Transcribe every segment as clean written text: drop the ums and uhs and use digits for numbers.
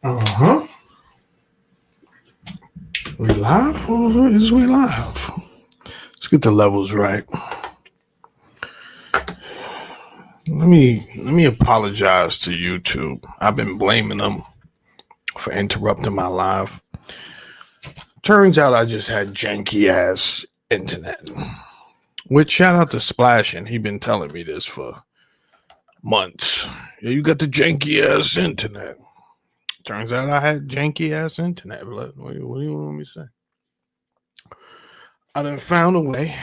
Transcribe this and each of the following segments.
Uh-huh. We live? Or is we live? Let's get the levels right. Let me apologize to YouTube. I've been blaming them for interrupting my live. Turns out I just had janky ass internet. Which shout out to Splashing. He been telling me this for months. Yeah, you got the janky ass internet. Turns out I had janky ass internet. What do you want me to say? I done found a way.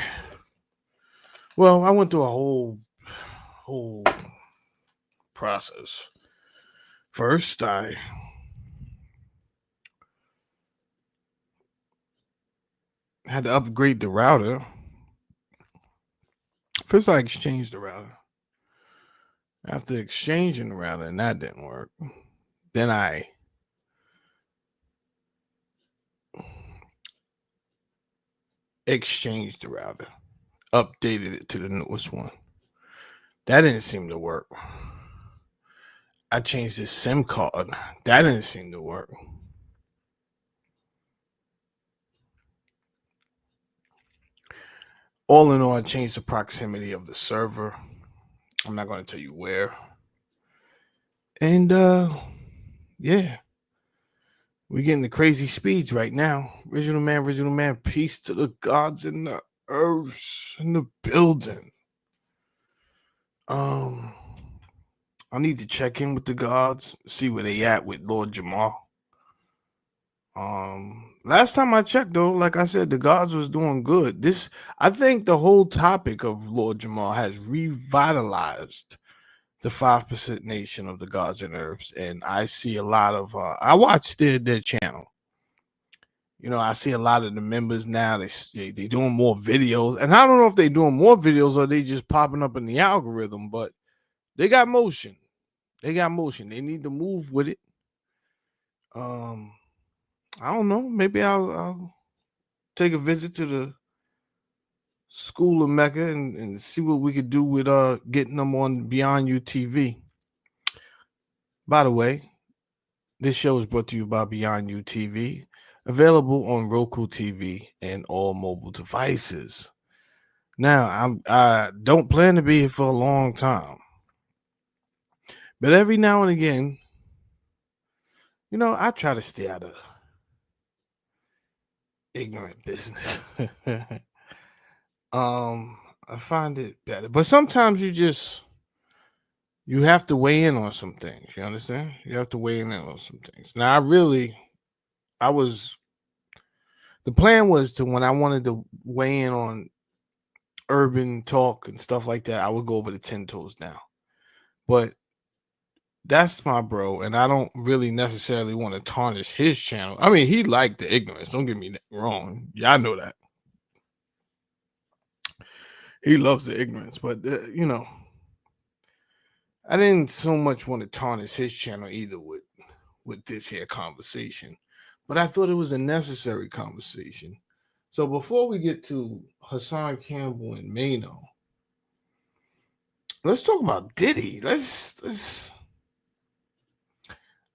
Well, I went through a whole process. First, I had to upgrade the router. First, I exchanged the router. After exchanging the router, and that didn't work, then I exchanged the router, updated it to the newest one. That didn't seem to work. I changed the SIM card. That didn't seem to work. All in all, I changed the proximity of the server. I'm not going to tell you where. And yeah, we're getting the crazy speeds right now. Original man, peace to the gods in the earth, in the building. I need to check in with the gods, see where they at with Lord Jamal. Last time I checked though, like I said, the gods was doing good. I think the whole topic of Lord Jamal has revitalized the 5% nation of the gods and earths, and I see a lot of I watch their channel. You know, I see a lot of the members now. They doing more videos, and I don't know if they doing more videos or they just popping up in the algorithm, but they got motion. They got motion. They need to move with it. I don't know. Maybe I'll take a visit to the school of Mecca and see what we could do with getting them on Beyond You TV. By the way, this show is brought to you by Beyond You TV, available on Roku TV and all mobile devices. Now, I don't plan to be here for a long time, but every now and again, you know, I try to stay out of ignorant business. I find it better, but sometimes you have to weigh in on some things. You understand? You have to weigh in on some things. Now, I was the plan was to when I wanted to weigh in on urban talk and stuff like that, I would go over to 10 Toes Down. But that's my bro, and I don't really necessarily want to tarnish his channel. I mean, he liked the ignorance. Don't get me wrong. Yeah, I know that. He loves the ignorance, but you know, I didn't so much want to tarnish his channel either with this here conversation. But I thought it was a necessary conversation. So before we get to Hassan, Campbell, and Maino, let's talk about Diddy. Let's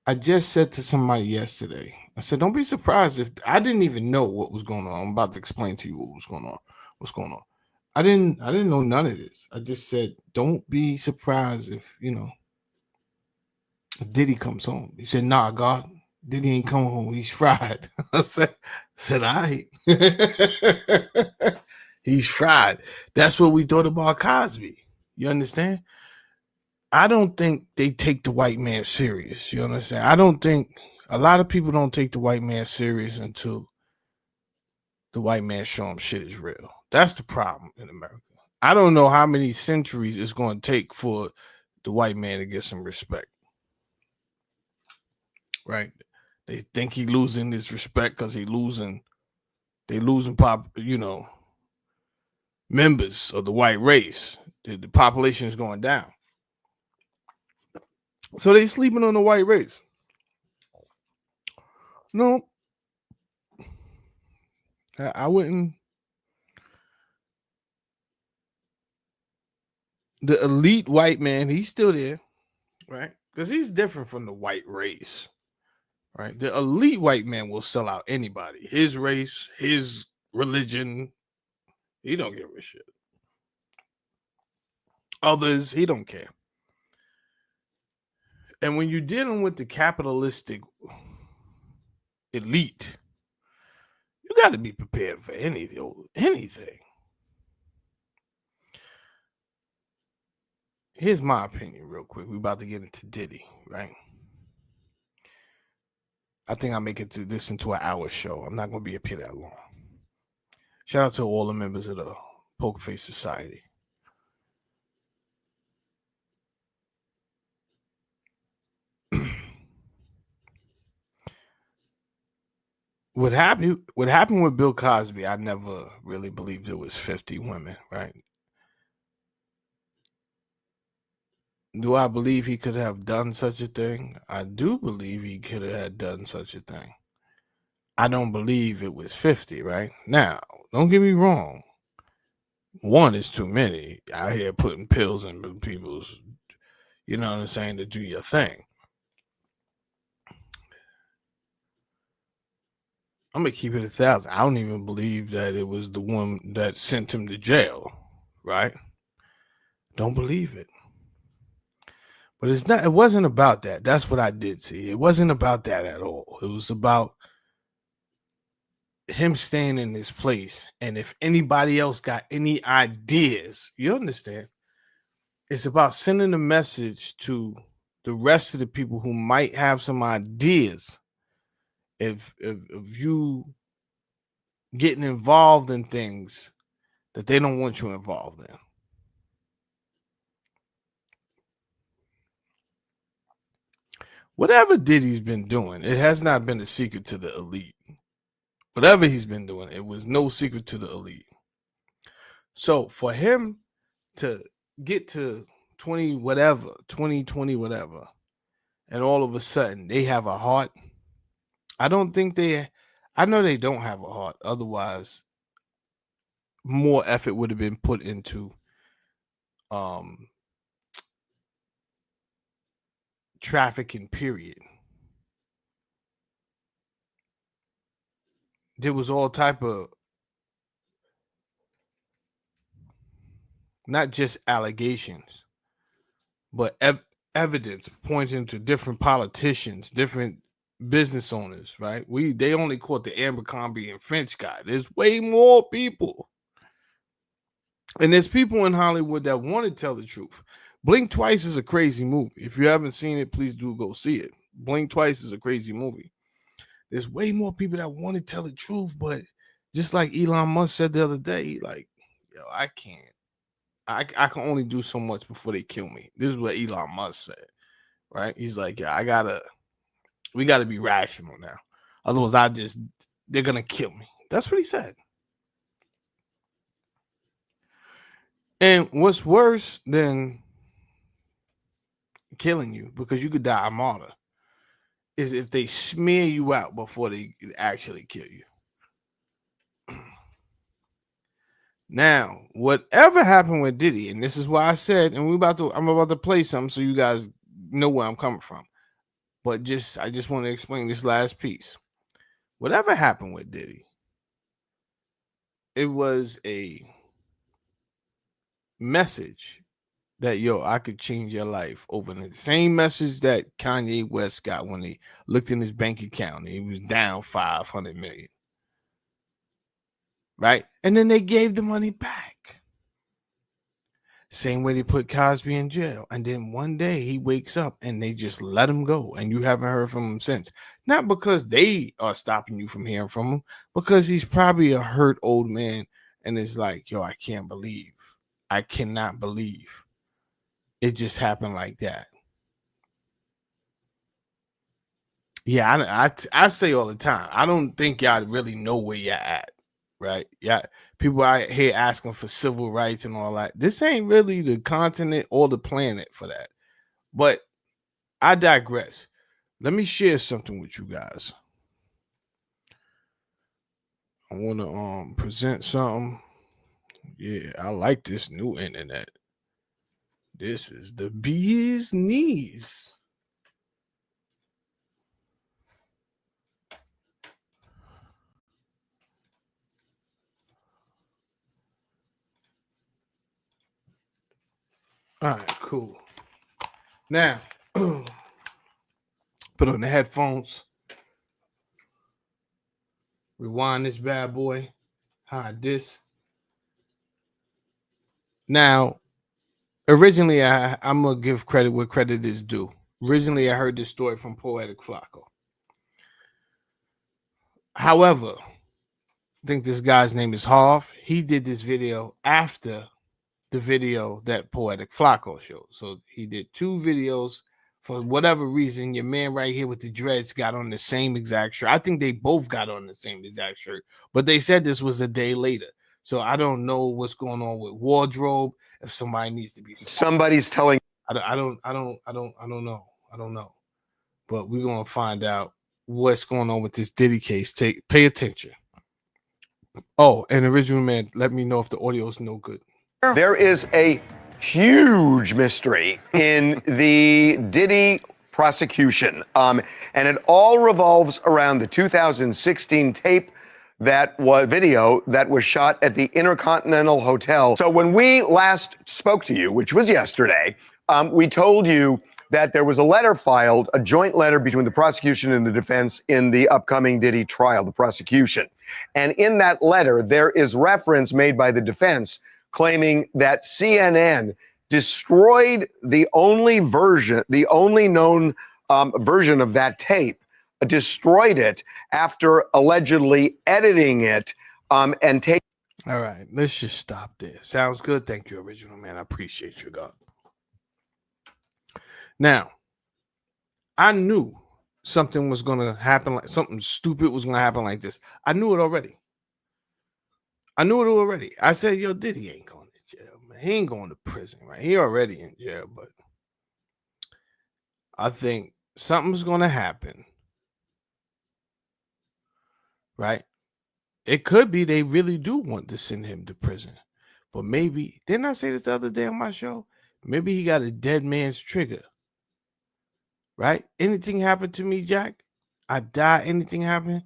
I just said to somebody yesterday, I said, don't be surprised if I didn't even know what was going on. I'm about to explain to you what was going on. What's going on? I didn't know none of this. I just said, don't be surprised if, you know, Diddy comes home. He said, nah, God, Diddy ain't come home. He's fried. I said, all right. He's fried. That's what we thought about Cosby. You understand? I don't think they take the white man serious. You understand? I don't think a lot of people don't take the white man serious until the white man show them shit is real. That's the problem in America. I don't know how many centuries it's going to take for the white man to get some respect. Right? They think he losing his respect because they losing members of the white race. The population is going down. So they sleeping on the white race. No, I wouldn't. The elite white man, he's still there, right? Because he's different from the white race. right? The elite white man will sell out anybody. His race, his religion, he don't give a shit. Others, he don't care. And when you're dealing with the capitalistic elite, you got to be prepared for anything. Here's my opinion, real quick. We're about to get into Diddy, right? I think I'll make this into an hour show. I'm not going to be up here that long. Shout out to all the members of the Poker Face Society. What happened with Bill Cosby, I never really believed it was 50 women, right? Do I believe he could have done such a thing? I do believe he could have done such a thing. I don't believe it was 50, right? Now, don't get me wrong. One is too many out here putting pills in people's, you know what I'm saying, to do your thing. I'm going to keep it 1,000. I don't even believe that it was the one that sent him to jail, right? Don't believe it. But it wasn't about that. That's what I did see. It wasn't about that at all. It was about him staying in his place. And if anybody else got any ideas, you understand? It's about sending a message to the rest of the people who might have some ideas. If you getting involved in things that they don't want you involved in. Whatever Diddy's been doing, it has not been a secret to the elite. Whatever he's been doing, it was no secret to the elite. So for him to get to 20 whatever, 2020 whatever, and all of a sudden they have a heart, I know they don't have a heart. Otherwise, more effort would have been put into trafficking, period. There was all type of, not just allegations, but evidence pointing to different politicians, different business owners, right? They only caught the Abercrombie and French guy. There's way more people. And there's people in Hollywood that want to tell the truth. Blink Twice is a crazy movie. If you haven't seen it, please do go see it. Blink Twice is a crazy movie. There's way more people that want to tell the truth, but just like Elon Musk said the other day, like, yo, I can't. I can only do so much before they kill me. This is what Elon Musk said, right? He's like, yeah, we gotta be rational now. Otherwise, they're gonna kill me. That's what he said. And what's worse than killing you, because you could die a martyr, is if they smear you out before they actually kill you. Now, whatever happened with Diddy, and this is why I said, and I'm about to play something so you guys know where I'm coming from. But I just want to explain this last piece. Whatever happened with Diddy, it was a message that, yo, I could change your life over the same message that Kanye West got when he looked in his bank account and he was down 500 million. Right? And then they gave the money back. Same way they put Cosby in jail. And then one day he wakes up and they just let him go. And you haven't heard from him since. Not because they are stopping you from hearing from him, because he's probably a hurt old man. And it's like, yo, I cannot believe it just happened like that. Yeah, I say all the time, I don't think y'all really know where you're at, right? Yeah, people out here asking for civil rights and all that. This ain't really the continent or the planet for that. But I digress. Let me share something with you guys. I want to present something. Yeah, I like this new internet. This is the bee's knees. All right, cool. Now, put on the headphones. Rewind this bad boy. Hide this. Now, originally, I'm going to give credit where credit is due. Originally, I heard this story from Poetic Flacco. However, I think this guy's name is Harv. He did this video after the video that Poetic Flacco showed. So he did two videos. For whatever reason, your man right here with the dreads got on the same exact shirt. I think they both got on the same exact shirt, but they said this was a day later. So I don't know what's going on with wardrobe. If somebody needs to be, somebody's telling. I don't know. I don't know. But we're gonna find out what's going on with this Diddy case. Pay attention. Oh, and original man, let me know if the audio is no good. There is a huge mystery in the Diddy prosecution, and it all revolves around the 2016 tape video that was shot at the Intercontinental Hotel. So when we last spoke to you, which was yesterday, we told you that there was a letter filed, a joint letter between the prosecution and the defense in the upcoming Diddy trial, the prosecution. And in that letter, there is reference made by the defense claiming that CNN destroyed the only known version of that tape, destroyed it after allegedly editing it and taking. All right, let's just stop there. Sounds good. Thank you, original man. I appreciate you, God. Now, I knew something was going to happen, like something stupid was going to happen like this. I knew it already. I said, yo, Diddy ain't going to jail, man. He ain't going to prison, right? He already in jail, but I think something's going to happen, right? It could be they really do want to send him to prison, but maybe, didn't I say this the other day on my show? Maybe he got a dead man's trigger, right? Anything happened to me, Jack? I die, anything happen?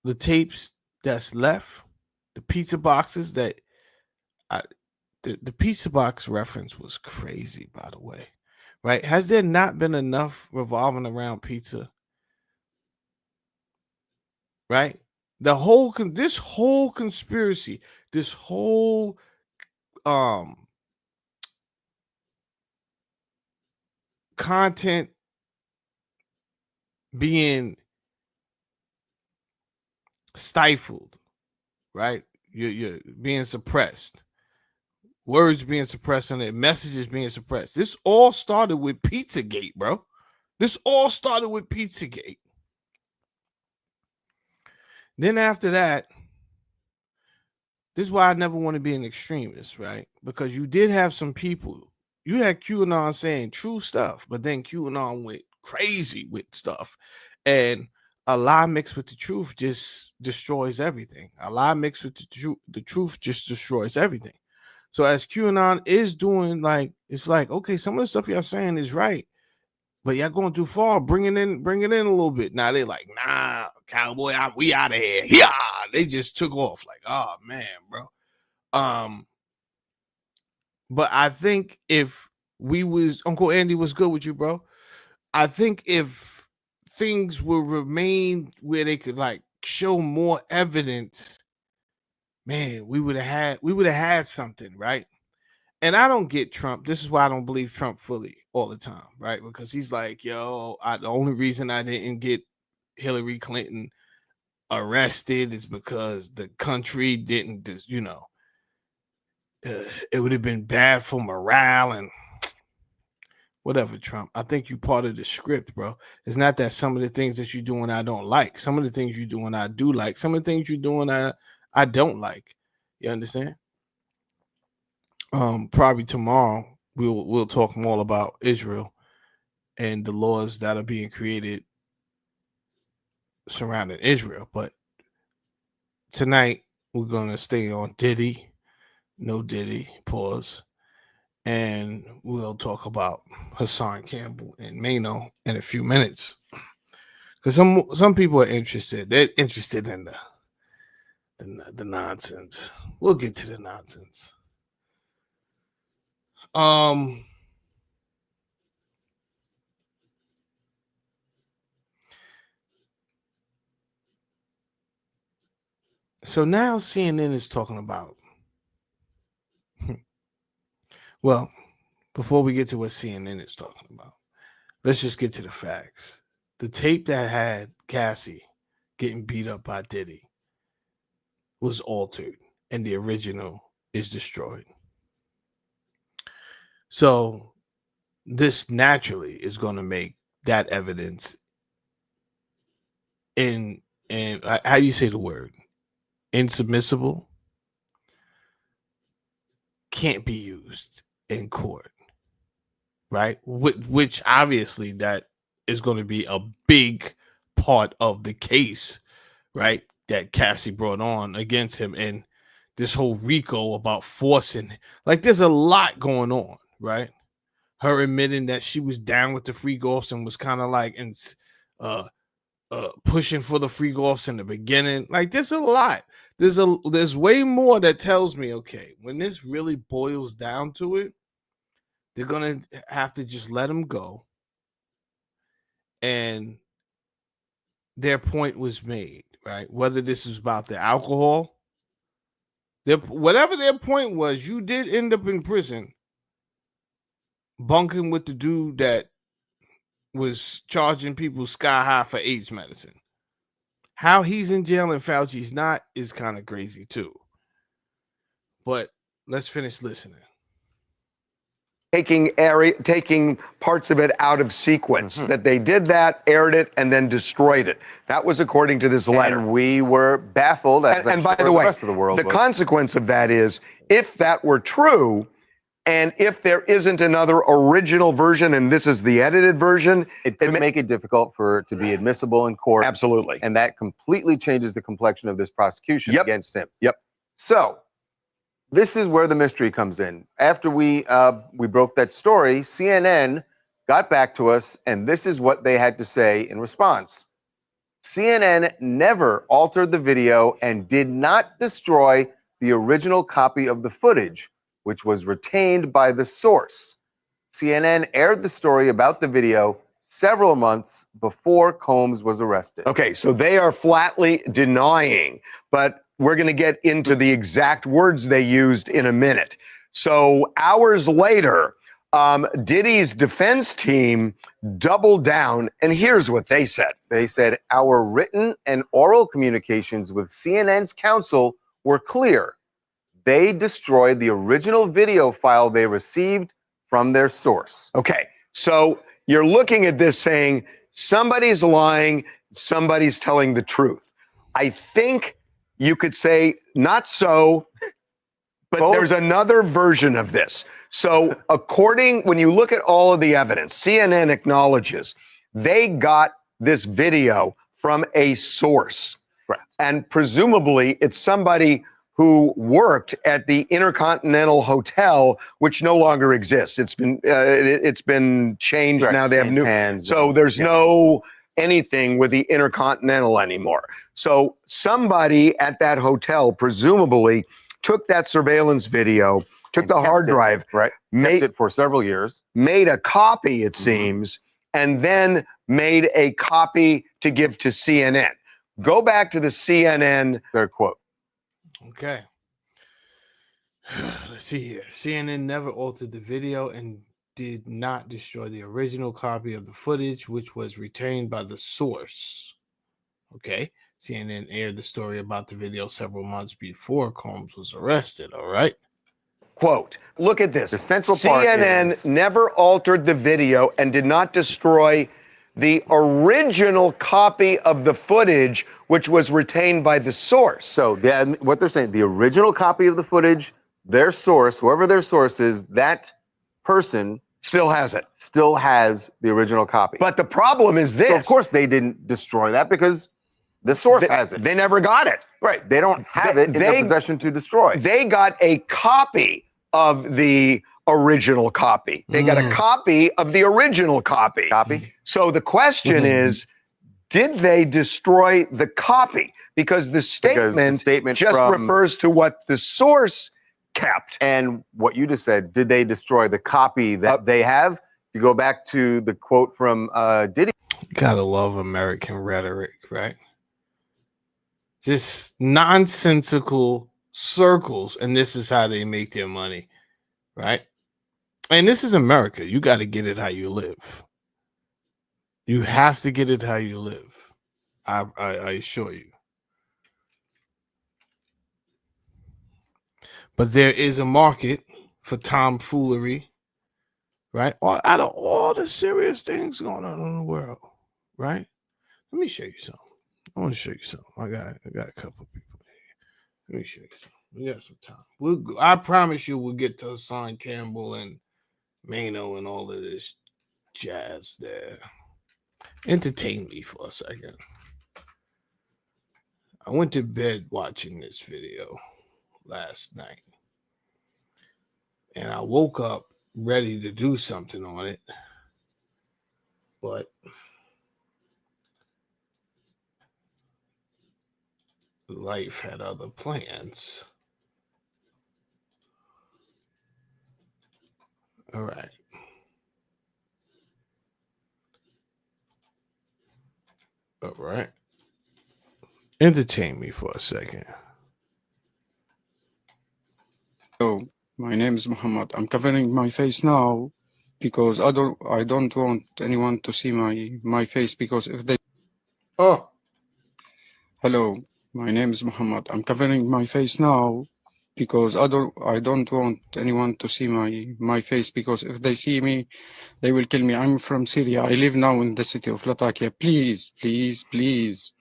The tapes that's left, the pizza boxes that the pizza box reference was crazy, by the way, right? Has there not been enough revolving around pizza, right? This whole conspiracy, this whole content being stifled, right? You're being suppressed. Words being suppressed on it, messages being suppressed. This all started with Pizzagate, bro. This all started with Pizzagate. Then after that, this is why I never want to be an extremist, right? Because you did have some people. You had QAnon saying true stuff, but then QAnon went crazy with stuff. And a lie mixed with the truth just destroys everything. A lie mixed with the truth just destroys everything. So as QAnon is doing, like, it's like, okay, some of the stuff y'all saying is right, but y'all going too far. Bring it in a little bit. Now they like, nah, cowboy, we out of here. Yeah, they just took off. Like, oh man, bro. But I think if Uncle Andy was good with you, bro. I think if things would remain where they could like show more evidence, man, we would have had something, right? And I don't get Trump. This is why I don't believe Trump fully all the time, right? Because he's like, yo, the only reason I didn't get Hillary Clinton arrested is because the country didn't, it would have been bad for morale and whatever, Trump. I think you part of the script, bro. It's not that some of the things that you're doing I don't like. Some of the things you're doing I do like. Some of the things you're doing I don't like. You understand? Probably tomorrow we'll talk more about Israel and the laws that are being created surrounding Israel. But tonight we're gonna stay on Diddy, no Diddy, pause, and we'll talk about Hassan, Campbell, and Maino in a few minutes. Because some people are interested. They're interested in the nonsense. We'll get to the nonsense. So now CNN is talking about. Well, before we get to what CNN is talking about, let's just get to the facts. The tape that had Cassie getting beat up by Diddy was altered, and the original is destroyed. So this naturally is going to make that evidence in how do you say the word? Insubmissible. Can't be used in court, right? Which obviously that is going to be a big part of the case, right? That Cassie brought on against him, and this whole RICO about forcing, like, there's a lot going on, right? Her admitting that she was down with the free golfs and was kind of like pushing for the free golfs in the beginning. Like, there's a lot. There's way more that tells me, okay, when this really boils down to it, they're gonna have to just let him go, and their point was made, right? Whether this is about the alcohol, whatever their point was, you did end up in prison, bunking with the dude that was charging people sky high for AIDS medicine. How he's in jail and Fauci's not is kind of crazy too. But let's finish listening. Taking parts of it out of sequence. That they did that, aired it, and then destroyed it. That was according to this letter. And we were baffled, as and by the way, the rest of the world the was. consequence of that is, if that were true, and if there isn't another original version, and this is the edited version, it could make it difficult for it to be admissible in court. Absolutely. And that completely changes the complexion of this prosecution against him. Yep. So this is where the mystery comes in. After we broke that story, CNN got back to us, and this is what they had to say in response. CNN never altered the video and did not destroy the original copy of the footage, which was retained by the source. CNN aired the story about the video several months before Combs was arrested. Okay, so they are flatly denying, but we're going to get into the exact words they used in a minute. So hours later, Diddy's defense team doubled down, and here's what they said. They said, our written and oral communications with CNN's counsel were clear. They destroyed the original video file they received from their source. Okay, so you're looking at this saying somebody's lying, somebody's telling the truth. I think you could say not so, but there's another version of this. So when you look at all of the evidence, CNN acknowledges they got this video from a source. Right. And presumably it's somebody who worked at the Intercontinental Hotel, which no longer exists. It's been changed. Right. Now they have new hands. So there's no anything with the Intercontinental anymore. So somebody at that hotel presumably took that surveillance video, took the hard drive, kept it for several years, made a copy, it seems, and then made a copy to give to CNN. Go back to the CNN. Their quote. Okay. Let's see here. CNN never altered the video and did not destroy the original copy of the footage, which was retained by the source. Okay. CNN aired the story about the video several months before Combs was arrested. All right. Quote, look at this. The central part CNN never altered the video and did not destroy the original copy of the footage, which was retained by the source. So what they're saying, the original copy of the footage, their source, whoever their source is, that person still has it. Still has the original copy. But the problem is this. So of course they didn't destroy that because the source has it. They never got it. Right. They don't have it in their possession to destroy. They got a copy of the original copy. They got a copy of the original copy. So the question is, did they destroy the copy? Because the statement just refers to what the source kept. And what you just said, did they destroy the copy that they have? You go back to the quote from Diddy. Gotta love American rhetoric, right? Just nonsensical circles, and this is how they make their money, right? And this is America. You got to get it how you live. You have to get it how you live. I assure you. But there is a market for tomfoolery, right? Out of all the serious things going on in the world, right? Let me show you something. I want to show you something. I got a couple people here. Let me show you something. We got some time. I promise you, we'll get to Hassan, Campbell, and Maino, and all of this jazz there. Entertain me for a second. I went to bed watching this video last night, and I woke up ready to do something on it, but life had other plans. All right. All right. Entertain me for a second. Hello, my name is Muhammad. I'm covering my face now because I don't want anyone to see my face, because if they Oh, Hello, my name is Muhammad. I'm covering my face now because I don't want anyone to see my face, because if they see me, they will kill me. I'm from Syria. I live now in the city of Latakia. Please, please, please.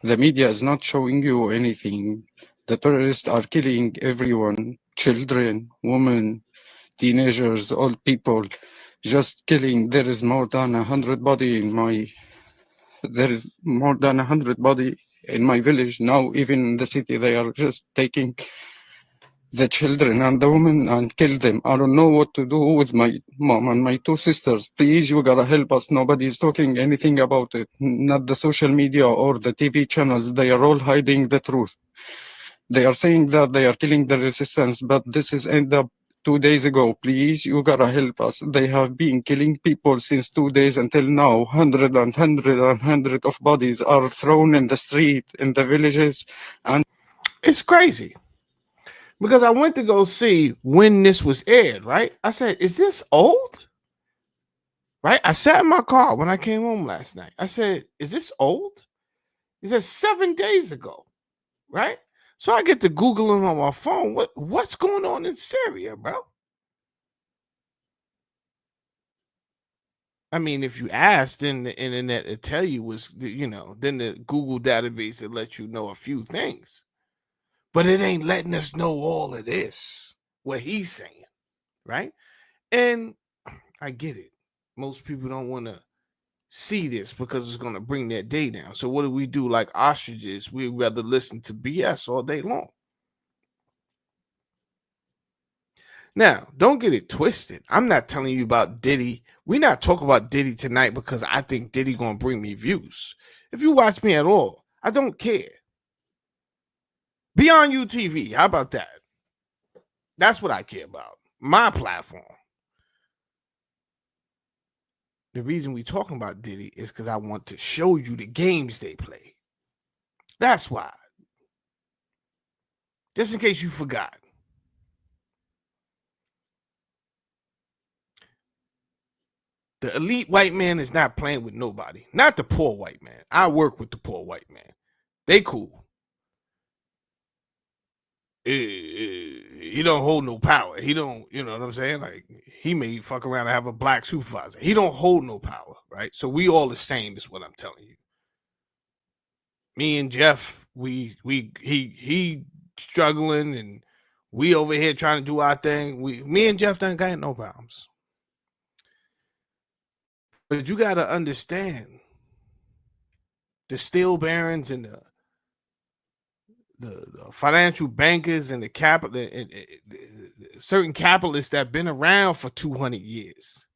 The media is not showing you anything. The terrorists are killing everyone, children, women, teenagers, old people, just killing. There is more than 100 body in my village now. Even in the city, they are just taking the children and the women and kill them. I don't know what to do with my mom and my two sisters. Please, you gotta help us. Nobody is talking anything about it. Not the social media or the TV channels. They are all hiding the truth. They are saying that they are killing the resistance, but this is end up 2 days ago. Please, you gotta help us. They have been killing people since 2 days until now. Hundred of bodies are thrown in the street, in the villages, and it's crazy. Because I went to go see when this was aired, right? I said, is this old? Right? I sat in my car when I came home last night. I said, is this old? He said 7 days ago, right? So I get to Googling on my phone. What's going on in Syria, bro? I mean, if you ask, then the internet will tell you then the Google database will let you know a few things. But it ain't letting us know all of this, what he's saying, right? And I get it. Most people don't want to see this because it's going to bring their day down. So what do we do? Like ostriches, we'd rather listen to BS all day long. Now, don't get it twisted. I'm not telling you about Diddy. We're not talking about Diddy tonight because I think Diddy going to bring me views. If you watch me at all, I don't care. Be on UTV. How about that? That's what I care about. My platform. The reason we talking about Diddy is because I want to show you the games they play. That's why. Just in case you forgot. The elite white man is not playing with nobody. Not the poor white man. I work with the poor white man. They cool. He don't hold no power. He don't, you know what I'm saying? Like, he may fuck around and have a black supervisor. He don't hold no power, right? So we all the same is what I'm telling you. Me and Jeff, he struggling and we over here trying to do our thing. Me and Jeff done got no problems. But you got to understand the steel barons and the financial bankers and the capital, certain capitalists that been around for 200 years,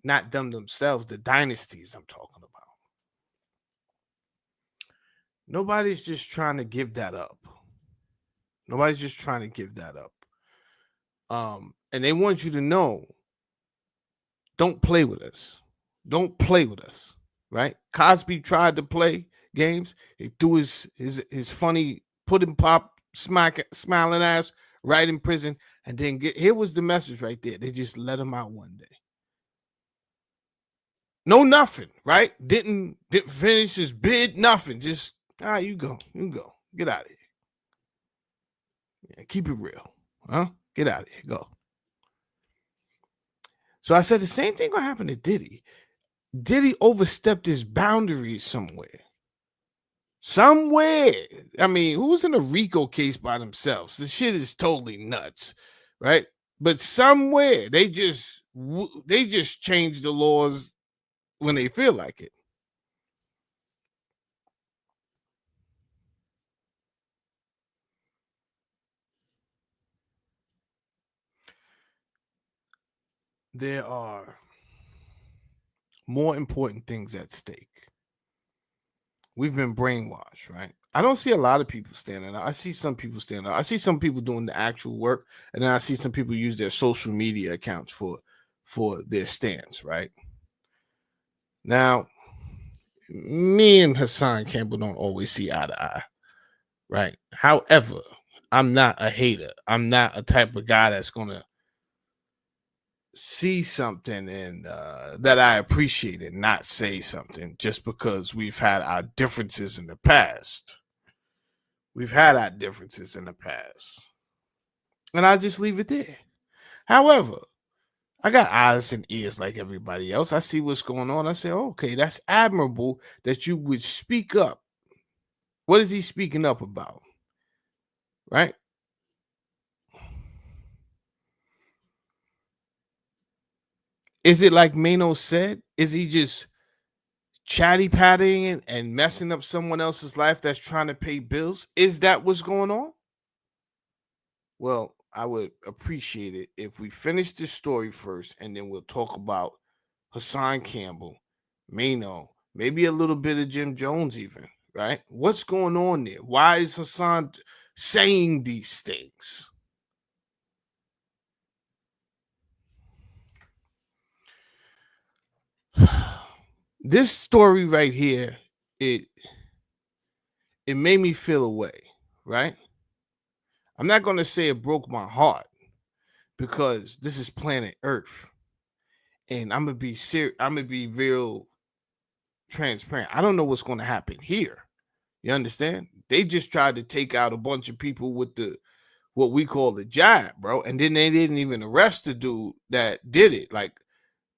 not them themselves, the dynasties I'm talking about. Nobody's just trying to give that up. Nobody's just trying to give that up. And they want you to know, don't play with us. Don't play with us. Right? Cosby tried to play games. He threw his funny pudding pop smiling ass right in prison, and then here was the message right there. They just let him out one day. No, nothing, right? Didn't finish his bid, nothing. Just you go, get out of here. Yeah, keep it real, huh? Get out of here, go. So I said the same thing gonna happen to Diddy. Diddy overstepped his boundaries somewhere. Somewhere. I mean, who's in a RICO case by themselves? The shit is totally nuts, right? But somewhere they just change the laws when they feel like it. There are more important things at stake. We've been brainwashed, right? I don't see a lot of people standing up. I see some people standing up. I see some people doing the actual work, and then I see some people use their social media accounts for their stance, right? Now, me and Hassan Campbell don't always see eye to eye, right? However, I'm not a hater. I'm not a type of guy that's gonna see something and that I appreciate and not say something just because we've had our differences in the past. We've had our differences in the past. And I just leave it there. However, I got eyes and ears like everybody else. I see what's going on. I say, okay, that's admirable that you would speak up. What is he speaking up about? Right? Is it like Maino said? Is he just chatty patting and messing up someone else's life that's trying to pay bills? Is that what's going on? Well, I would appreciate it if we finish this story first, and then we'll talk about Hassan Campbell, Maino, maybe a little bit of Jim Jones, even, right? What's going on there? Why is Hassan saying these things? This story right here, it made me feel away, right? I'm not going to say it broke my heart because this is planet Earth. And I'm going to be serious. I'm going to be real transparent. I don't know what's going to happen here. You understand? They just tried to take out a bunch of people with the what we call the jab, bro. And then they didn't even arrest the dude that did it. Like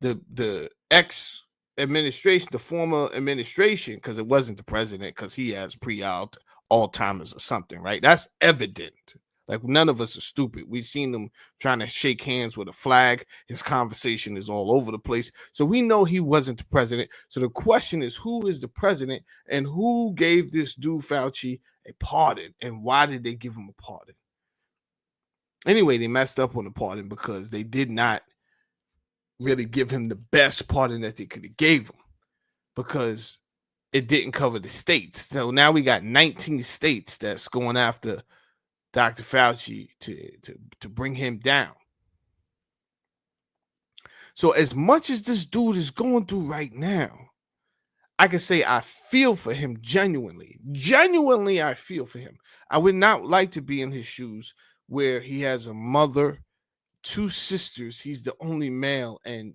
the ex administration, the former administration, because it wasn't the president, because he has Alzheimer's or something, right? That's evident. Like, none of us are stupid. We've seen them trying to shake hands with a flag. His conversation is all over the place. So we know he wasn't the president. So the question is, who is the president, and who gave this dude Fauci a pardon, and why did they give him a pardon? Anyway, they messed up on the pardon because they did not really give him the best pardon that they could have gave him, because it didn't cover the states. So now we got 19 states that's going after Dr. Fauci to bring him down. So as much as this dude is going through right now, I can say I feel for him genuinely. Genuinely, I feel for him. I would not like to be in his shoes where he has a mother, 2 sisters. He's the only male, and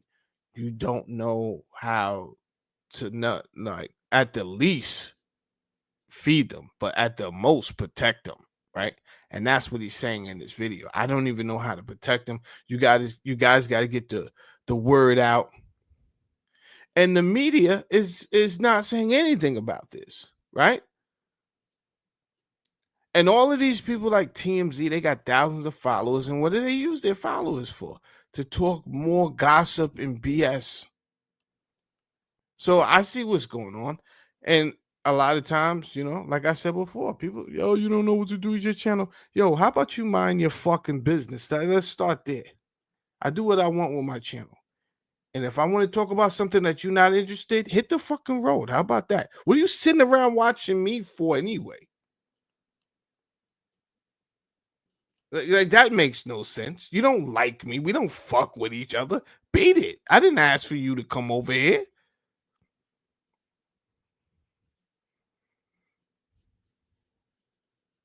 you don't know how to not, like, at the least feed them, but at the most protect them, right? And that's what he's saying in this video. I don't even know how to protect them. You guys got to get the word out. And the media is not saying anything about this, right? And all of these people like TMZ, they got thousands of followers. And what do they use their followers for? To talk more gossip and BS. So I see what's going on. And a lot of times, like I said before, people, yo, you don't know what to do with your channel. Yo, how about you mind your fucking business? Let's start there. I do what I want with my channel. And if I want to talk about something that you're not interested, hit the fucking road. How about that? What are you sitting around watching me for anyway? Like that makes no sense. You don't like me. We don't fuck with each other. Beat it. I didn't ask for you to come over here.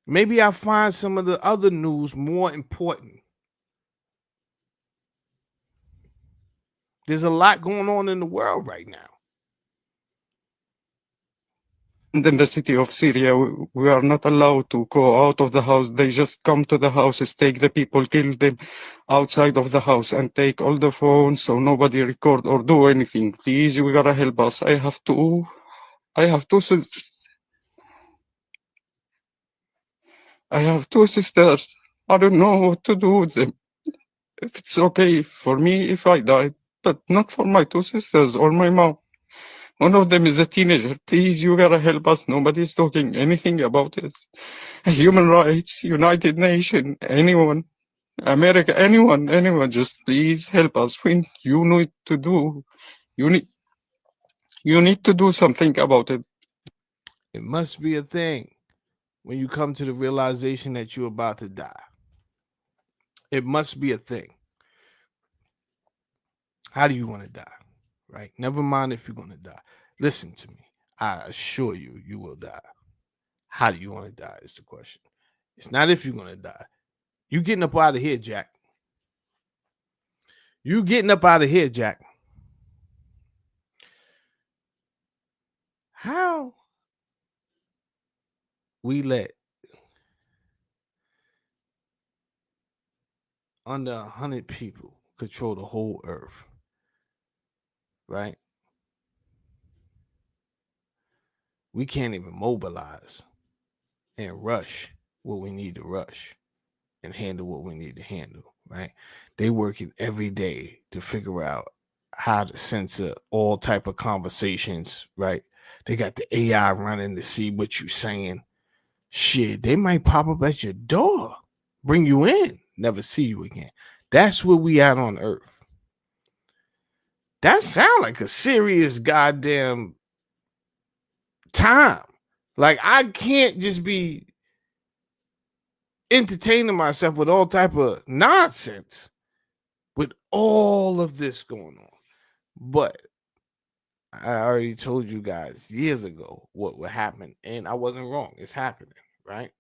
Maybe I find some of the other news more important. There's a lot going on in the world right now. And in the city of Syria, we are not allowed to go out of the house. They just come to the houses, take the people, kill them outside of the house, and take all the phones so nobody record or do anything. Please, you gotta help us. I have two sisters. I have two sisters. I don't know what to do with them. If it's okay for me if I die, but not for my two sisters or my mom. One of them is a teenager. Please, you gotta help us. Nobody's talking anything about it. Human rights, United Nations, anyone, America, anyone, just please help us. You need to do, you need to do something about it. It must be a thing when you come to the realization that you're about to die. It must be a thing. How do you want to die? Right? Never mind if you're going to die. Listen to me. I assure you, you will die. How do you want to die is the question. It's not if you're going to die. You getting up out of here, Jack. You getting up out of here, Jack. How we let under 100 people control the whole earth, right? We can't even mobilize and rush what we need to rush and handle what we need to handle, right? They working every day to figure out how to censor all type of conversations, right? They got the AI running to see what you're saying. Shit, they might pop up at your door, bring you in, never see you again. That's where we at on Earth. That sound like a serious goddamn time. Like I can't just be entertaining myself with all type of nonsense with all of this going on. But I already told you guys years ago what would happen, and I wasn't wrong. It's happening, right?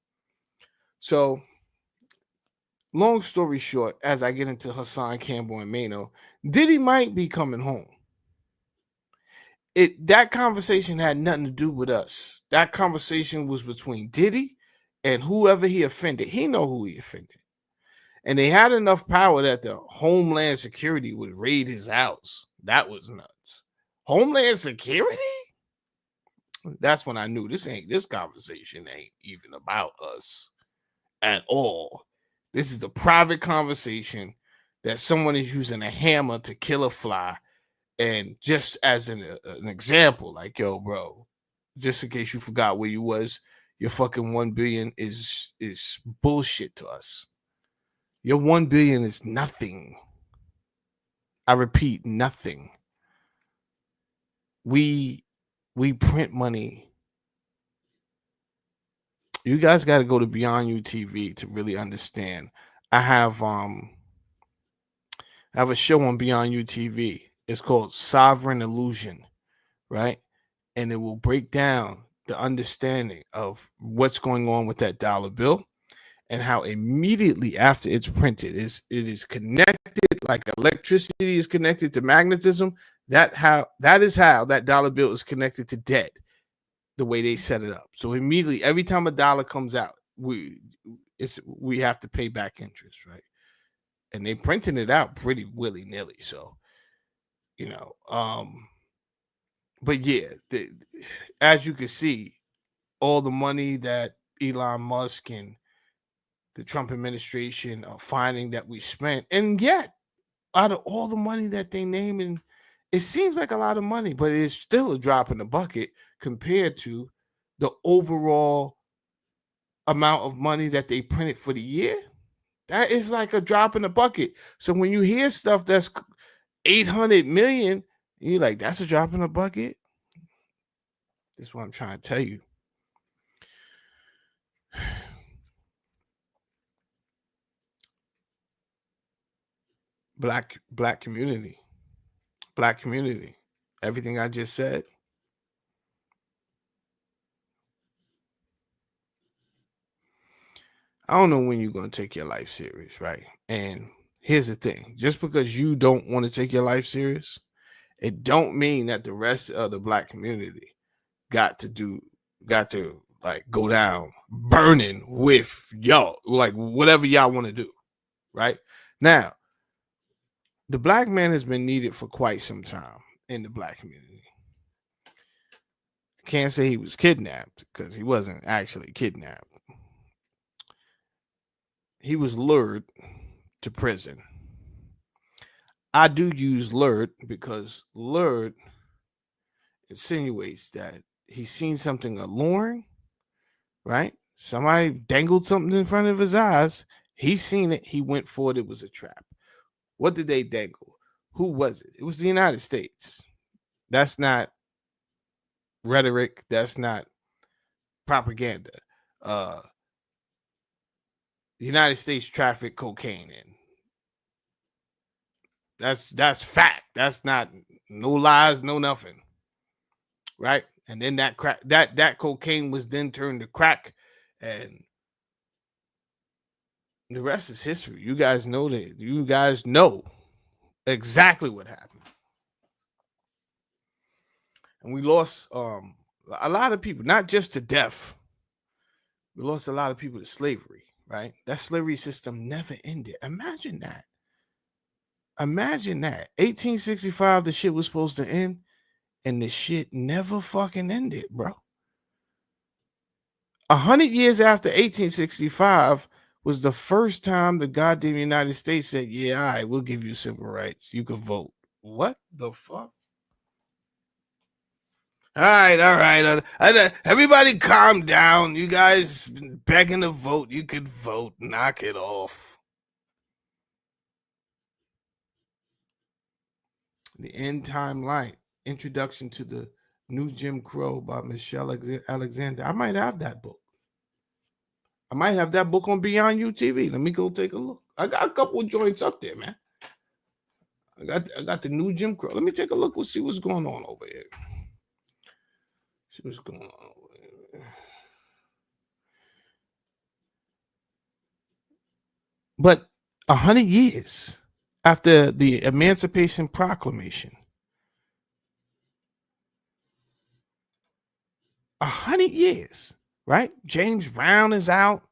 So, long story short, as I get into Hassan, Campbell, and Maino, Diddy might be coming home. That conversation had nothing to do with us. That conversation was between Diddy and whoever he offended. He know who he offended. And they had enough power that the Homeland Security would raid his house. That was nuts. Homeland Security? That's when I knew this conversation ain't even about us at all. This is a private conversation that someone is using a hammer to kill a fly. And just as an example, like, yo, bro, just in case you forgot where you was, your fucking 1 billion is bullshit to us. Your 1 billion is nothing. I repeat, nothing. We print money. You guys got to go to Beyond You TV to really understand. I have a show on Beyond You TV. It's called Sovereign Illusion, right? And it will break down the understanding of what's going on with that dollar bill and how immediately after it's printed it is connected like electricity is connected to magnetism. That is how that dollar bill is connected to debt, the way they set it up. So immediately, every time a dollar comes out, we have to pay back interest, right? And they printing it out pretty willy-nilly. So, but yeah, as you can see, all the money that Elon Musk and the Trump administration are finding that we spent, and yet out of all the money that they name, and it seems like a lot of money, but it's still a drop in the bucket compared to the overall amount of money that they printed for the year. That is like a drop in the bucket. So when you hear stuff that's 800 million, you're like, that's a drop in the bucket. That's what I'm trying to tell you. Black community. Black community. Everything I just said. I don't know when you're going to take your life serious, right? And here's the thing. Just because you don't want to take your life serious, it don't mean that the rest of the black community got to like go down burning with y'all, like whatever y'all want to do, right? Now, the black man has been needed for quite some time in the black community. I can't say he was kidnapped because he wasn't actually kidnapped. He was lured to prison. I do use lured because lured insinuates that he's seen something alluring, right? Somebody dangled something in front of his eyes. He's seen it. He went for it. It was a trap. What did they dangle? Who was it? It was the United States. That's not rhetoric. That's not propaganda. The United States trafficked cocaine in. That's fact. That's not no lies, no nothing. Right? And then that cocaine was then turned to crack, and the rest is history. You guys know that. You guys know exactly what happened. And we lost a lot of people, not just to death. We lost a lot of people to slavery, right? That slavery system never ended. Imagine that. Imagine that. 1865, the shit was supposed to end, and the shit never fucking ended, bro. 100 years after 1865 was the first time the goddamn United States said, yeah, all right, we'll give you civil rights. You can vote. What the fuck? All right. Everybody calm down. You guys been begging to vote. You could vote. Knock it off. The End Time Light. Introduction to the New Jim Crow by Michelle Alexander. I might have that book. I might have that book on Beyond UTV. Let me go take a look. I got a couple of joints up there, man. I got the New Jim Crow. Let me take a look. We'll see what's going on over here. See what's going on over here. But 100 years after the Emancipation Proclamation, 100 years, right? James Brown is out.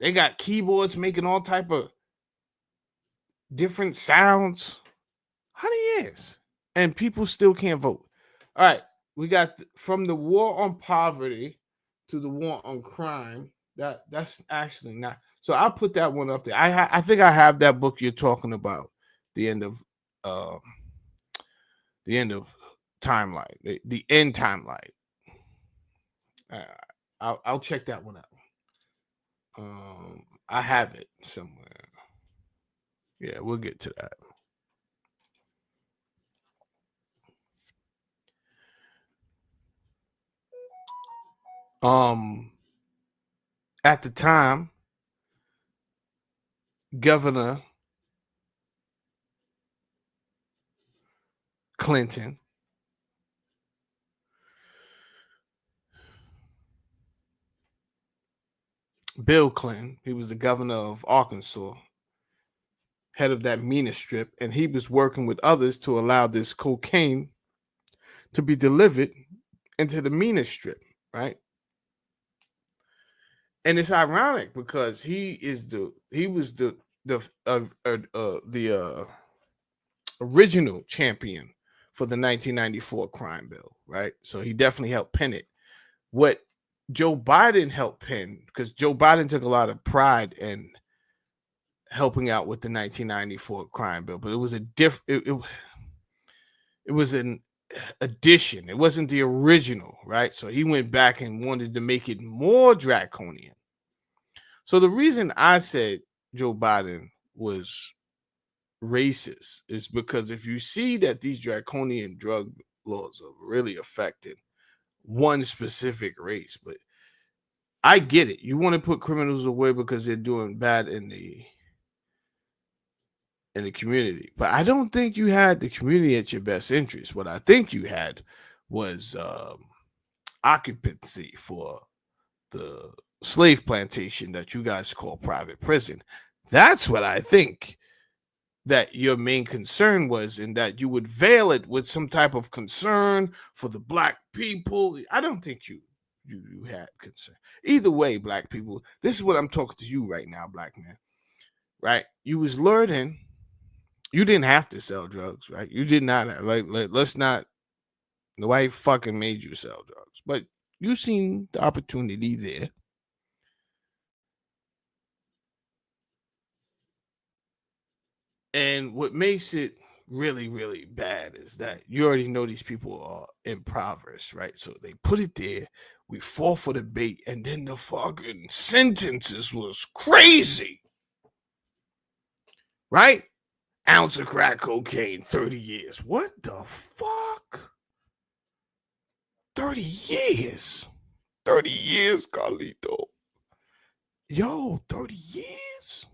They got keyboards making all type of different sounds. 100 years, and people still can't vote. All right, we got from the war on poverty to the war on crime. That's actually not. So I'll put that one up there. I think I have that book you're talking about. The end of timeline. The end timeline. I'll check that one out. I have it somewhere. Yeah, we'll get to that. At the time, Governor Clinton Bill Clinton, he was the governor of Arkansas, head of that MENA strip, and he was working with others to allow this cocaine to be delivered into the MENA strip, right? And it's ironic because he was the original champion for the 1994 crime bill, right? So he definitely helped pen it. What Joe Biden helped pen, because Joe Biden took a lot of pride in helping out with the 1994 crime bill, but it was a it was an addition. It wasn't the original, right? So he went back and wanted to make it more draconian. So the reason I said Joe Biden was racist is because if you see that these draconian drug laws are really affecting one specific race, but I get it. You want to put criminals away because they're doing bad in the in the community. But I don't think you had the community at your best interest. What I think you had was occupancy for the slave plantation that you guys call private prison. That's what I think that your main concern was, and that you would veil it with some type of concern for the black people. I don't think you had concern. Either way, black people, this is what I'm talking to you right now, black man. Right? You was lured in. You didn't have to sell drugs, right? You did not. Let's not. Nobody fucking made you sell drugs, but you seen the opportunity there. And what makes it really, really bad is that you already know these people are impoverished, right? So they put it there. We fall for the bait, and then the fucking sentences was crazy, right? Ounce of crack cocaine, 30 years. What the fuck? 30 years. 30 years, Carlito. Yo, 30 years?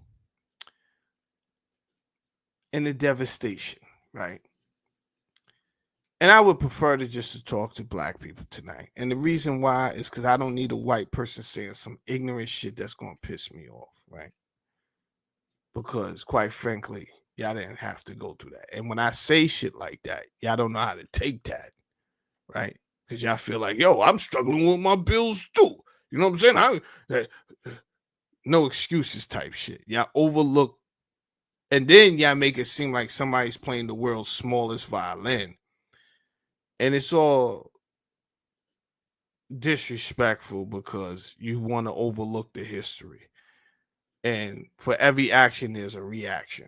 And the devastation, right? And I would prefer to talk to black people tonight. And the reason why is because I don't need a white person saying some ignorant shit that's going to piss me off, right? Because quite frankly, y'all didn't have to go through that. And when I say shit like that, y'all don't know how to take that, right? Because y'all feel like, yo, I'm struggling with my bills too. You know what I'm saying? No excuses type shit. Y'all overlook. And then y'all make it seem like somebody's playing the world's smallest violin. And it's all disrespectful because you want to overlook the history. And for every action, there's a reaction.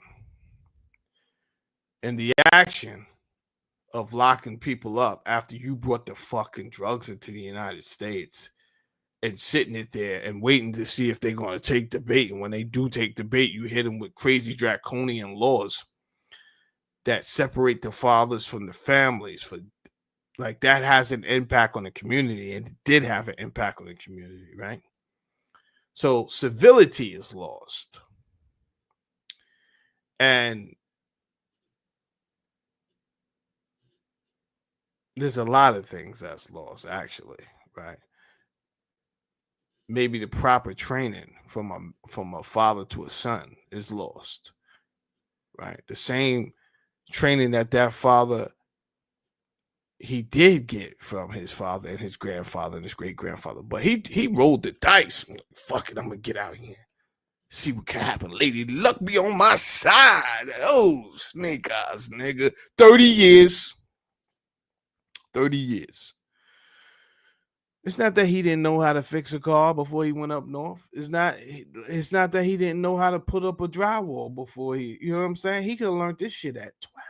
And the action of locking people up after you brought the fucking drugs into the United States and sitting it there and waiting to see if they're going to take the bait. And when they do take the bait, you hit them with crazy draconian laws that separate the fathers from the families. For like, that has an impact on the community, and it did have an impact on the community, right? So civility is lost. And there's a lot of things that's lost, actually, right? Maybe the proper training from a father to a son is lost, right? The same training that father he did get from his father and his grandfather and his great grandfather, but he rolled the dice. Fuck it, I'm gonna get out here, see what can happen. Lady Luck be on my side. Oh, snake eyes, nigga. 30 years. 30 years. It's not that he didn't know how to fix a car before he went up north. It's not that he didn't know how to put up a drywall before you know what I'm saying? He could have learned this shit at 12.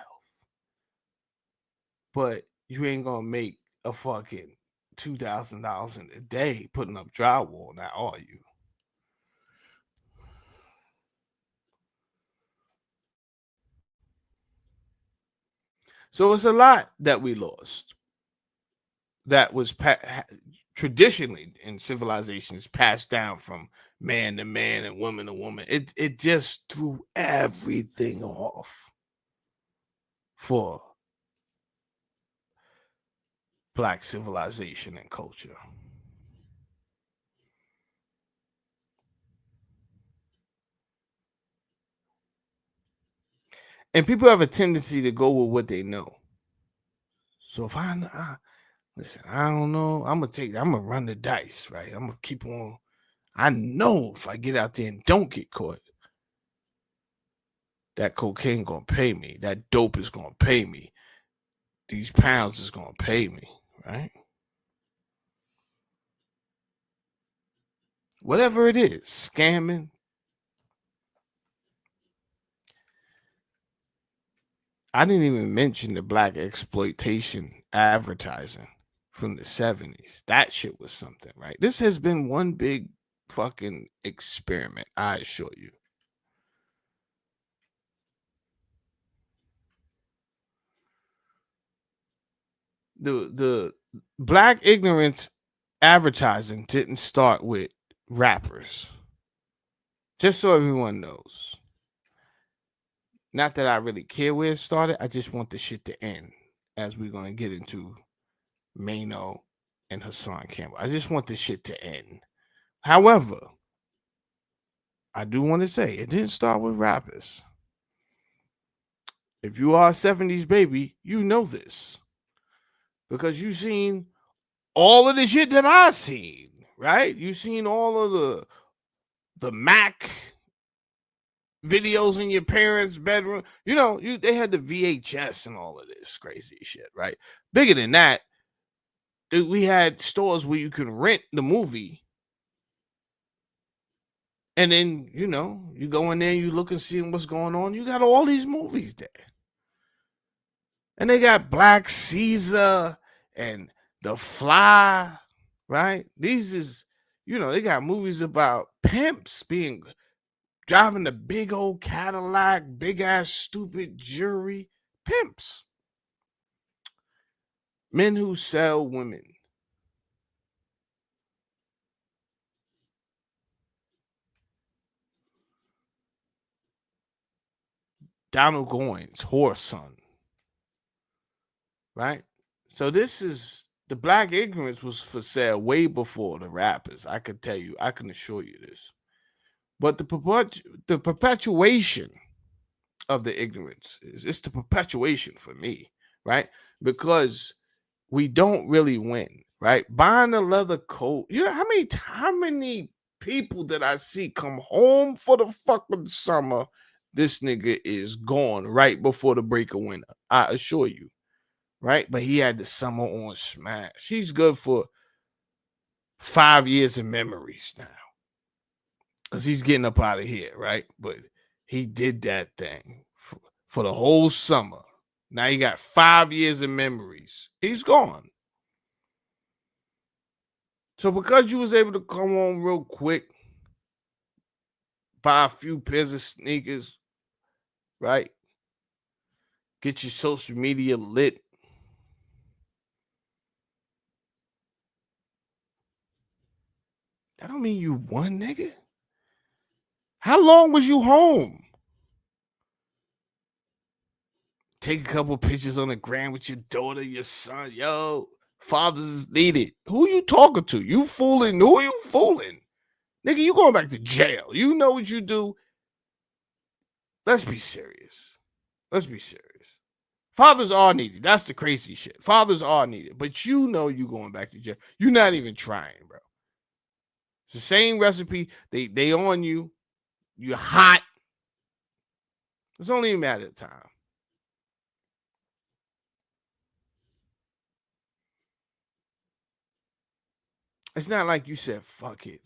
But you ain't gonna make a fucking $2,000 in a day putting up drywall now, are you? So it's a lot that we lost. That was traditionally in civilizations passed down from man to man and woman to woman. It just threw everything off for Black civilization and culture. And people have a tendency to go with what they know. So if listen, I don't know, I'm gonna run the dice, right? I'm gonna keep on. I know if I get out there and don't get caught, that cocaine gonna pay me. That dope is gonna pay me. These pounds is gonna pay me, right? Whatever it is, scamming. I didn't even mention the black exploitation advertising from the 70s. That shit was something, right? This has been one big fucking experiment, I assure you. The black ignorance advertising didn't start with rappers. Just so everyone knows. Not that I really care where it started. I just want the shit to end, as we're gonna get into Maino and Hassan Campbell. I just want this shit to end. However, I do want to say it didn't start with rappers. If you are a 70s baby, you know this. Because you've seen all of the shit that I've seen, right? You've seen all of the Mac videos in your parents' bedroom. You know, they had the VHS and all of this crazy shit, right? Bigger than that, we had stores where you could rent the movie. And then, you know, you go in there, you look and see what's going on. You got all these movies there. And they got Black Caesar and The Fly, right? These is, you know, they got movies about pimps driving the big old Cadillac, big ass stupid jury. Pimps. Men who sell women. Donald Goines, whore's son. Right? So this is the black ignorance was for sale way before the rappers. I could tell you, I can assure you this. But the perpetuation of the ignorance it's the perpetuation for me, right? Because we don't really win, right? Buying a leather coat. You know how many people that I see come home for the fucking summer? This nigga is gone right before the break of winter. I assure you. Right? But he had the summer on smash. He's good for 5 years of memories now. Because he's getting up out of here, right? But he did that thing for the whole summer. Now he got 5 years of memories. He's gone. So because you was able to come on real quick, buy a few pairs of sneakers, right? Get your social media lit. That don't mean you won, nigga. How long was you home? Take a couple pictures on the gram with your daughter, your son. Yo, fathers needed. Who you talking to? You fooling? Who you fooling? Nigga, you going back to jail. You know what you do. Let's be serious. Let's be serious. Fathers are needed. That's the crazy shit. Fathers are needed. But you know you going back to jail. You're not even trying, bro. It's the same recipe. They on you. You're hot. It's only a matter of time. It's not like you said, fuck it.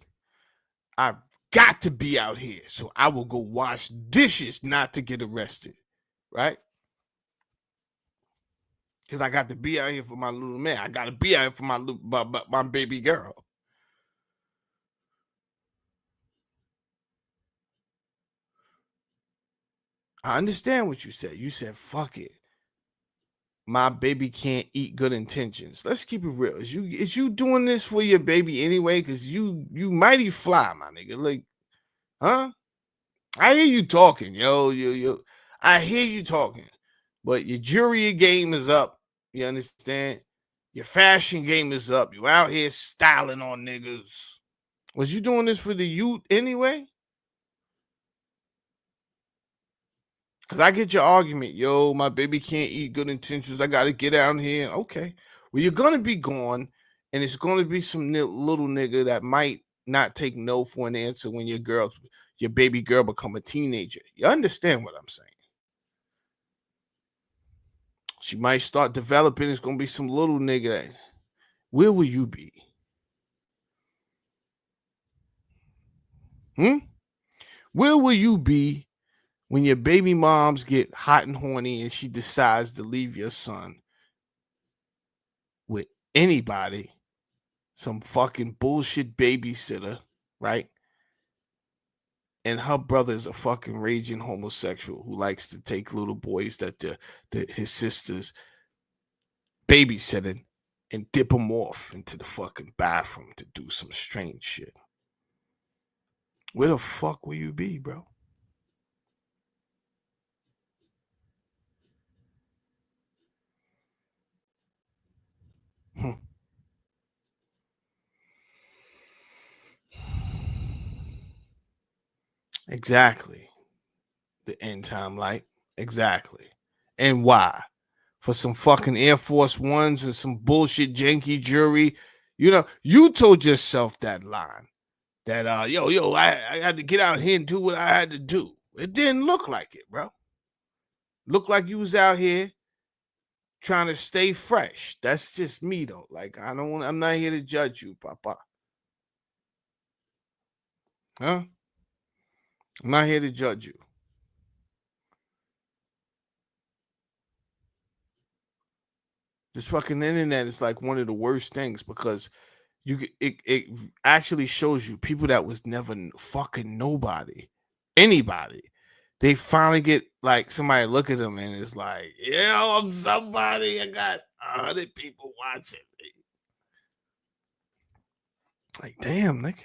I've got to be out here, so I will go wash dishes not to get arrested, right? Because I got to be out here for my little man. I got to be out here for my baby girl. I understand what you said. You said, fuck it. My baby can't eat good intentions. Let's keep it real. Is you doing this for your baby anyway? Because you mighty fly, my nigga. Like, huh? I hear you talking, yo. I hear you talking. But your jury game is up. You understand? Your fashion game is up. You out here styling on niggas. Was you doing this for the youth anyway? Because I get your argument. Yo, my baby can't eat good intentions. I got to get out here. Okay. Well, you're going to be gone. And it's going to be some little nigga that might not take no for an answer when your baby girl become a teenager. You understand what I'm saying? She might start developing. It's going to be some little nigga. Where will you be? Where will you be when your baby moms get hot and horny and she decides to leave your son with anybody, some fucking bullshit babysitter, right? And her brother's a fucking raging homosexual who likes to take little boys that his sister's babysitting and dip them off into the fucking bathroom to do some strange shit. Where the fuck will you be, bro? Exactly. The end time light. Exactly. And why? For some fucking Air Force Ones and some bullshit janky jewelry. You know, you told yourself that line. That I had to get out here and do what I had to do. It didn't look like it, bro. Looked like you was out here trying to stay fresh. That's just me though. Like I'm not here to judge you, Papa. Huh? I'm not here to judge you. This fucking internet is like one of the worst things because it actually shows you people that was never fucking nobody, anybody. They finally get like somebody look at them and it's like, yeah, I'm somebody. I got 100 people watching me. Like, damn, nigga.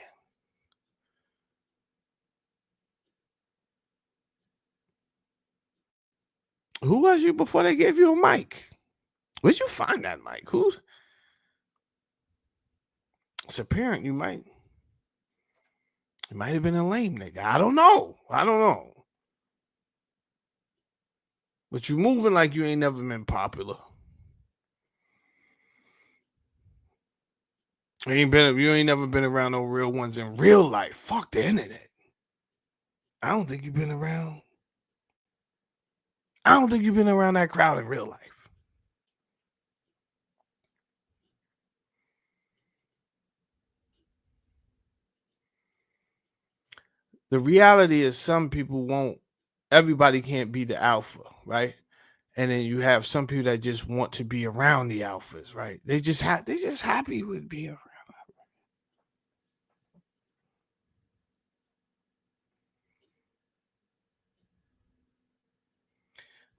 Who was you before they gave you a mic? Where'd you find that mic? Who's? It's apparent you might. It might have been a lame nigga. I don't know. But you moving like you ain't never been popular. You ain't never been around no real ones in real life. Fuck the internet. I don't think you've been around. I don't think you've been around that crowd in real life. The reality is some people won't. Everybody can't be the alpha, right? And then you have some people that just want to be around the alphas, right? They just happy with being around.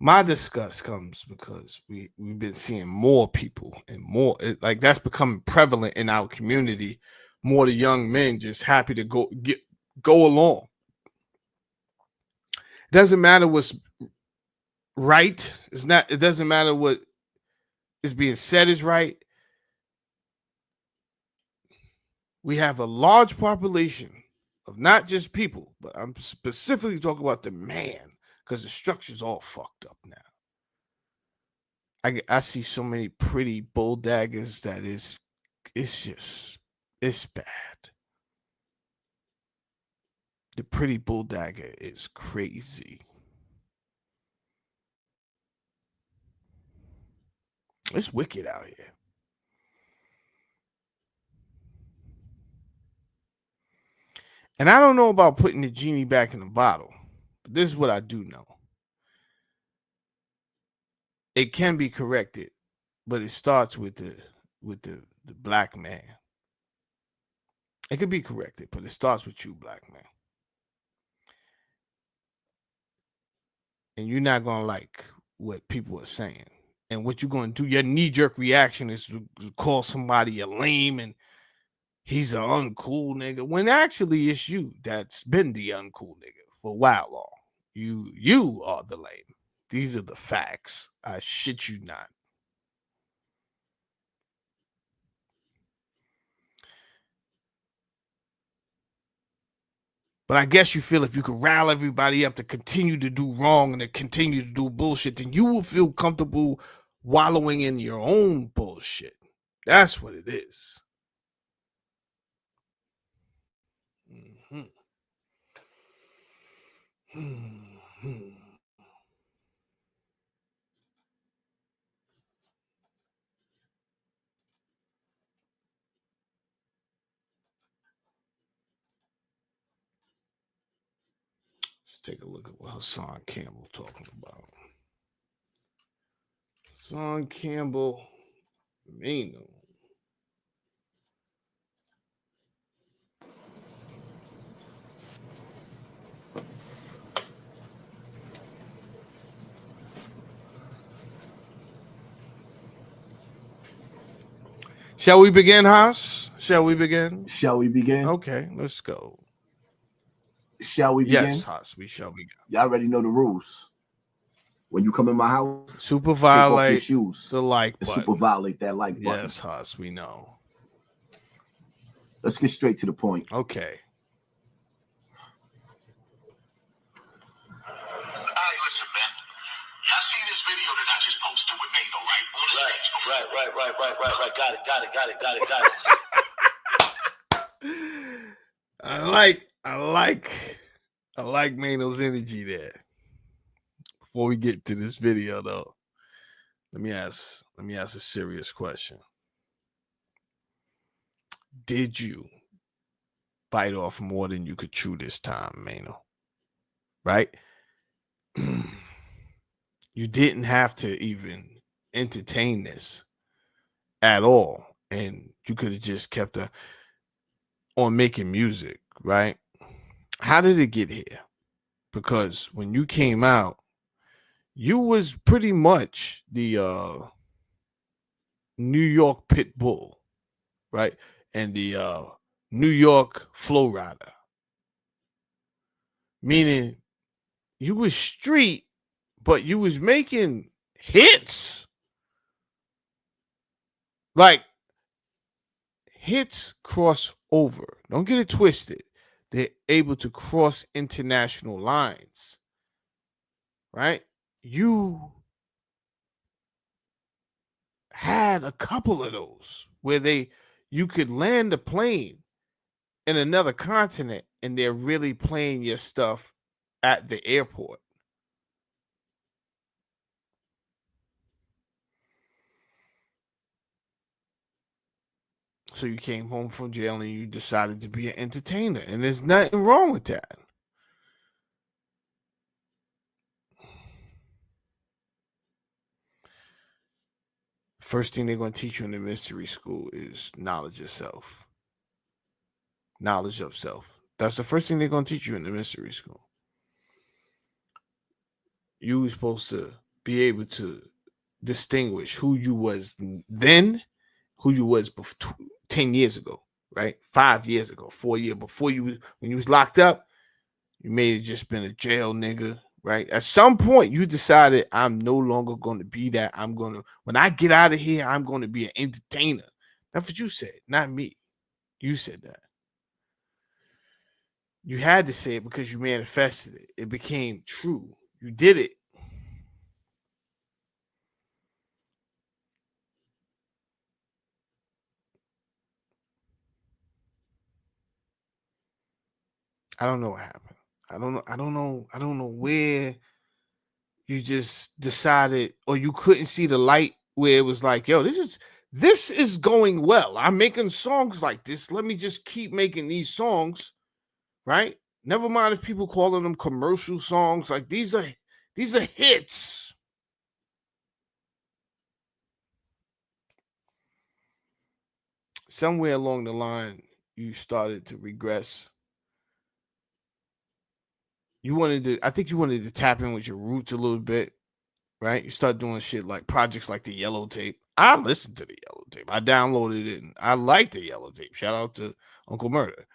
My disgust comes because we've been seeing more people and more like that's becoming prevalent in our community. More the young men just happy to go along. It doesn't matter what's right. It doesn't matter what is being said is right. We have a large population of not just people, but I'm specifically talking about the man because the structure's all fucked up now. I see so many pretty bull daggers that it's bad. The pretty bull dagger is crazy. It's wicked out here. And I don't know about putting the genie back in the bottle, but this is what I do know. It can be corrected, but it starts with the black man. It can be corrected, but it starts with you, black man. And you're not gonna like what people are saying. And what you're gonna do, your knee-jerk reaction is to call somebody a lame and he's an uncool nigga. When actually it's you that's been the uncool nigga for a while long. You are the lame. These are the facts. I shit you not. But I guess you feel if you could rile everybody up to continue to do wrong and to continue to do bullshit, then you will feel comfortable wallowing in your own bullshit. That's what it is. Mm-hmm. Mm-hmm. Let's take a look at what Hassan Campbell talking about. Hassan Campbell, Maino. Shall we begin, Haas? Shall we begin? Shall we begin? Okay, let's go. Shall we begin? Yes, Haas, we shall begin. Y'all already know the rules. When you come in my house, Super take off your violate shoes the like and button. super violate that like button. Yes, Haas, we know. Let's get straight to the point. Okay. Right. Got it. I like Maino's energy there. Before we get to this video, though, let me ask a serious question. Did you bite off more than you could chew this time, Maino? Right? You didn't have to even entertain this at all, and you could have just kept on making music, right? How did it get here? Because when you came out, you was pretty much the New York pit bull, right? And the New York flow rider. Meaning you was street, but you was making hits. Like, hits cross over. Don't get it twisted. They're able to cross international lines. Right? You had a couple of those where you could land a plane in another continent and they're really playing your stuff at the airport. So you came home from jail and you decided to be an entertainer, and there's nothing wrong with that. First thing they're going to teach you in the mystery school is knowledge of self. Knowledge of self. That's the first thing they're going to teach you in the mystery school. You were supposed to be able to distinguish who you was then, who you was 10 years ago, right? 5 years ago, 4 years before when you was locked up, you may have just been a jail nigga, right? At some point, you decided, I'm no longer going to be that. When I get out of here, I'm going to be an entertainer. That's what you said, not me. You said that. You had to say it because you manifested it. It became true. You did it. I don't know what happened. I don't know where you just decided, or you couldn't see the light where it was like, yo, this is going well. I'm making songs like this. Let me just keep making these songs, right? Never mind if people calling them commercial songs. Like, these are hits. Somewhere along the line, you started to regress. I think you wanted to tap in with your roots a little bit, right? You start doing shit like projects like the Yellow Tape. I listened to the Yellow Tape. I downloaded it and I like the Yellow Tape. Shout out to Uncle Murder.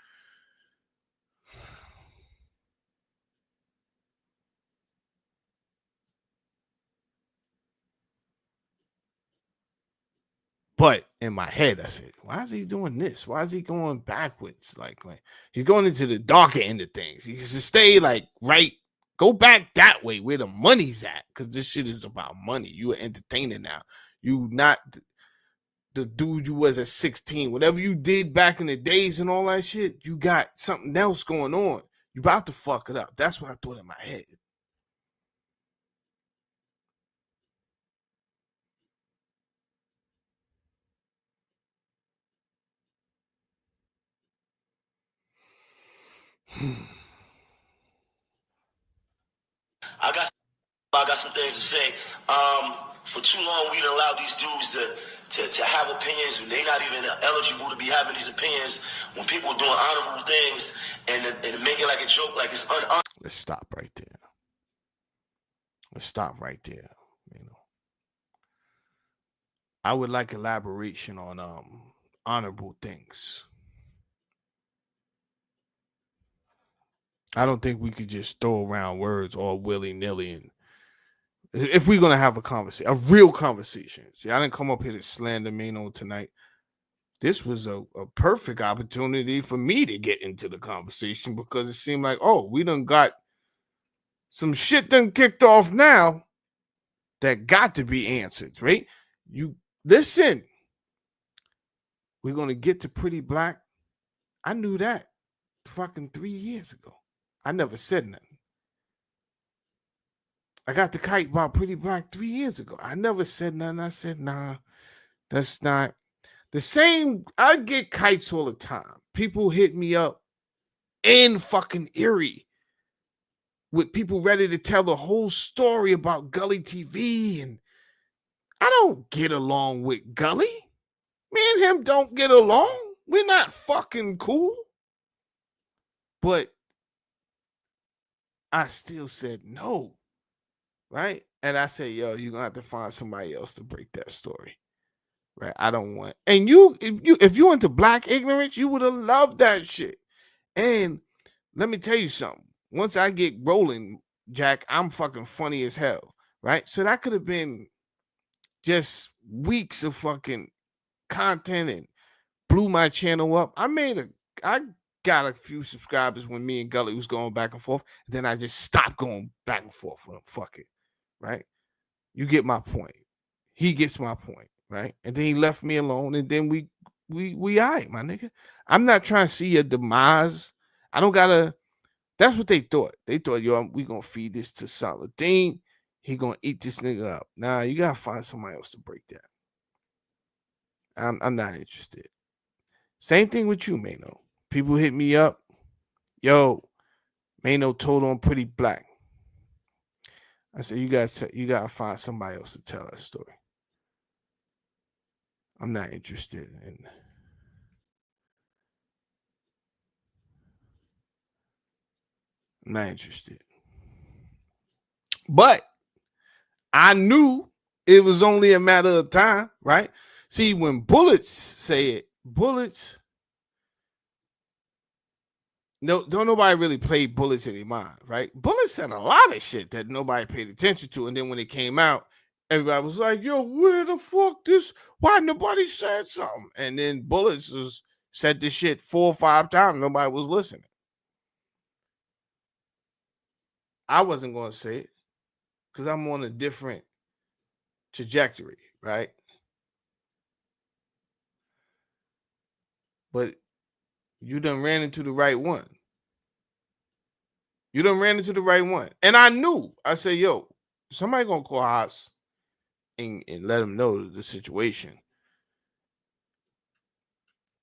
But in my head, I said, why is he doing this? Why is he going backwards? Like he's going into the darker end of things. He should stay like right. Go back that way where the money's at. Because this shit is about money. You an entertainer now. You not the dude you was at 16. Whatever you did back in the days and all that shit, you got something else going on. You about to fuck it up. That's what I thought in my head. I got some things to say. For too long, we allowed these dudes to have opinions. They're not even eligible to be having these opinions. When people are doing honorable things and make it like a joke, like it's Let's stop right there. Let's stop right there. You know, I would like elaboration on honorable things. I don't think we could just throw around words all willy-nilly. And if we're gonna have a real conversation. See, I didn't come up here to slander Maino tonight. This was a perfect opportunity for me to get into the conversation because it seemed like, oh, we done got some shit done kicked off now that got to be answered, right? You listen. We're gonna get to Pretty Black. I knew that fucking 3 years ago. I never said nothing. I got the kite about Pretty Black 3 years ago. I never said nothing. I said, nah, that's not the same. I get kites all the time. People hit me up in fucking Erie with people ready to tell the whole story about Gully TV. And I don't get along with Gully. Me and him don't get along. We're not fucking cool. But I still said no. Right? And I said, yo, you're gonna have to find somebody else to break that story. Right? I don't want. And if you into black ignorance, you would have loved that shit. And let me tell you something. Once I get rolling, Jack, I'm fucking funny as hell. Right? So that could have been just weeks of fucking content and blew my channel up. I got a few subscribers when me and Gully was going back and forth. And then I just stopped going back and forth with him. Fuck it. Right? You get my point. He gets my point, right? And then he left me alone, and then we all right, my nigga. I'm not trying to see your demise. I don't gotta. That's what they thought. They thought, yo, we gonna feed this to Saladin. He gonna eat this nigga up. Nah, you gotta find somebody else to break that. I'm not interested. Same thing with you, Maino. People hit me up. Yo, Maino told on Pretty Black. I said, you gotta find somebody else to tell that story. I'm not interested in. I'm not interested. But I knew it was only a matter of time, right? See, when Bullets say it, Bullets. No, don't nobody really play Bullets in their mind, right? Bullets said a lot of shit that nobody paid attention to, and then when it came out, everybody was like, "Yo, where the fuck this? Why nobody said something?" And then Bullets said this shit 4 or 5 times. Nobody was listening. I wasn't going to say it because I'm on a different trajectory, right? But you done ran into the right one. You done ran into the right one. And I knew. I said, yo, somebody going to call Haas and let him know the situation.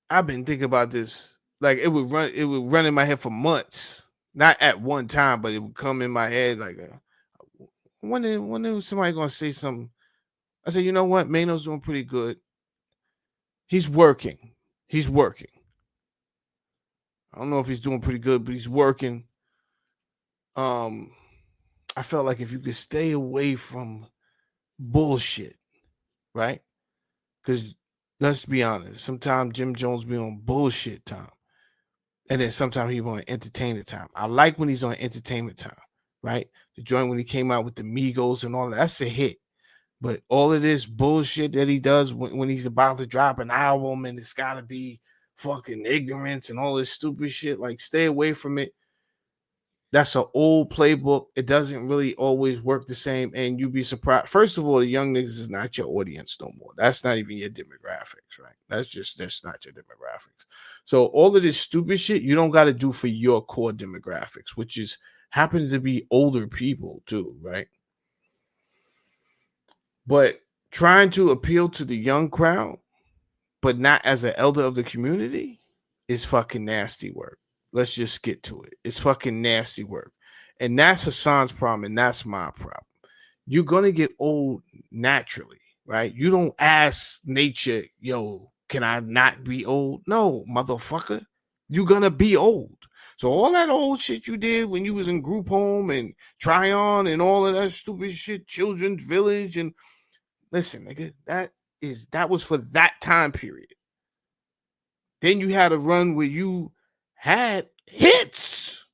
I've been thinking about this. Like it would run in my head for months. Not at one time, but it would come in my head like, when is somebody going to say something? I said, you know what? Maino's doing pretty good. He's working. I don't know if he's doing pretty good, but he's working. I felt like if you could stay away from bullshit, right? Because let's be honest, sometimes Jim Jones be on bullshit time. And then sometimes he's on entertainment time. I like when he's on entertainment time, right? The joint when he came out with the Migos and all that's a hit. But all of this bullshit that he does when he's about to drop an album and it's got to be fucking ignorance and all this stupid shit, like stay away from it. That's an old playbook. It doesn't really always work the same. And you'd be surprised. First of all, the young niggas is not your audience no more. That's not even your demographics, right? That's not your demographics. So all of this stupid shit, you don't got to do for your core demographics, which is happens to be older people too, right? But trying to appeal to the young crowd, but not as an elder of the community, is fucking nasty work. Let's just get to it. It's fucking nasty work. And that's Hassan's problem, and that's my problem. You're going to get old naturally, right? You don't ask nature, yo, can I not be old? No, motherfucker. You're going to be old. So all that old shit you did when you was in group home and Tryon and all of that stupid shit, Children's Village, and listen, nigga, that was for that time period. Then you had a run where you had hits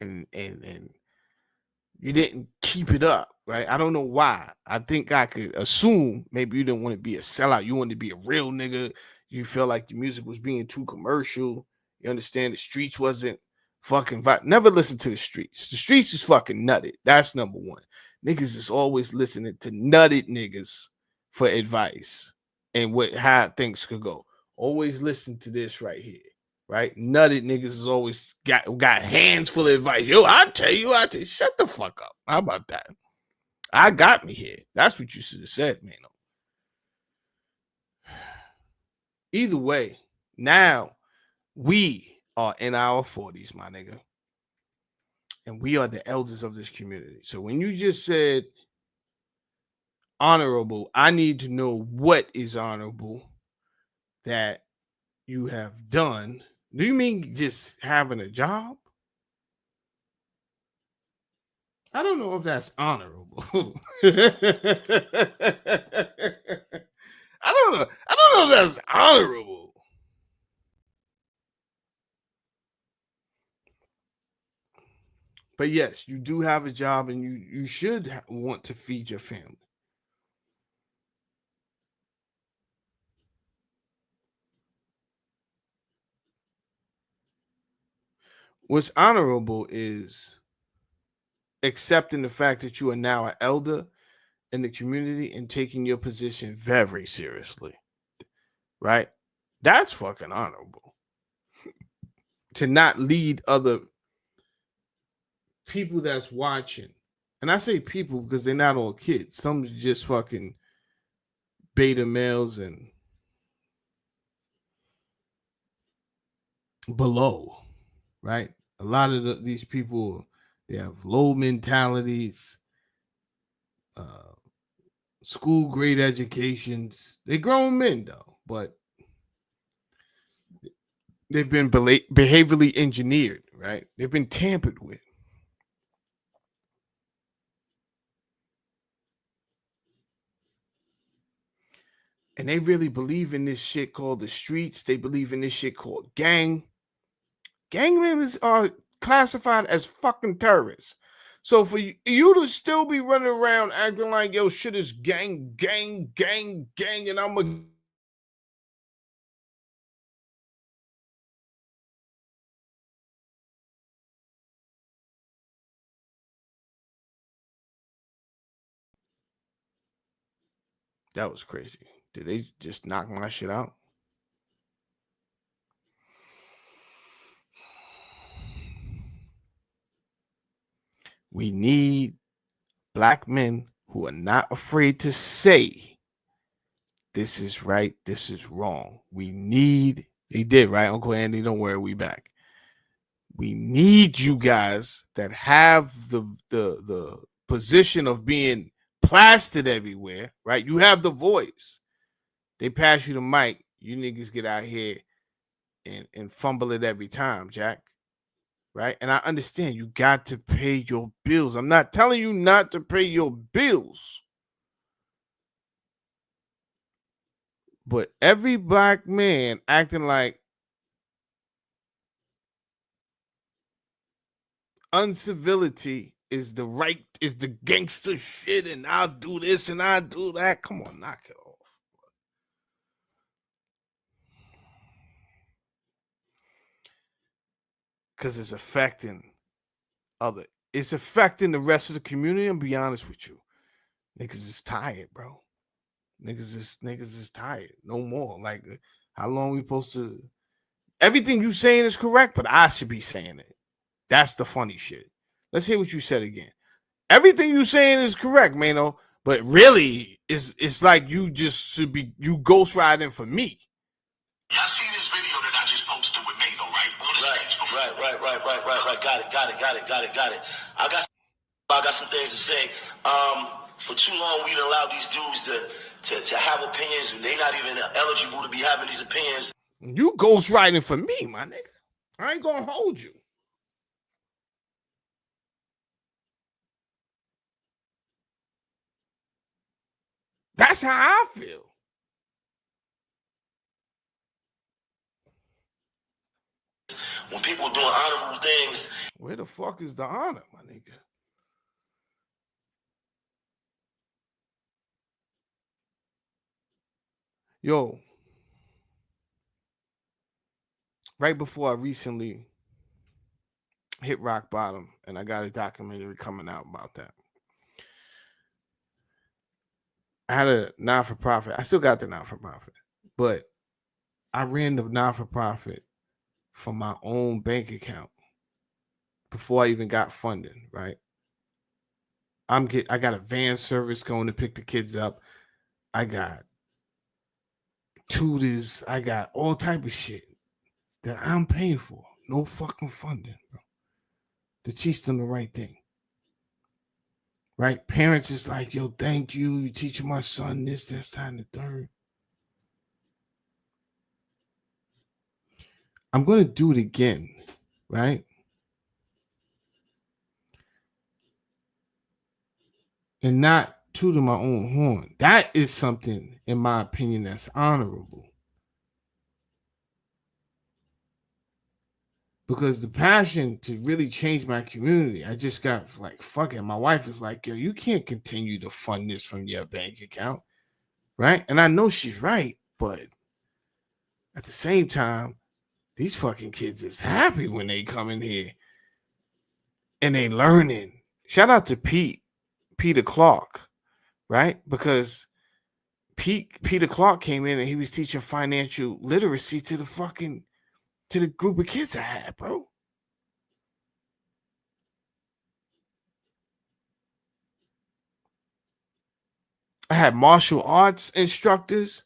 and you didn't keep it up, right? I don't know why. I think I could assume maybe you didn't want to be a sellout. You wanted to be a real nigga. You felt like your music was being too commercial. You understand the streets wasn't fucking never listen to the streets. The streets is fucking nutted. That's number one. Niggas is always listening to nutted niggas for advice and how things could go. Always listen to this right here. Right? Nutted niggas is always got hands full of advice. Yo, I tell you, shut the fuck up. How about that? I got me here. That's what you should have said, man. Either way, now we are in our 40s, my nigga. And we are the elders of this community. So when you just said honorable, I need to know what is honorable that you have done. Do you mean just having a job? I don't know if that's honorable. I don't know. I don't know if that's honorable. But yes, you do have a job and you should want to feed your family. What's honorable is accepting the fact that you are now an elder in the community and taking your position very seriously. Right? That's fucking honorable. To not lead other people that's watching. And I say people because they're not all kids. Some just fucking beta males and below, right? A lot of these people, they have low mentalities, school grade educations. They're grown men though, but they've been behaviorally engineered, right? They've been tampered with. And they really believe in this shit called the streets. They believe in this shit called gang. Gang members are classified as fucking terrorists. So for you to still be running around acting like, yo, shit is gang, gang, gang, gang, and I'm a... That was crazy. Did they just knock my shit out? We need black men who are not afraid to say, this is right, this is wrong. We need, they did, right? Uncle Andy, don't worry, we back. We need you guys that have the position of being plastered everywhere, right? You have the voice. They pass you the mic. You niggas get out here and fumble it every time, Jack. Right? And I understand you got to pay your bills. I'm not telling you not to pay your bills. But every black man acting like uncivility is the gangster shit, and I'll do this and I'll do that. Come on, knock it off. Because it's affecting it's affecting the rest of the community. I'm be honest with you. Niggas is tired, bro. Niggas is tired. No more. Like, how long we supposed to... Everything you saying is correct, but I should be saying it. That's the funny shit. Let's hear what you said again. Everything you saying is correct, Maino, but really, it's like you just should be ghostwriting for me. Y'all seen this video that I just posted with Maino, right? Right. Got it. I got some things to say. For too long, we done allowed these dudes to have opinions. They not even eligible to be having these opinions. You ghostwriting for me, my nigga. I ain't gonna hold you. That's how I feel. When people are doing honorable things. Where the fuck is the honor, my nigga? Yo, right before I recently hit rock bottom, and I got a documentary coming out about that. I had a non-for-profit. I still got the non-for-profit, but I ran the non-for-profit from my own bank account before I even got funding, right? I got a van service going to pick the kids up. I got tutors. I got all type of shit that I'm paying for. No fucking funding, bro. To teach them the right thing. Right? Parents is like, yo, thank you. You teaching my son this, that, and the third. I'm going to do it again, right? And not tooting my own horn. That is something, in my opinion, that's honorable. Because the passion to really change my community, I just got like, fuck it. My wife is like, yo, you can't continue to fund this from your bank account, right? And I know she's right, but at the same time, these fucking kids is happy when they come in here and they learning. Shout out to Peter Clark, right? Because Peter Clark came in and he was teaching financial literacy to the group of kids I had, bro. I had martial arts instructors,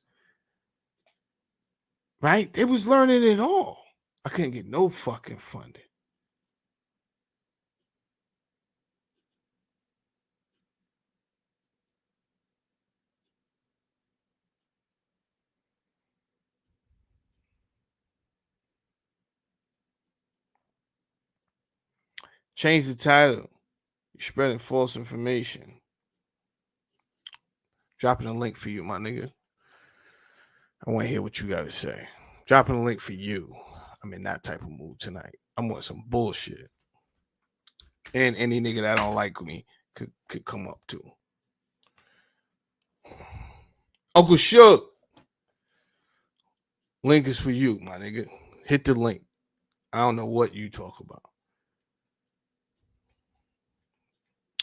right? They was learning it all. I couldn't get no fucking funding. Change the title. You're spreading false information. Dropping a link for you, my nigga. I want to hear what you got to say. Dropping a link for you. I'm in that type of mood tonight. I want some bullshit. And any nigga that don't like me could come up too. Uncle Shook. Link is for you, my nigga. Hit the link. I don't know what you talk about.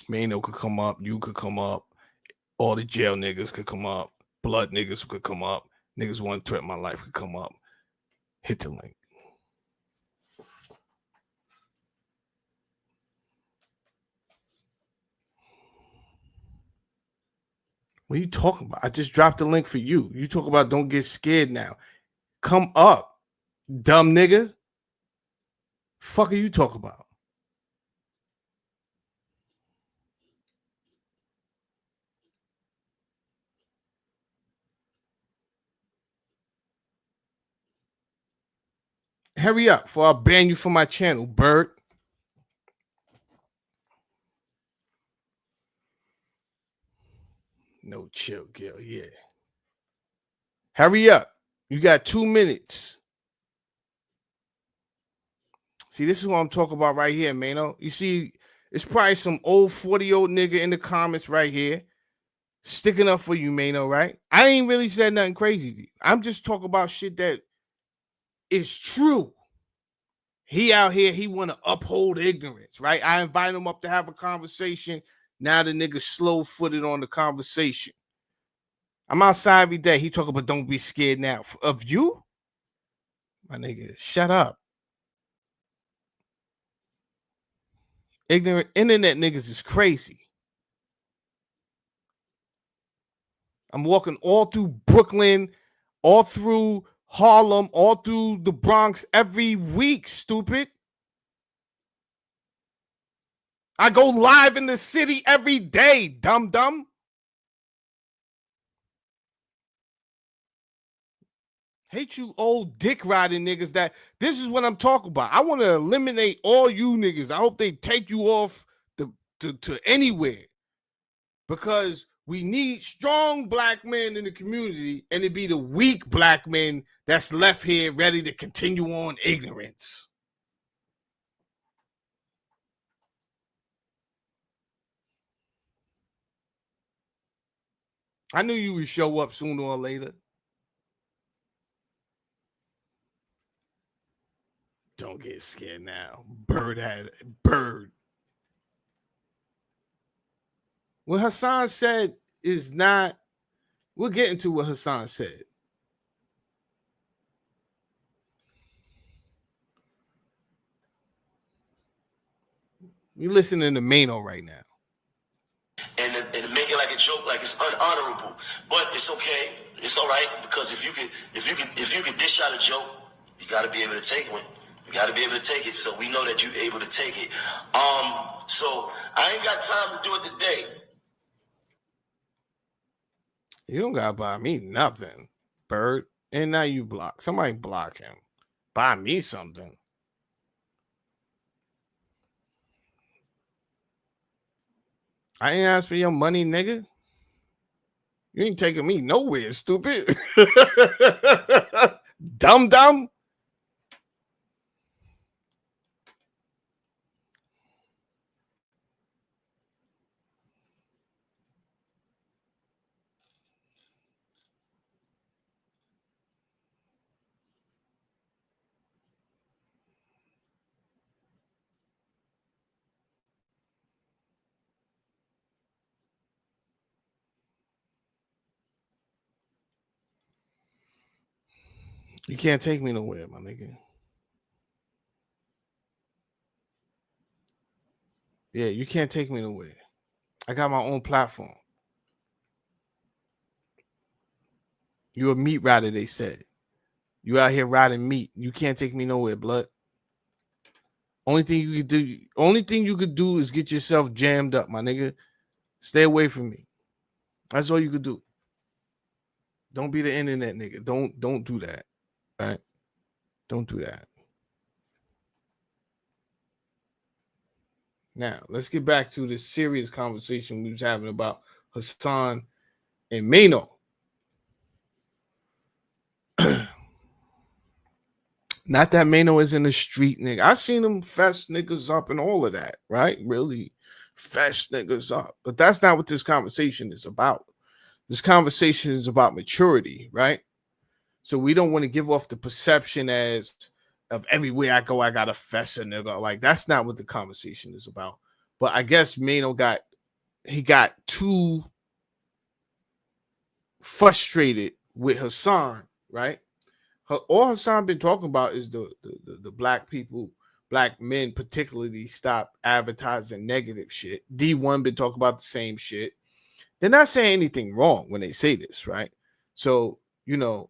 Maino could come up. You could come up. All the jail niggas could come up. Blood niggas could come up. Niggas want to threaten my life could come up. Hit the link. What are you talking about? I just dropped the link for you. You talk about don't get scared now. Come up, dumb nigga. Fuck are you talking about? Hurry up, before I ban you from my channel, bird. No chill, Gil. Yeah. Hurry up. You got 2 minutes. See, this is what I'm talking about right here, Maino. You see, it's probably some old 40-year-old nigga in the comments right here sticking up for you, Maino, right? I ain't really said nothing crazy. I'm just talking about shit that is true. He out here, he want to uphold ignorance, right? I invite him up to have a conversation. Now the nigga slow-footed on the conversation. I'm outside every day. He talking about don't be scared now. Of you? My nigga, shut up. Ignorant internet niggas is crazy. I'm walking all through Brooklyn, all through Harlem, all through the Bronx every week, stupid. I go live in the city every day, dumb. Hate you old dick riding niggas. That this is what I'm talking about. I want to eliminate all you niggas. I hope they take you off to anywhere. Because we need strong black men in the community, and it be the weak black men that's left here ready to continue on ignorance. I knew you would show up sooner or later. Don't get scared now. Bird. What Hassan said is not we'll get into what Hassan said. We're listening to Maino right now. And make it like a joke, like it's unhonorable. But it's okay. It's all right, because if you can dish out a joke, you got to be able to take one. You got to be able to take it. So we know that you're able to take it. So I ain't got time to do it today. You don't gotta buy me nothing, Bird. And now you block. Somebody block him. Buy me something. I ain't asked for your money, nigga. You ain't taking me nowhere, stupid. Dumb. You can't take me nowhere, my nigga. Yeah, you can't take me nowhere. I got my own platform. You a meat rider, they said. You out here riding meat. You can't take me nowhere, blood. Only thing you could do is get yourself jammed up, my nigga. Stay away from me. That's all you could do. Don't be the internet nigga. Don't do that. All right? Don't do that. Now, let's get back to this serious conversation we was having about Hassan and Maino. Not that Maino is in the street, nigga. I seen him fess niggas up and all of that, right? Really fess niggas up. But that's not what this conversation is about. This conversation is about maturity, right? So we don't want to give off the perception as of everywhere I go, I got to fess a nigga. Like, that's not what the conversation is about. But I guess Maino got too frustrated with Hassan, right? All Hassan been talking about is the black people, black men particularly, stop advertising negative shit. D1 been talking about the same shit. They're not saying anything wrong when they say this, right? So,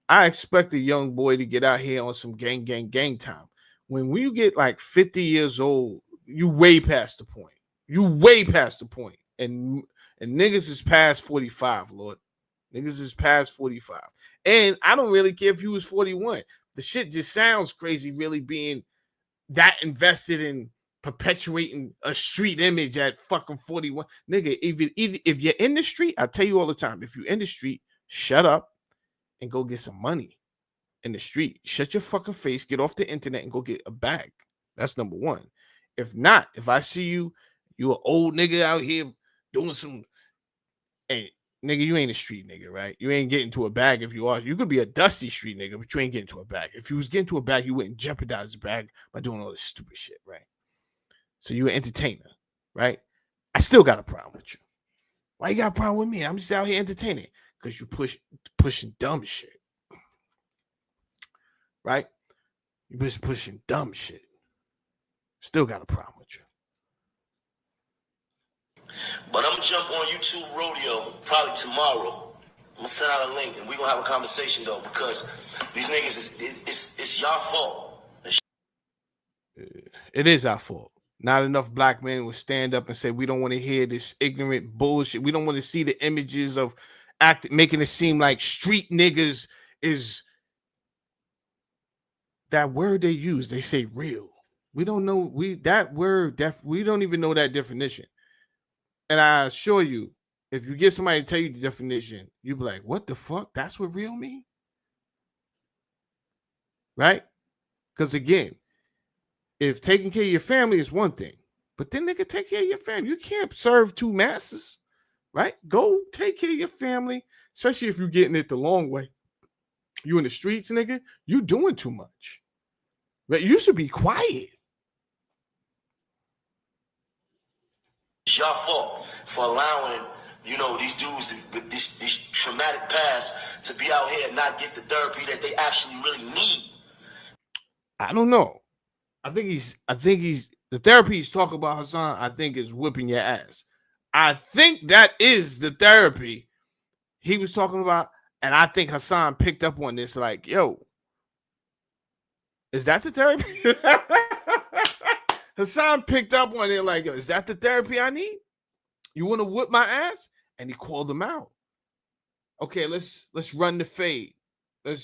I expect a young boy to get out here on some gang time. When you get like 50 years old, you way past the point. You way past the point. And niggas is past 45, Lord. Niggas is past 45. And I don't really care if you was 41. The shit just sounds crazy, really being that invested in perpetuating a street image at fucking 41. Nigga, if you're in the street, I tell you all the time, if you're in the street, shut up and go get some money in the street. Shut your fucking face, get off the internet and go get a bag. That's number one. If not, if I see you an old nigga out here doing some, hey, nigga, you ain't a street nigga, right? You ain't getting to a bag. If you are, you could be a dusty street nigga, but you ain't getting to a bag. If you was getting to a bag, you wouldn't jeopardize the bag by doing all this stupid shit, right? So you an entertainer, right? I still got a problem with you. Why you got a problem with me? I'm just out here entertaining. Because you pushing dumb shit. Right? You just pushing dumb shit. Still got a problem with you. But I'm gonna jump on YouTube Rodeo probably tomorrow. I'm gonna send out a link and we're gonna have a conversation though, because these niggas it's y'all fault. It is our fault. Not enough black men will stand up and say, we don't want to hear this ignorant bullshit. We don't want to see the images of making it seem like street niggas is that word they use. They say real. We don't know. We don't even know that definition. And I assure you, if you get somebody to tell you the definition, you'll be like, what the fuck? That's what real mean? Right? Because again, if taking care of your family is one thing, but then they can take care of your family. You can't serve two masters, right? Go take care of your family, especially if you're getting it the long way. You in the streets, nigga, you doing too much. But you should be quiet. It's y'all fault for allowing you know, these dudes with this traumatic past to be out here and not get the therapy that they actually really need? I don't know. I think he's the therapy he's talking about, Hassan, I think is whipping your ass. I think that is the therapy he was talking about. And I think Hassan picked up on this, like, yo, is that the therapy? Hassan picked up on it, like, yo, is that the therapy I need? You want to whip my ass? And he called him out. Okay, let's run the fade. And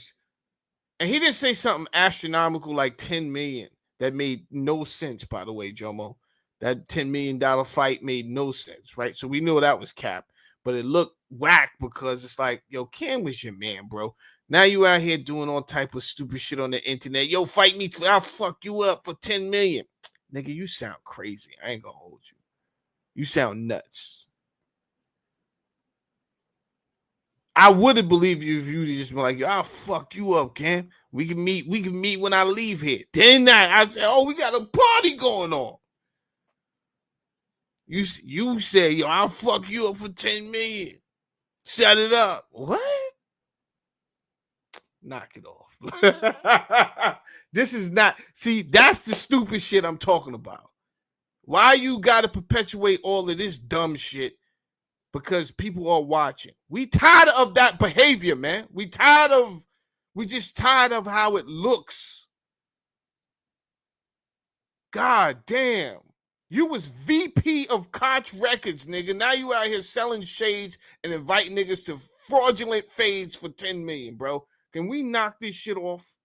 he didn't say something astronomical like 10 million. That made no sense, by the way, Jomo. That $10 million fight made no sense, right? So we knew that was cap, but it looked whack because it's like, yo, Cam was your man, bro. Now you out here doing all type of stupid shit on the internet. Yo, fight me, I'll fuck you up for 10 million. Nigga, you sound crazy. I ain't gonna hold you. You sound nuts. I wouldn't believe you if you just been like, yo, I'll fuck you up, Cam. We can meet when I leave here. Then I said, oh, we got a party going on. You say, yo, I'll fuck you up for 10 million. Set it up. What? Knock it off. This is not, see, that's the stupid shit I'm talking about. Why you gotta perpetuate all of this dumb shit? Because people are watching. We tired of that behavior, man. We just tired of how it looks. God damn. You was VP of Koch Records, nigga. Now you out here selling shades and inviting niggas to fraudulent fades for 10 million, bro. Can we knock this shit off?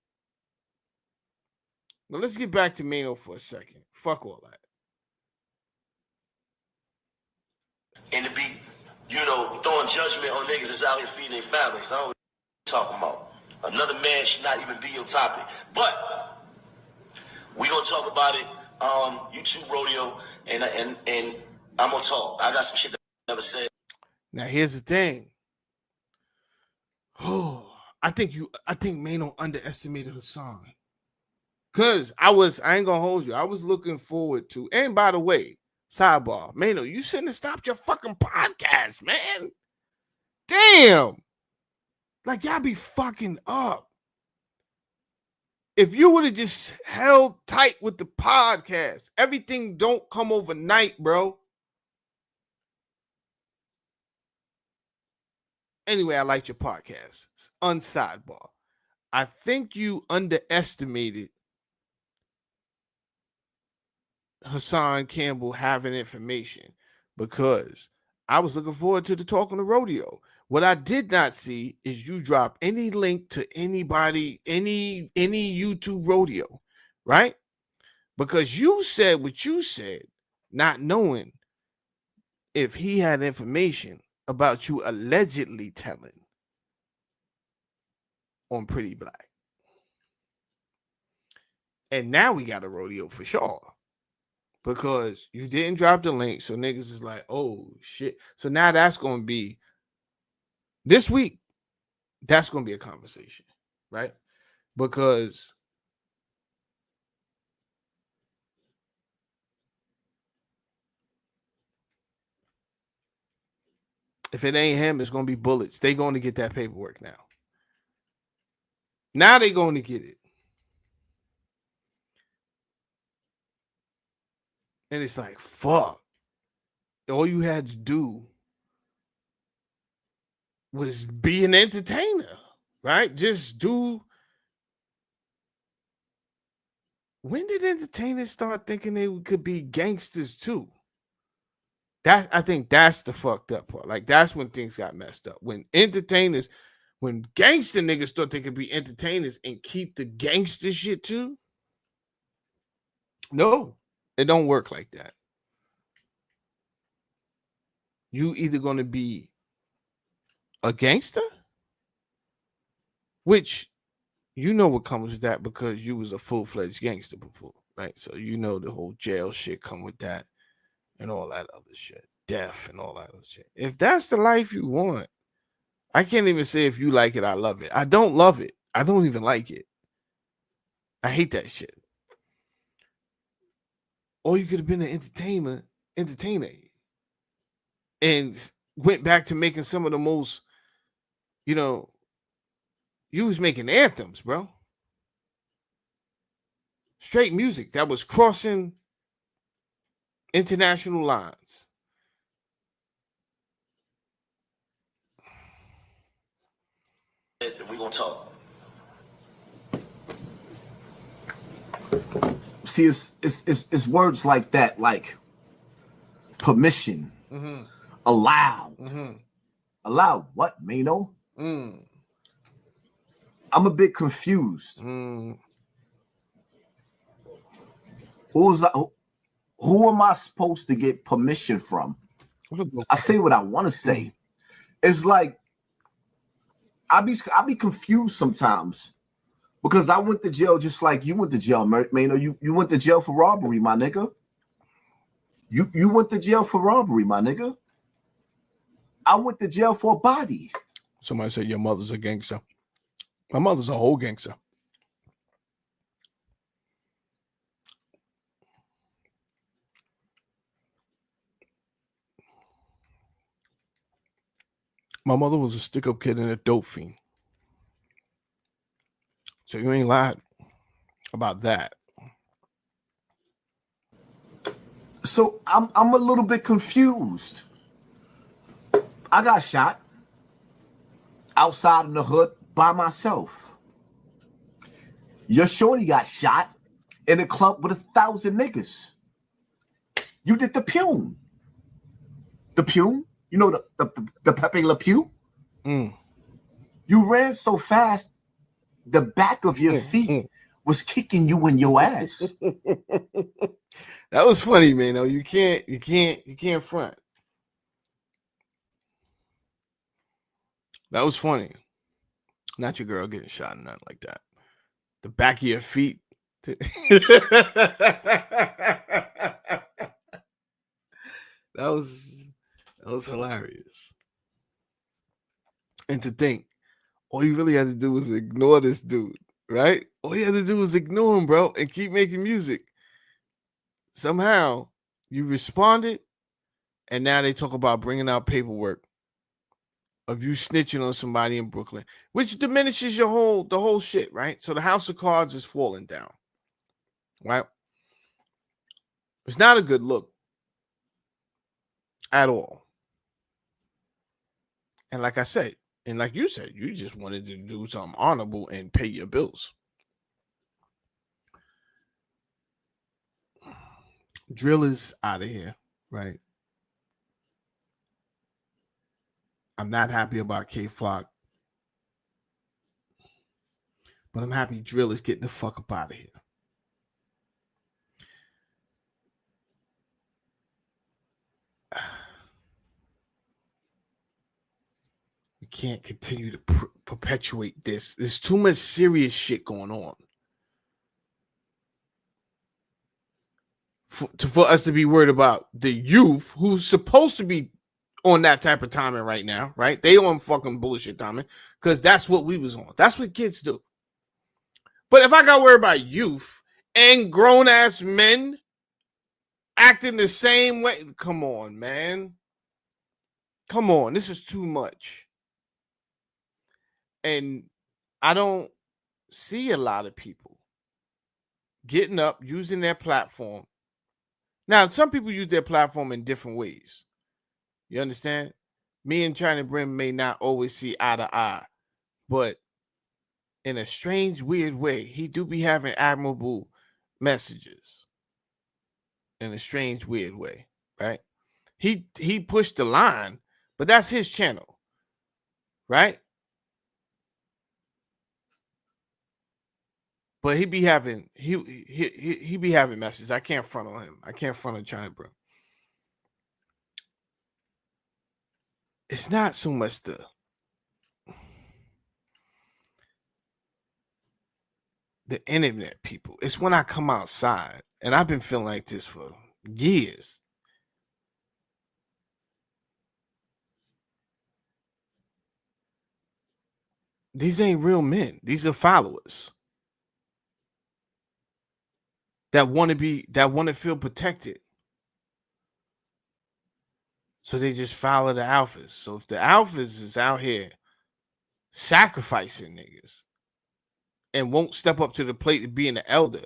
Now let's get back to Maino for a second. Fuck all that. And to be, you know, throwing judgment on niggas that's out here feeding their families. I don't know what you're talking about. Another man should not even be your topic. But we gonna talk about it. YouTube rodeo, and I'm gonna talk. I got some shit that I never said. Now here's the thing. Oh, I think Maino underestimated Hassan. Cause I ain't gonna hold you. I was looking forward to, and by the way, sidebar, Maino, you shouldn't have stopped your fucking podcast, man. Damn. Like, y'all be fucking up. If you would have just held tight with the podcast, everything don't come overnight, bro. Anyway, I liked your podcast. Unsidebar. I think you underestimated Hassan Campbell having information because I was looking forward to the talk on the rodeo. What I did not see is you drop any link to anybody, any YouTube rodeo, right? Because you said what you said, not knowing if he had information about you allegedly telling on Pretty Black. And now we got a rodeo for sure. Because you didn't drop the link, so niggas is like, oh shit. So now that's gonna be this week. That's gonna be a conversation, right? Because if it ain't him, it's gonna be bullets. They going to get that paperwork now. Now they going to get it. And it's like, fuck. All you had to do was be an entertainer, right? Just do. When did entertainers start thinking they could be gangsters too? I think that's the fucked up part. Like, that's when things got messed up. When gangster niggas thought they could be entertainers and keep the gangster shit too. No, it don't work like that. You either gonna be a gangster, which you know what comes with that because you was a full-fledged gangster before, right? So you know the whole jail shit come with that and all that other shit, death and all that other shit. If that's the life you want, I can't even say if you like it, I love it. I don't love it. I don't even like it. I hate that shit. Or you could have been an entertainer, and went back to making some of the most, you know, you was making anthems, bro. Straight music that was crossing international lines. We're gonna talk. See, it's words like that, like permission, allow. Allow what, Maino? I'm a bit confused. Who am I supposed to get permission from? I say what I want to say. It's like I be confused sometimes because I went to jail just like you went to jail, Maino. You went to jail for robbery, my nigga. You went to jail for robbery, my nigga. I went to jail for a body. Somebody said your mother's a gangster. My mother's a whole gangster. My mother was a stick-up kid and a dope fiend. So you ain't lied about that. So I'm a little bit confused. I got shot outside in the hood by myself. Your shorty got shot in a club with 1,000 niggas. You did the Pew. The Pew? You know the Pepe Le Pew? You ran so fast, the back of your feet was kicking you in your ass. That was funny, man. No, you can't front. That was funny. Not your girl getting shot and nothing like that. The back of your feet. That was hilarious. And to think, all you really had to do was ignore this dude, right? All you had to do was ignore him, bro, and keep making music. Somehow you responded, and now they talk about bringing out paperwork of you snitching on somebody in Brooklyn, which diminishes the whole shit, right? So the house of cards is falling down, right? It's not a good look at all. And like I said, and like you said, you just wanted to do something honorable and pay your bills. Drill is out of here, right? I'm not happy about K-Flock, but I'm happy Drill is getting the fuck up out of here. We can't continue to perpetuate this. There's too much serious shit going on for us to be worried about the youth who's supposed to be on that type of timing right now, right? They on fucking bullshit timing because that's what we was on. That's what kids do. But if I got worried about youth and grown-ass men acting the same way, come on, man. Come on, this is too much. And I don't see a lot of people getting up, using their platform. Now, some people use their platform in different ways. You understand? Me and China Brim may not always see eye to eye, but in a strange, weird way, he do be having admirable messages. In a strange, weird way, right? He pushed the line, but that's his channel, right? But he be having messages. I can't front on him. I can't front on China Brim. It's not so much the internet people. It's when I come outside, and I've been feeling like this for years. These ain't real men. These are followers that want to feel protected. So they just follow the alphas. So if the alphas is out here sacrificing niggas and won't step up to the plate to being an elder,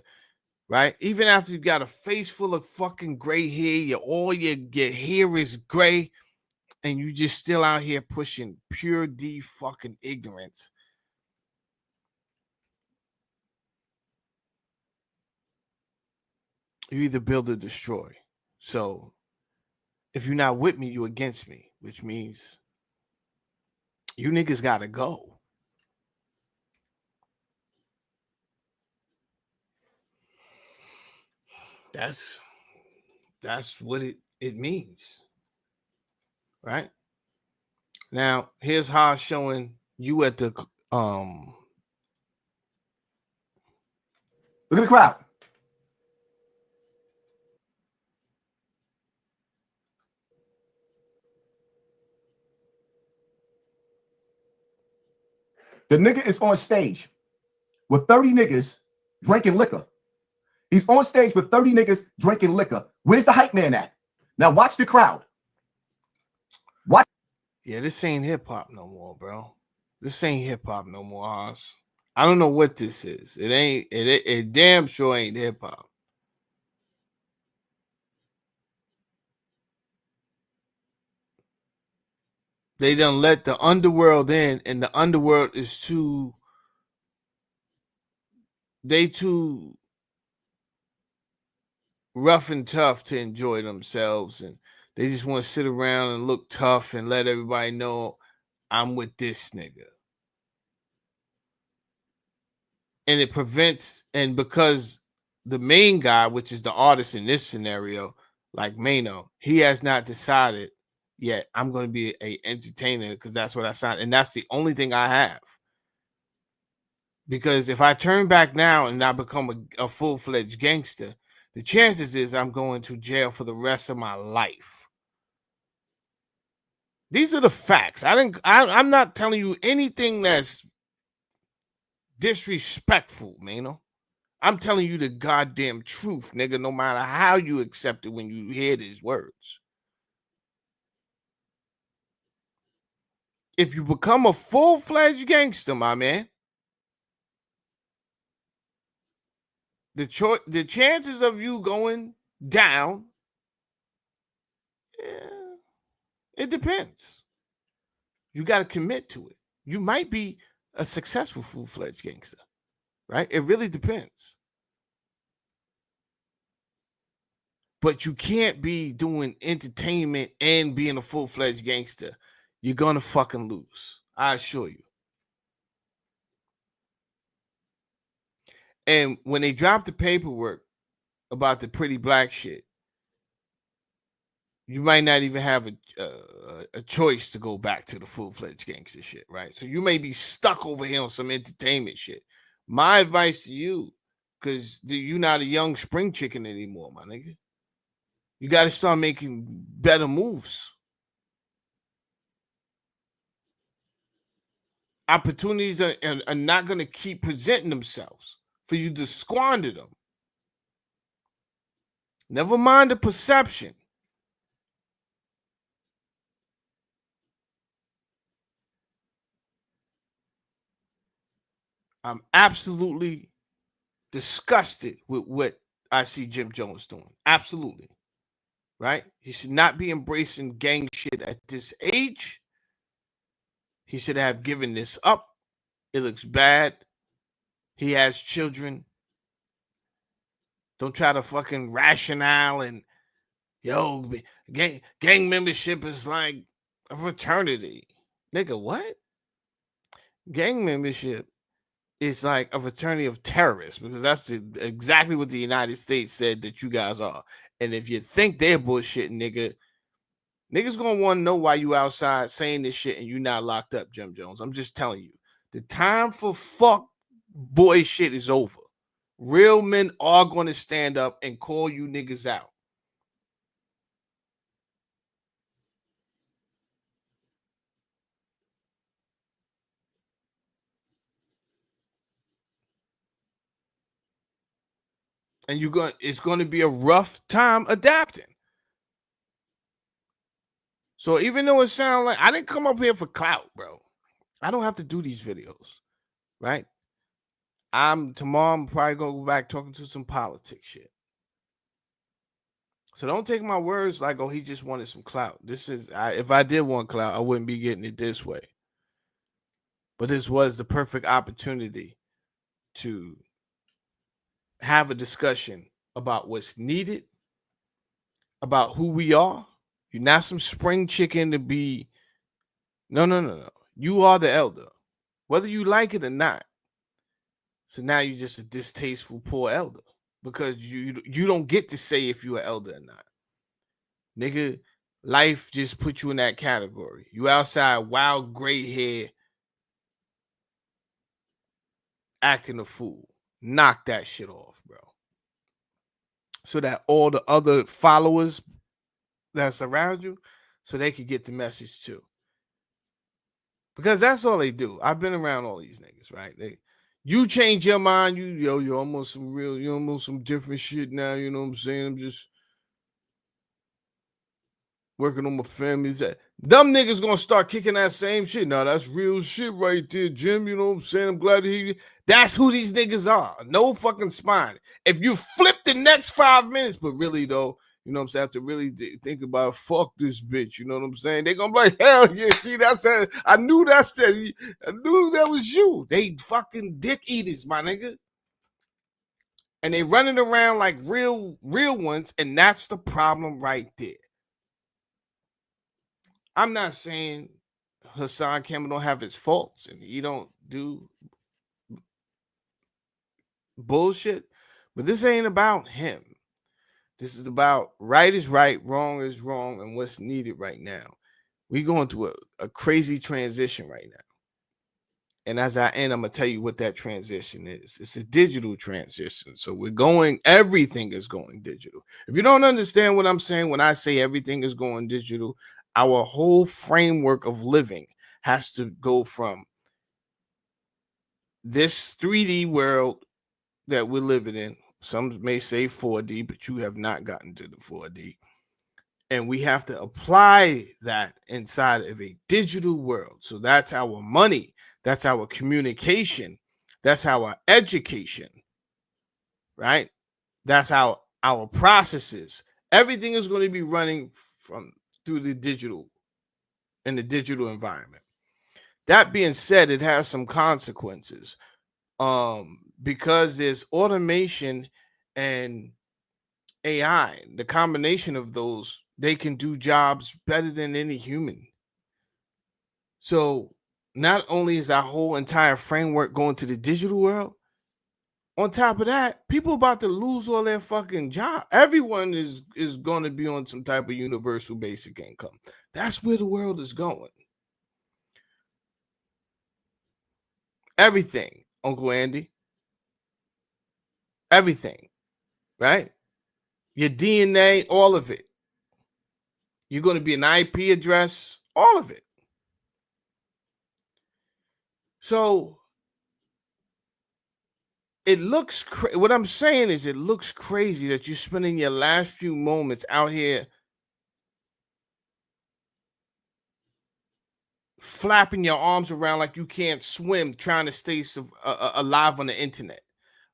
right? Even after you got a face full of fucking gray hair, all your hair is gray, and you just still out here pushing pure D fucking ignorance. You either build or destroy. So if you're not with me, you're against me, which means you niggas gotta go. That's what it means. Right? Now, here's how showing you at the Look at the crowd. The nigga is on stage with 30 niggas drinking liquor. He's on stage with 30 niggas drinking liquor. Where's the hype man at? Now watch the crowd. Watch. Yeah, this ain't hip hop no more, bro. This ain't hip hop no more, Oz. I don't know what this is. It ain't. It damn sure ain't hip hop. They done let the underworld in, and the underworld is too. They too rough and tough to enjoy themselves, and they just want to sit around and look tough and let everybody know I'm with this nigga. And it prevents, and because the main guy, which is the artist in this scenario, like Maino, he has not decided yet I'm going to be a entertainer because that's what I signed, and that's the only thing I have. Because if I turn back now and I become a full-fledged gangster, the chances is I'm going to jail for the rest of my life. These are the facts. I'm not telling you anything that's disrespectful, Maino. I'm telling you the goddamn truth, nigga, no matter how you accept it when you hear these words. If you become a full-fledged gangster, my man, the chances of you going down, it depends. You got to commit to it. You might be a successful full-fledged gangster, right? It really depends. But you can't be doing entertainment and being a full-fledged gangster. You're going to fucking lose. I assure you. And when they dropped the paperwork about the pretty black shit, you might not even have a choice to go back to the full-fledged gangster shit, right? So you may be stuck over here on some entertainment shit. My advice to you, because you're not a young spring chicken anymore, my nigga. You got to start making better moves. Opportunities are not going to keep presenting themselves for you to squander them. Never mind the perception. I'm absolutely disgusted with what I see Jim Jones doing. Absolutely. Right? He should not be embracing gang shit at this age. He should have given this up. It looks bad. He has children. Don't try to fucking rationale and gang membership is like a fraternity. Nigga, what? Gang membership is like a fraternity of terrorists because that's exactly what the United States said that you guys are. And if you think they're bullshitting, niggas gonna want to know why you outside saying this shit and you not locked up, Jim Jones. I'm just telling you. The time for fuck boy shit is over. Real men are going to stand up and call you niggas out. And it's going to be a rough time adapting. So even though it sounds like I didn't come up here for clout, bro. I don't have to do these videos, right? Tomorrow I'm probably gonna go back talking to some politics shit. So don't take my words like, oh, he just wanted some clout. If I did want clout, I wouldn't be getting it this way. But this was the perfect opportunity to have a discussion about what's needed, about who we are. You're not some spring chicken to be. No. You are the elder, whether you like it or not. So now you're just a distasteful poor elder because you don't get to say if you're an elder or not. Nigga, life just put you in that category. You outside, wild gray hair, acting a fool. Knock that shit off, bro. So that all the other followers that's around you, so they could get the message too. Because that's all they do. I've been around all these niggas, right? You change your mind, you're almost you're almost some different shit now, you know what I'm saying? I'm just working on my family. Dumb niggas gonna start kicking that same shit. Now that's real shit right there, Jim. You know what I'm saying? I'm glad to hear you. That's who these niggas are. No fucking spine. If you flip the next 5 minutes, but really though, you know what I'm saying? I have to really think about fuck this bitch. You know what I'm saying? They gonna be like, hell yeah, see, that's that. I knew that was you. They fucking dick eaters, my nigga. And they running around like real ones, and that's the problem right there. I'm not saying Hassan Campbell don't have his faults and he don't do bullshit, but this ain't about him. This is about right is right, wrong is wrong, and what's needed right now. We're going through a crazy transition right now. And as I end, I'm going to tell you what that transition is. It's a digital transition. So everything is going digital. If you don't understand what I'm saying when I say everything is going digital, our whole framework of living has to go from this 3D world that we're living in. Some may say 4D, but you have not gotten to the 4D. And we have to apply that inside of a digital world. So that's our money. That's our communication. That's our education, right? That's our processes. Everything is going to be running through the digital in the digital environment. That being said, it has some consequences because there's automation and AI. The combination of those, they can do jobs better than any human. So not only is our whole entire framework going to the digital world, on top of that, people about to lose all their fucking job. Everyone is going to be on some type of universal basic income. That's where the world is going. Everything, Uncle Andy. Everything, right? Your DNA, all of it. You're going to be an IP address, all of it. So it looks what I'm saying is it looks crazy that you're spending your last few moments out here flapping your arms around like you can't swim, trying to stay alive on the internet.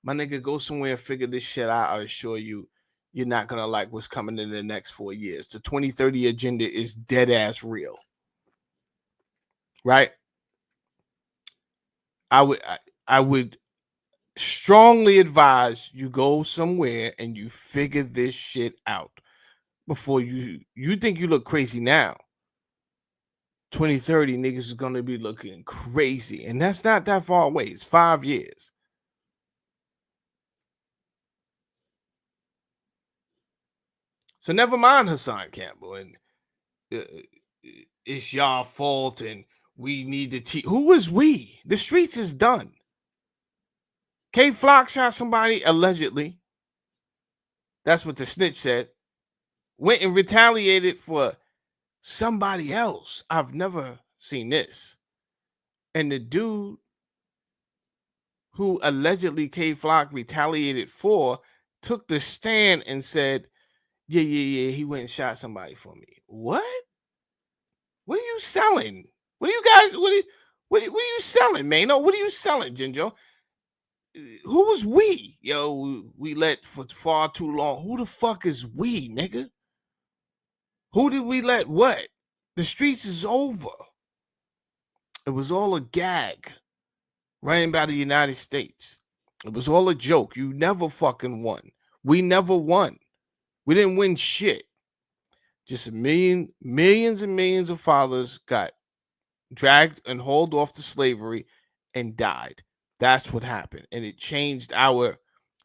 My nigga, go somewhere and figure this shit out. I assure you, you're not going to like what's coming in the next 4 years. The 2030 agenda is dead ass real. Right? I would strongly advise you go somewhere and you figure this shit out before you think you look crazy now. 2030 niggas is going to be looking crazy, and that's not that far away. It's 5 years. So never mind Hassan Campbell and it's y'all fault and we need to teach. Who is we? The streets is done. K Flock shot somebody allegedly. That's what the snitch said. Went and retaliated for somebody else. I've never seen this. And the dude who allegedly K Flock retaliated for took the stand and said, yeah, he went and shot somebody for me. What? What are you selling? What are you guys? What are you selling, Maino? What are you selling, Ginger? Who was we? Yo, we let for far too long. Who the fuck is we, nigga? Who did we let what? The streets is over. It was all a gag. Ran by the United States. It was all a joke. You never fucking won. We never won. We didn't win shit. Just millions and millions of fathers got dragged and hauled off to slavery and died. That's what happened. And it changed our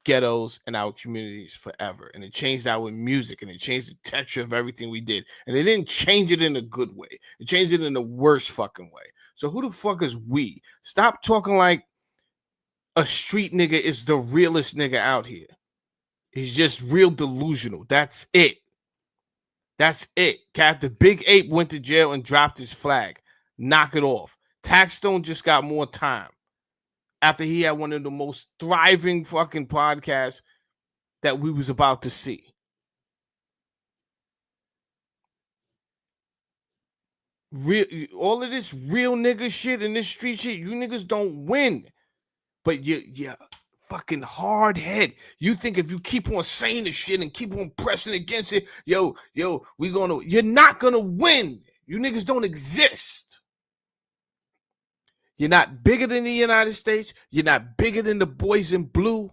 ghettos and our communities forever. And it changed our music and it changed the texture of everything we did. And it didn't change it in a good way. It changed it in the worst fucking way. So who the fuck is we? Stop talking like a street nigga is the realest nigga out here. He's just real delusional. That's it. That's it. Cat, the big ape went to jail and dropped his flag. Knock it off. Taxstone just got more time after he had one of the most thriving fucking podcasts that we was about to see. Real, all of this real nigga shit and this street shit, you niggas don't win. But you fucking hard head. You think if you keep on saying this shit and keep on pressing against it, you're not gonna win. You niggas don't exist. You're not bigger than the United States. You're not bigger than the boys in blue.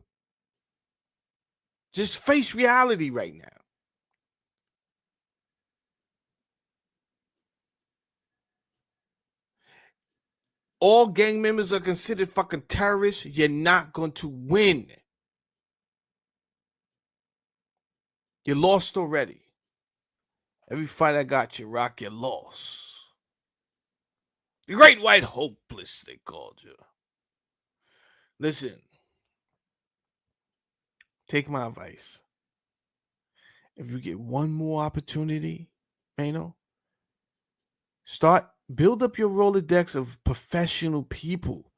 Just face reality right now. All gang members are considered fucking terrorists. You're not going to win. You lost already. Every fight I got you, Rock, you lost. The Great White Hopeless, they called you. Listen. Take my advice. If you get one more opportunity, Maino, build up your Rolodex of professional people.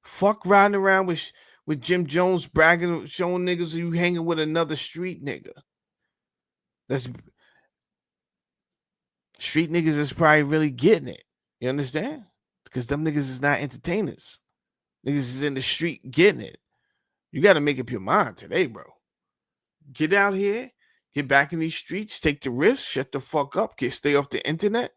Fuck riding around with Jim Jones bragging, showing niggas you hanging with another street nigga. That's street niggas is probably really getting it. You understand? Because them niggas is not entertainers. Niggas is in the street getting it. You got to make up your mind today, bro. Get out here, get back in these streets, take the risk, shut the fuck up, stay off the internet.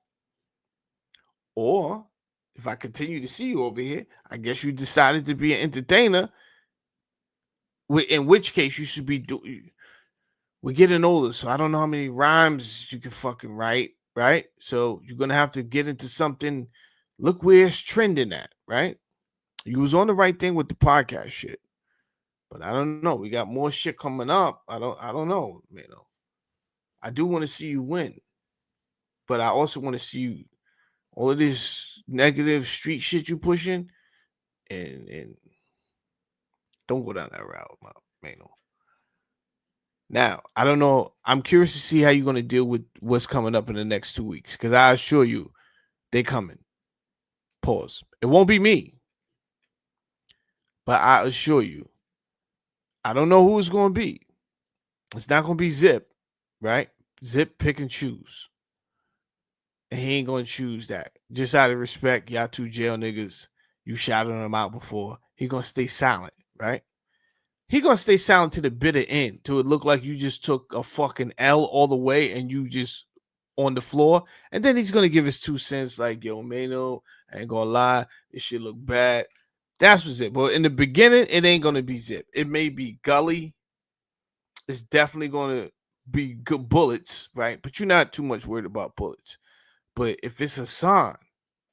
Or if I continue to see you over here, I guess you decided to be an entertainer. In which case you should be doing. We're getting older, so I don't know how many rhymes you can fucking write, right? So you're gonna have to get into something. Look where it's trending at, right? You was on the right thing with the podcast shit, but I don't know. We got more shit coming up. I don't know, man. I do want to see you win, but I also want to see you. All of this negative street shit you pushing, and don't go down that route, Maino. Now, I don't know. I'm curious to see how you're going to deal with what's coming up in the next 2 weeks, because I assure you, they coming. Pause. It won't be me, but I assure you, I don't know who it's going to be. It's not going to be Zip, right? Zip pick and choose. And he ain't going to choose that. Just out of respect, y'all two jail niggas, you shouted him out before. He going to stay silent, right? He going to stay silent to the bitter end, till it look like you just took a fucking L all the way and you just on the floor. And then he's going to give his 2 cents like, yo, Maino, I ain't going to lie, this shit look bad. That's what's it. But in the beginning, it ain't going to be Zip. It may be Gully. It's definitely going to be good bullets, right? But you're not too much worried about bullets. But if it's Hassan,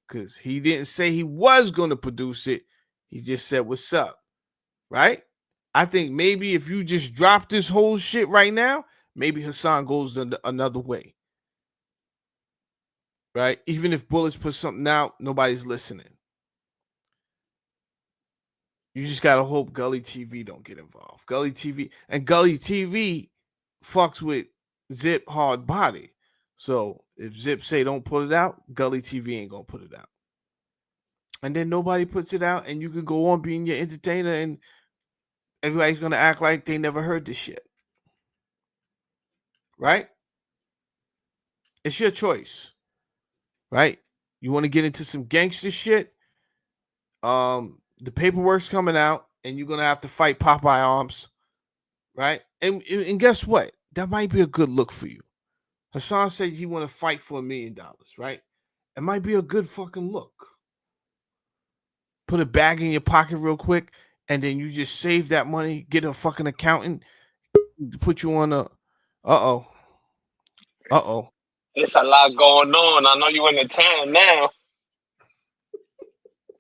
because he didn't say he was going to produce it, he just said, what's up, right? I think maybe if you just drop this whole shit right now, maybe Hassan goes another way, right? Even if Bullets put something out, nobody's listening. You just got to hope Gully TV don't get involved. Gully TV fucks with Zip hard body. So if Zip say don't put it out, Gully TV ain't going to put it out. And then nobody puts it out, and you can go on being your entertainer, and everybody's going to act like they never heard this shit. Right? It's your choice. right? You want to get into some gangster shit? The paperwork's coming out, and you're gonna have to fight Popeye Arms, right? And guess what? That might be a good look for you. Hassan said he want to fight for $1 million, right? It might be a good fucking look. Put a bag in your pocket real quick, and then you just save that money, get a fucking accountant to put you on a uh-oh. It's a lot going on. I know you in the town now.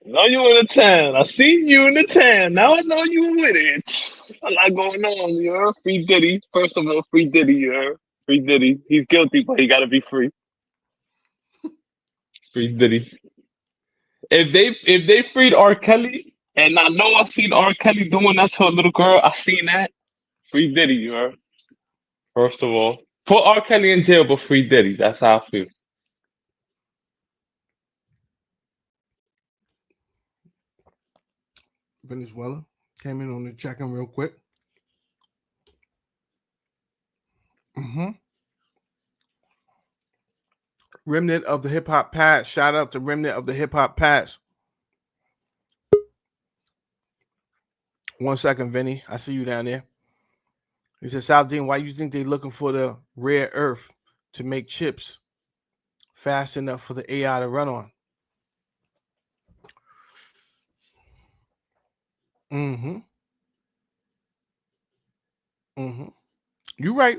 I know you in the town. I seen you in the town. Now I know you with it. A lot going on, you heard? Free Diddy. First of all, free Diddy, you heard? Free Diddy. He's guilty, but he gotta be free. Free Diddy. If they freed R. Kelly, and I know I seen R. Kelly doing that to a little girl, I seen that. Free Diddy, you heard? First of all. Put R. Kelly in jail, but free Diddy. That's how I feel. Venezuela came in on the check-in real quick. Remnant of the hip hop past. Shout out to Remnant of the hip hop past. 1 second, Vinny. I see you down there. He said, South Dean, why you think they looking for the rare earth to make chips fast enough for the AI to run on? You right,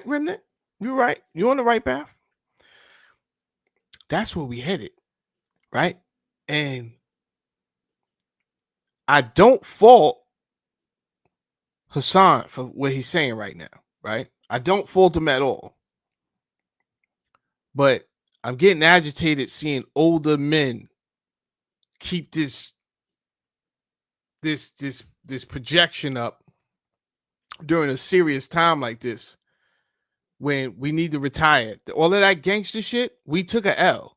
Remnant. You right. You're on the right path. That's where we headed, right? And I don't fault Hassan for what he's saying right now, right? I don't fault him at all. But I'm getting agitated seeing older men keep this projection up during a serious time like this when we need to retire. All of that gangster shit, we took a L.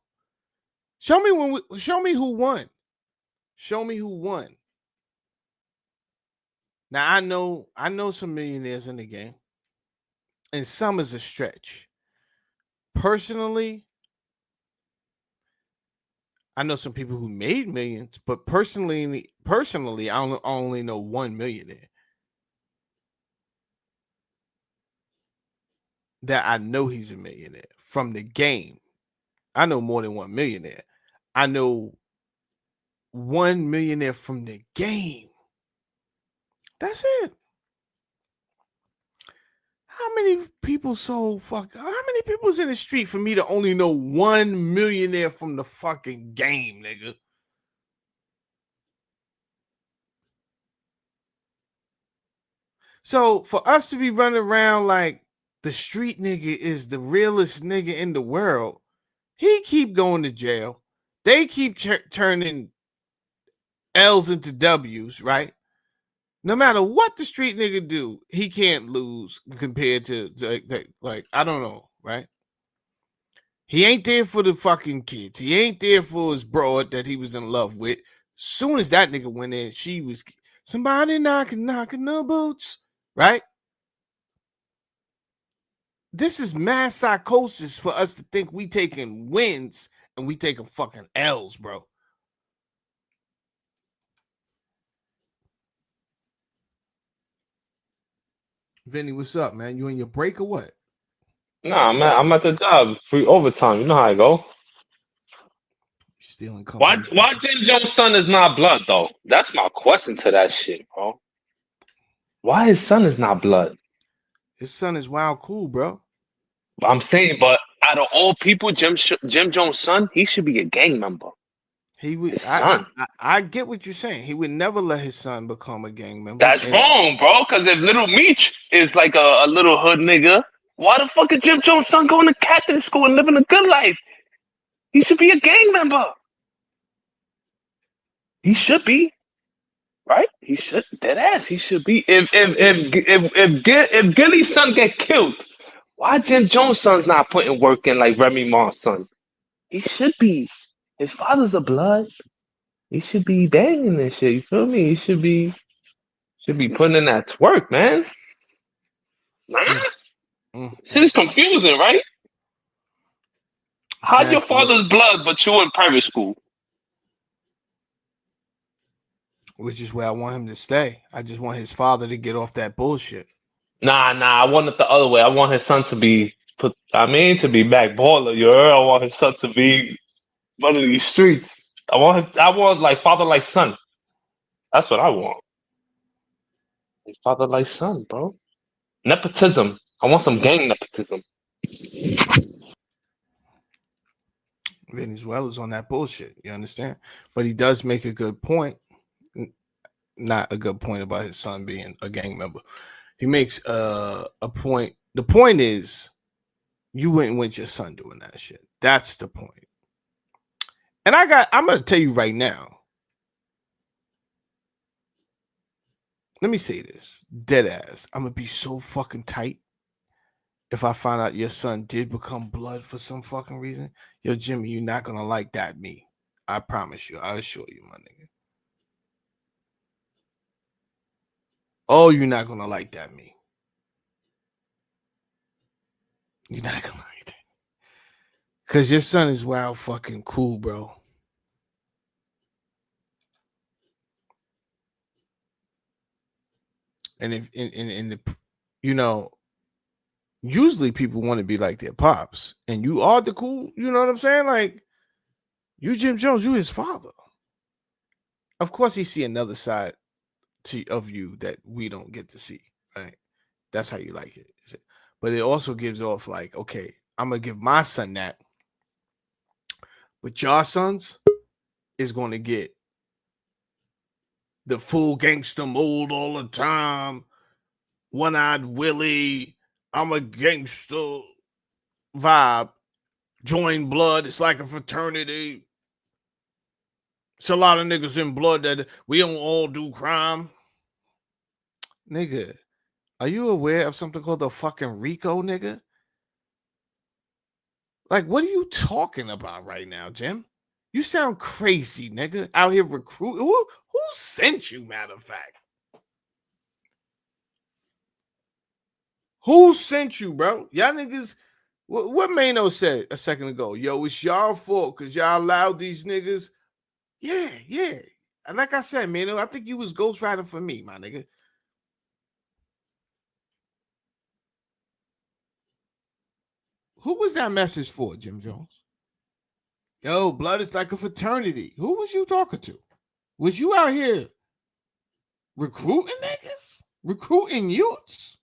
Show me who won. Show me who won. Now I know some millionaires in the game, and some is a stretch. Personally, I know some people who made millions, but personally, I only know one millionaire that I know he's a millionaire from the game. I know more than one millionaire. I know one millionaire from the game. That's it. How many people how many people's in the street for me to only know one millionaire from the fucking game, nigga? So for us to be running around like the street nigga is the realest nigga in the world, he keep going to jail. They keep turning L's into W's, right? No matter what the street nigga do, he can't lose compared to like I don't know, right? He ain't there for the fucking kids. He ain't there for his broad that he was in love with. Soon as that nigga went in, she was somebody knocking the boots, right? This is mass psychosis for us to think we taking wins and we taking fucking L's, bro. Vinny, what's up, man? You in your break or what? Nah, I'm at the job. Free overtime. You know how I go. Stealing company. Why Jim Jones' son is not blood though? That's my question to that shit, bro. Why his son is not blood? His son is wild cool, bro. I'm saying, but out of all people, Jim Jones' son, he should be a gang member. He would. His son. I get what you're saying. He would never let his son become a gang member. That's wrong, bro. Because if Little Meech is like a little hood nigga, why the fuck is Jim Jones' son going to Catholic school and living a good life? He should be a gang member. He should be, right? He should. Dead ass. He should be. If Gilly's son get killed, why Jim Jones' son's not putting work in like Remy Ma's son? He should be. His father's a blood. He should be banging this shit. You feel me? He should be putting in that work, man. Nah? Shit is confusing, right? How your Snatched blood, father's blood, but you in private school? which is where I want him to stay. I just want his father to get off that bullshit. Nah. I want it the other way. I want his son to be to be back baller. You heard? I want his son to be one of these streets. I want like father like son. That's what I want. Like father like son, bro. Nepotism. I want some gang nepotism. Venezuela's on that bullshit. You understand? But he does make a good point. Not a good point about his son being a gang member. He makes a point. The point is, you wouldn't want your son doing that shit. That's the point. And I'm gonna tell you right now. Let me say this, dead ass. I'm gonna be so fucking tight if I find out your son did become blood for some fucking reason. Yo, Jimmy, you're not gonna like that me. I promise you. I assure you, my nigga. Oh, you're not gonna like that me. You're not gonna like that. Cause your son is wild fucking cool, bro. And if in the, you know, usually people want to be like their pops, and you are the cool. You know what I'm saying? Like, you, Jim Jones, you his father. Of course, he see another side of you that we don't get to see. Right? That's how you like it. But it also gives off like, okay, I'm gonna give my son that, but your sons is going to get the full gangster mold all the time. One-eyed Willie, I'm a gangster vibe. Join blood. It's like a fraternity. It's a lot of niggas in blood that we don't all do crime. Nigga, are you aware of something called the fucking RICO, nigga? Like, what are you talking about right now, Jim? You sound crazy, nigga. Out here recruiting. Who sent you, matter of fact? Who sent you, bro? Y'all niggas, what Maino said a second ago. Yo, it's y'all fault because y'all allowed these niggas. Yeah. And like I said, Maino, I think you was ghostwriting for me, my nigga. Who was that message for, Jim Jones? Yo, blood is like a fraternity. Who was you talking to? Was you out here recruiting niggas? Recruiting youths?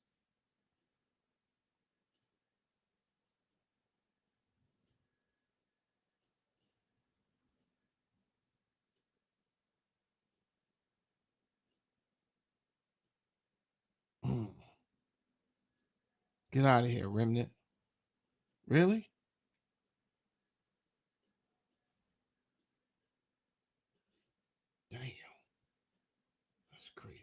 Get out of here, Remnant. Really? Damn. That's crazy.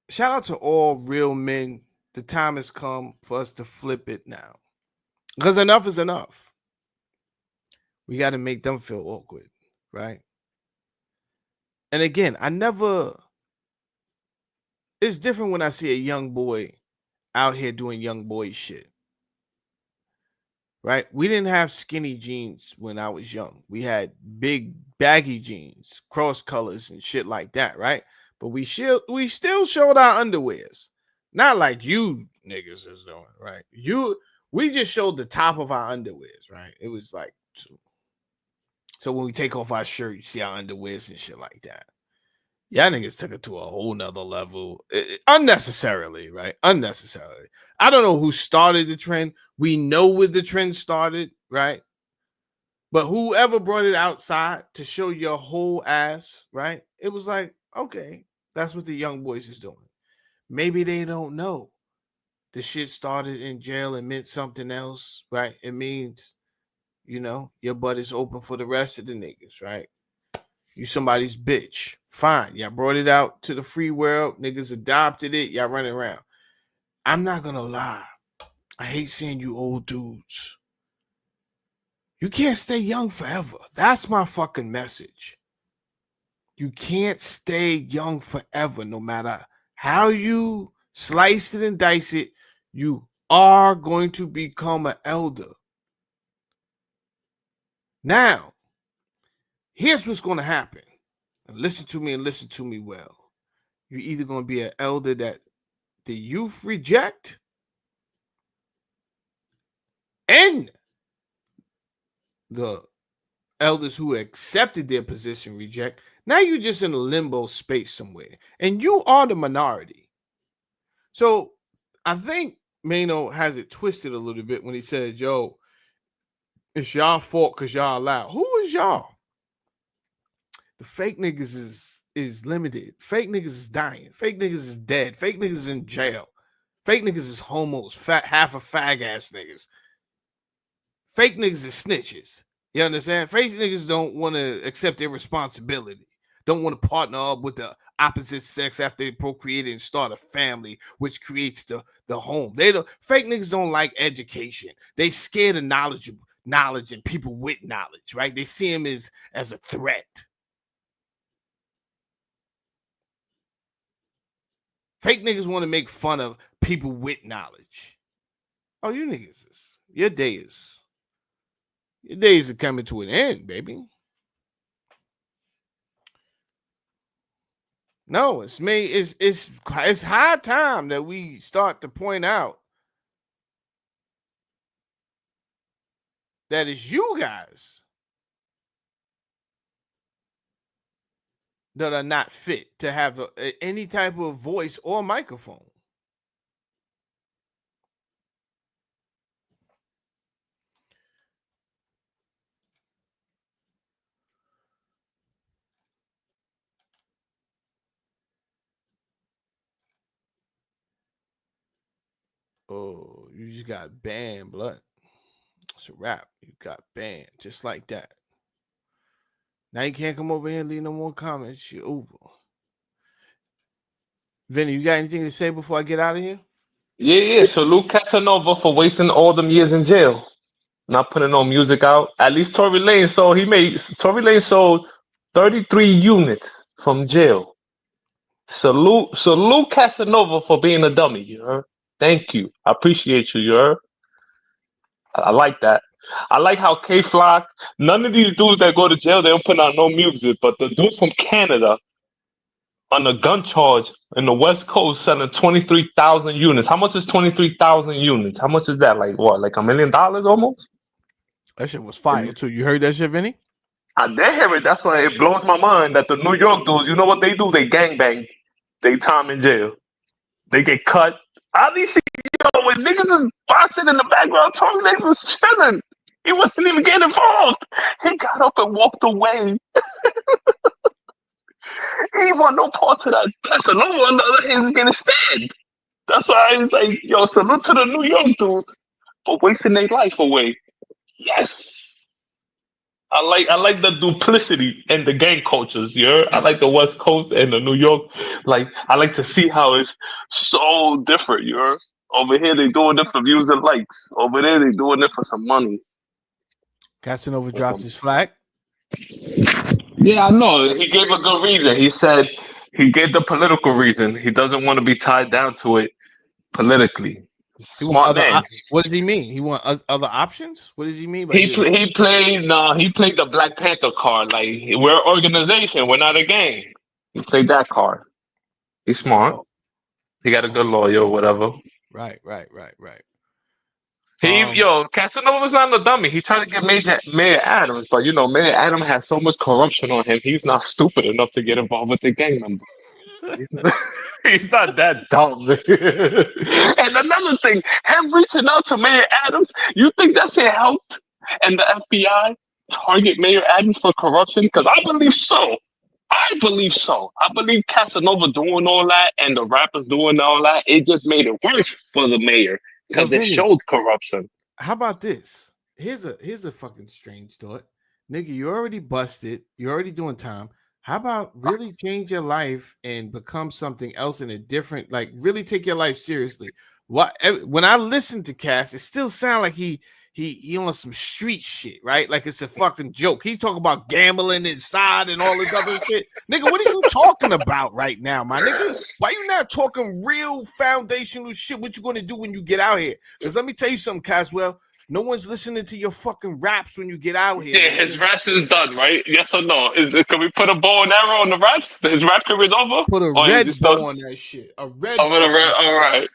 Shout out to all real men. The time has come for us to flip it now. Because enough is enough. We got to make them feel awkward, right? And again, it's different when I see a young boy out here doing young boy shit, right? We didn't have skinny jeans when I was young. We had big baggy jeans, cross colors and shit like that, right? But we still showed our underwears. Not like you niggas is doing, right? We just showed the top of our underwears, right? It was like, so when we take off our shirt, you see our underwears and shit like that. Y'all niggas took it to a whole nother level. Unnecessarily, right? Unnecessarily. I don't know who started the trend. We know where the trend started, right? But whoever brought it outside to show your whole ass, right? It was like, okay, that's what the young boys is doing. Maybe they don't know the shit started in jail and meant something else, right? It means, your butt is open for the rest of the niggas, right? You somebody's bitch. Fine. Y'all brought it out to the free world. Niggas adopted it. Y'all running around. I'm not going to lie. I hate seeing you old dudes. You can't stay young forever. That's my fucking message. You can't stay young forever, no matter how you slice it and dice it. You are going to become an elder. Now, here's what's going to happen. And listen to me and listen to me well. You're either going to be an elder that the youth reject and the elders who accepted their position reject. Now you're just in a limbo space somewhere, and you are the minority. So I think Maino has it twisted a little bit when he says, yo, it's y'all fault because y'all loud. Who is y'all? The fake niggas is limited. Fake niggas is dying. Fake niggas is dead. Fake niggas is in jail. Fake niggas is homos. Half of fag ass niggas. Fake niggas is snitches. You understand? Fake niggas don't want to accept their responsibility. Don't want to partner up with the opposite sex after they procreate and start a family, which creates the home. Fake niggas don't like education. They scared of knowledge and people with knowledge, right? They see him as a threat. Fake niggas want to make fun of people with knowledge. Oh, you niggas, your days are coming to an end, baby. No, it's high time that we start to point out that it's you guys that are not fit to have any type of voice or microphone. Oh, you just got banned, blood. It's a wrap. You got banned just like that. Now you can't come over here and leave no more comments. You're over. Vinny, you got anything to say before I get out of here? Yeah. Salute Casanova for wasting all them years in jail, not putting no music out. At least Tory Lanez sold 33 units from jail. Salute Casanova for being a dummy. You heard? Thank you. I appreciate you. You heard? I like that. I like how K Flock. None of these dudes that go to jail, they don't put out no music. But the dude from Canada on a gun charge in the West Coast selling 23,000 units. How much is 23,000 units? How much is that? Like what? Like $1 million almost? That shit was fire too. You heard that shit, Vinny? I did hear it. That's why it blows my mind that the New York dudes, you know what they do? They gangbang. They time in jail. They get cut. All these shit, when niggas is boxing in the background talking, they was chilling. He wasn't even getting involved. He got up and walked away. He didn't want no part of that. That's a no one. The other hand is getting stabbed. That's why I was like, yo, salute to the New York dudes for wasting their life away. Yes. I like the duplicity and the gang cultures, yeah. I like the West Coast and the New York. Like I like to see how it's so different, yeah. Over here they doing it for views and likes. Over there they doing it for some money. Casanova dropped his flag. Yeah, I know. He gave a good reason. He said he gave the political reason. He doesn't want to be tied down to it politically. Smart man. What does he mean? He want other options? What does he mean by He played the Black Panther card. Like we're an organization, we're not a gang. He played that card. He's smart. Oh. He got a good lawyer or whatever. Right. Casanova's not a dummy. He tried to get Mayor Adams, but Mayor Adams has so much corruption on him. He's not stupid enough to get involved with the gang member. He's not that dumb. And another thing, him reaching out to Mayor Adams, you think that's helped? And the FBI target Mayor Adams for corruption? Because I believe so. I believe Casanova doing all that and the rappers doing all that, it just made it worse for the mayor because it showed corruption. How about this? Here's a fucking strange thought. Nigga, you're already busted. You're already doing time. How about really change your life and become something else in a different, like really take your life seriously? When I listen to Cass, it still sounds like he he on some street shit, right? Like it's a fucking joke. He talking about gambling inside and all this other shit. Nigga, what are you talking about right now, my nigga? Why you not talking real foundational shit? What you gonna do when you get out here? Because let me tell you something, Caswell. No one's listening to your fucking raps when you get out here. Yeah, nigga. his raps is done, right? Yes or no? Can we put a bow and arrow on the raps? His rap career's over? Put a red bow on that shit. A red. All right.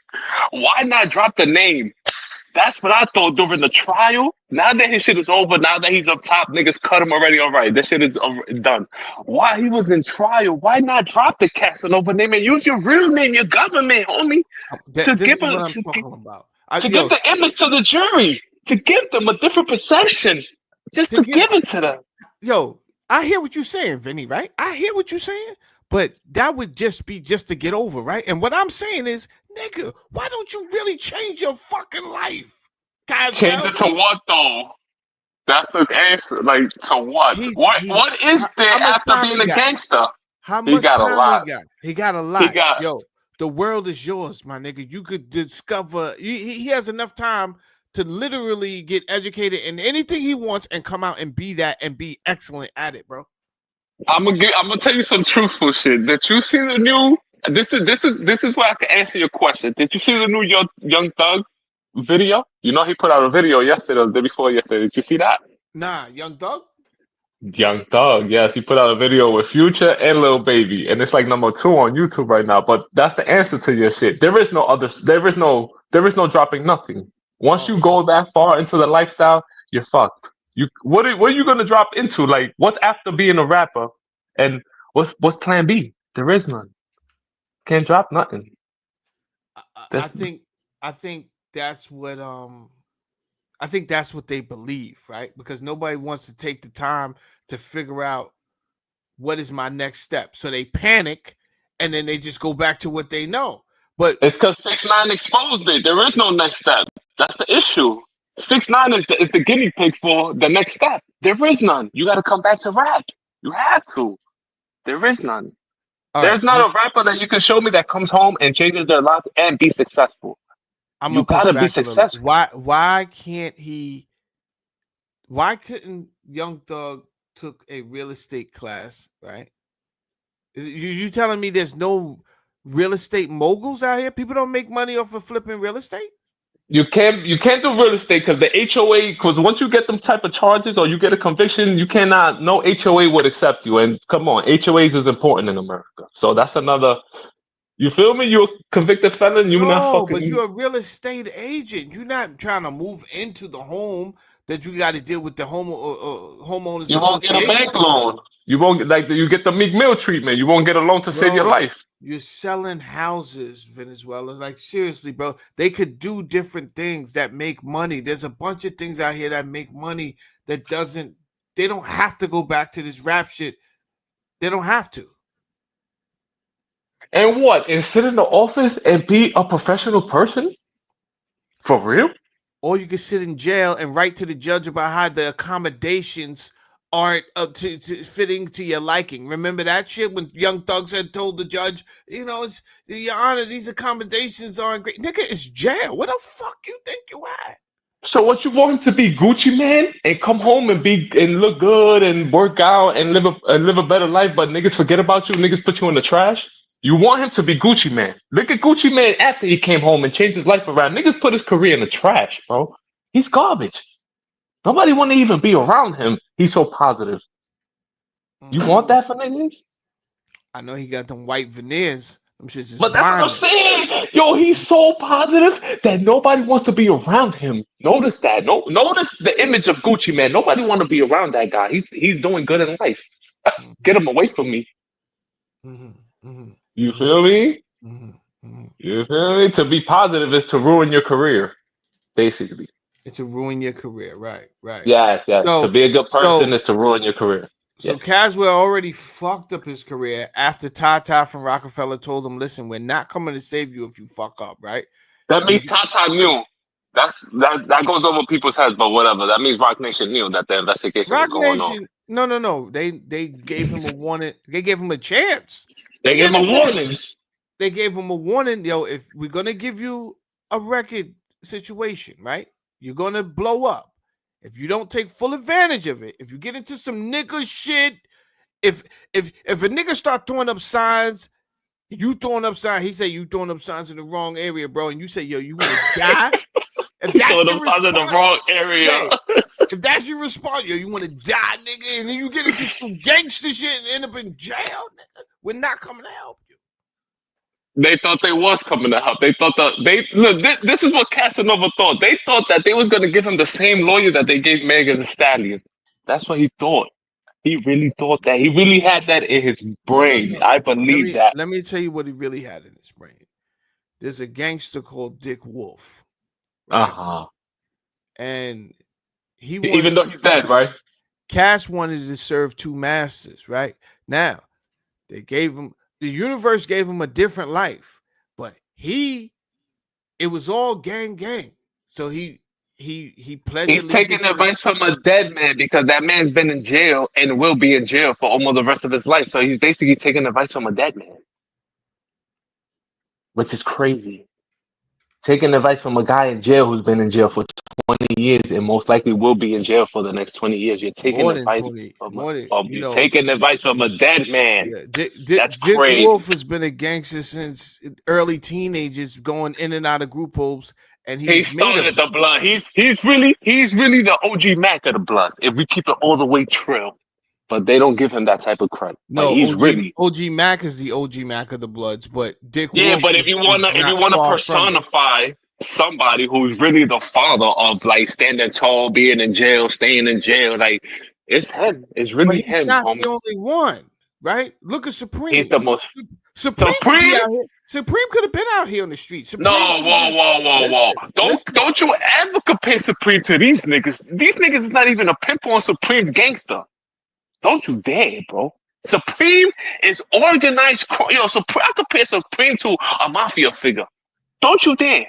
Why not drop the name? That's what I thought during the trial. Now that his shit is over, now that he's up top, niggas cut him already. All right, this shit is done. Why he was in trial? Why not drop the Casanova name and use your real name, your government, homie? This is what I'm talking about. To give the image to the jury. To give them a different perception. Just to give it to them. Yo, I hear what you're saying, Vinny, right? I hear what you're saying, but that would just be just to get over, right? And what I'm saying is, nigga, why don't you really change your fucking life? Change it to what, though? That's the answer. Like, to what? What is there after being a gangster? How much time he got? He got a lot. He got, yo, the world is yours, my nigga. You could discover. He has enough time to literally get educated in anything he wants and come out and be that and be excellent at it, bro. I'm gonna tell you some truthful shit. Did you see the new? This is where I can answer your question. Did you see the new Young Thug video? You know he put out a video yesterday or the day before yesterday. Did you see that? Nah, Young Thug. Young Thug, yes, he put out a video with Future and Lil Baby, and it's like number 2 on YouTube right now. But that's the answer to your shit. There is no dropping nothing. Once you go that far into the lifestyle, you're fucked. What are you gonna drop into? Like, what's after being a rapper? And what's plan B? There is none. Can't drop nothing. I think that's what I think that's what they believe, right? Because nobody wants to take the time to figure out what is my next step. So they panic and then they just go back to what they know. But it's because 6ix9ine exposed it. There is no next step. That's the issue. 6ix9ine is the guinea pig for the next step. There is none. You got to come back to rap. You have to. There is none. There's not a rapper that you can show me that comes home and changes their life and be successful. You gotta be successful. Why couldn't Young Thug took a real estate class, right? You telling me there's no real estate moguls out here? People don't make money off of flipping real estate? You can't do real estate because the HOA, because once you get them type of charges or you get a conviction, you cannot, no HOA would accept you. And come on, HOAs is important in America. So that's another, you feel me? You're a convicted felon. You're not fucking. But you're a real estate agent. You're not trying to move into the home that you got to deal with the homeowners. You won't get a bank loan. You won't you get the Meek Mill treatment. You won't get a loan to save your life. You're selling houses, Venezuela. Like, seriously, bro. They could do different things that make money. There's a bunch of things out here that make money they don't have to go back to this rap shit. They don't have to. And what? And sit in the office and be a professional person? For real? Or you can sit in jail and write to the judge about how the accommodations aren't up to fitting to your liking. Remember that shit when Young Thug told the judge, it's Your Honor, these accommodations aren't great. Nigga, it's jail. Where the fuck you think you at? So what, you want him to be Gucci Man and come home and look good and work out and live a better life, but niggas forget about you, niggas put you in the trash? You want him to be Gucci Man. Look at Gucci Man after he came home and changed his life around. Niggas put his career in the trash, bro. He's garbage. Nobody want to even be around him. He's so positive. You want that for niggas? I know he got them white veneers. Them shit's just but that's what I'm saying. Yo, he's so positive that nobody wants to be around him. Notice that. Notice the image of Gucci Man. Nobody want to be around that guy. He's doing good in life. Get him away from me. You feel me? You feel me? To be positive is to ruin your career, basically. It's to ruin your career, right? Yes. So, to be a good person is to ruin your career. So Caswell already fucked up his career after Tata from Rockefeller told him, "Listen, we're not coming to save you if you fuck up," right? That means Tata knew. That goes over people's heads, but whatever. That means Rock Nation knew that the investigation was going on. No. They gave him a warning. They gave him a chance. They gave him a warning. They gave him a warning. Yo, if we're gonna give you a record situation, right? You're gonna blow up. If you don't take full advantage of it, if you get into some nigga shit, if a nigga start throwing up signs, you throwing up signs, he say you throwing up signs in the wrong area, bro, and you say, yo, you want to die? If He that's throwing your them signs in the response, wrong area. yeah. If that's your response, yo, you want to die, nigga, and then you get into some gangster shit and end up in jail, nigga, we're not coming to help you. They thought they was coming to help. They thought this is what Casanova thought. They thought that they was gonna give him the same lawyer that they gave Megan Thee Stallion. That's what he thought. He really thought that. He really had that in his brain. No. I believe that. Let me tell you what he really had in his brain. There's a gangster called Dick Wolf. Right? And he wanted, even though he's dead, right? Cass wanted to serve two masters, right? Now, they gave him, the universe gave him a different life, but it was all gang. So he pledged. He's taking advice from a dead man because that man's been in jail and will be in jail for almost the rest of his life. So he's basically taking advice from a dead man, which is crazy. Taking advice from a guy in jail who's been in jail for 20 years and most likely will be in jail for the next 20 years. You're taking advice taking advice from a dead man. Yeah, That's Dick crazy. Wolf has been a gangster since early teenagers, going in and out of group homes, and he started the blood. He's really the OG Mac of the blood. If we keep it all the way trill, but they don't give him that type of credit. No, like, he's OG Mac is the OG Mac of the Bloods, but Dick Wolf. Yeah, but if you wanna personify somebody who's really the father of like standing tall, being in jail, staying in jail, like it's him. It's really but he's him. Not the only one, right? Look at Supreme. He's the most. Supreme could be out here. Supreme could have been out here on the street. Supreme whoa. Don't you ever compare Supreme to these niggas. These niggas is not even a pimp on Supreme's gangster. Don't you dare, bro. Supreme is organized. I compare Supreme to a mafia figure. Don't you dare.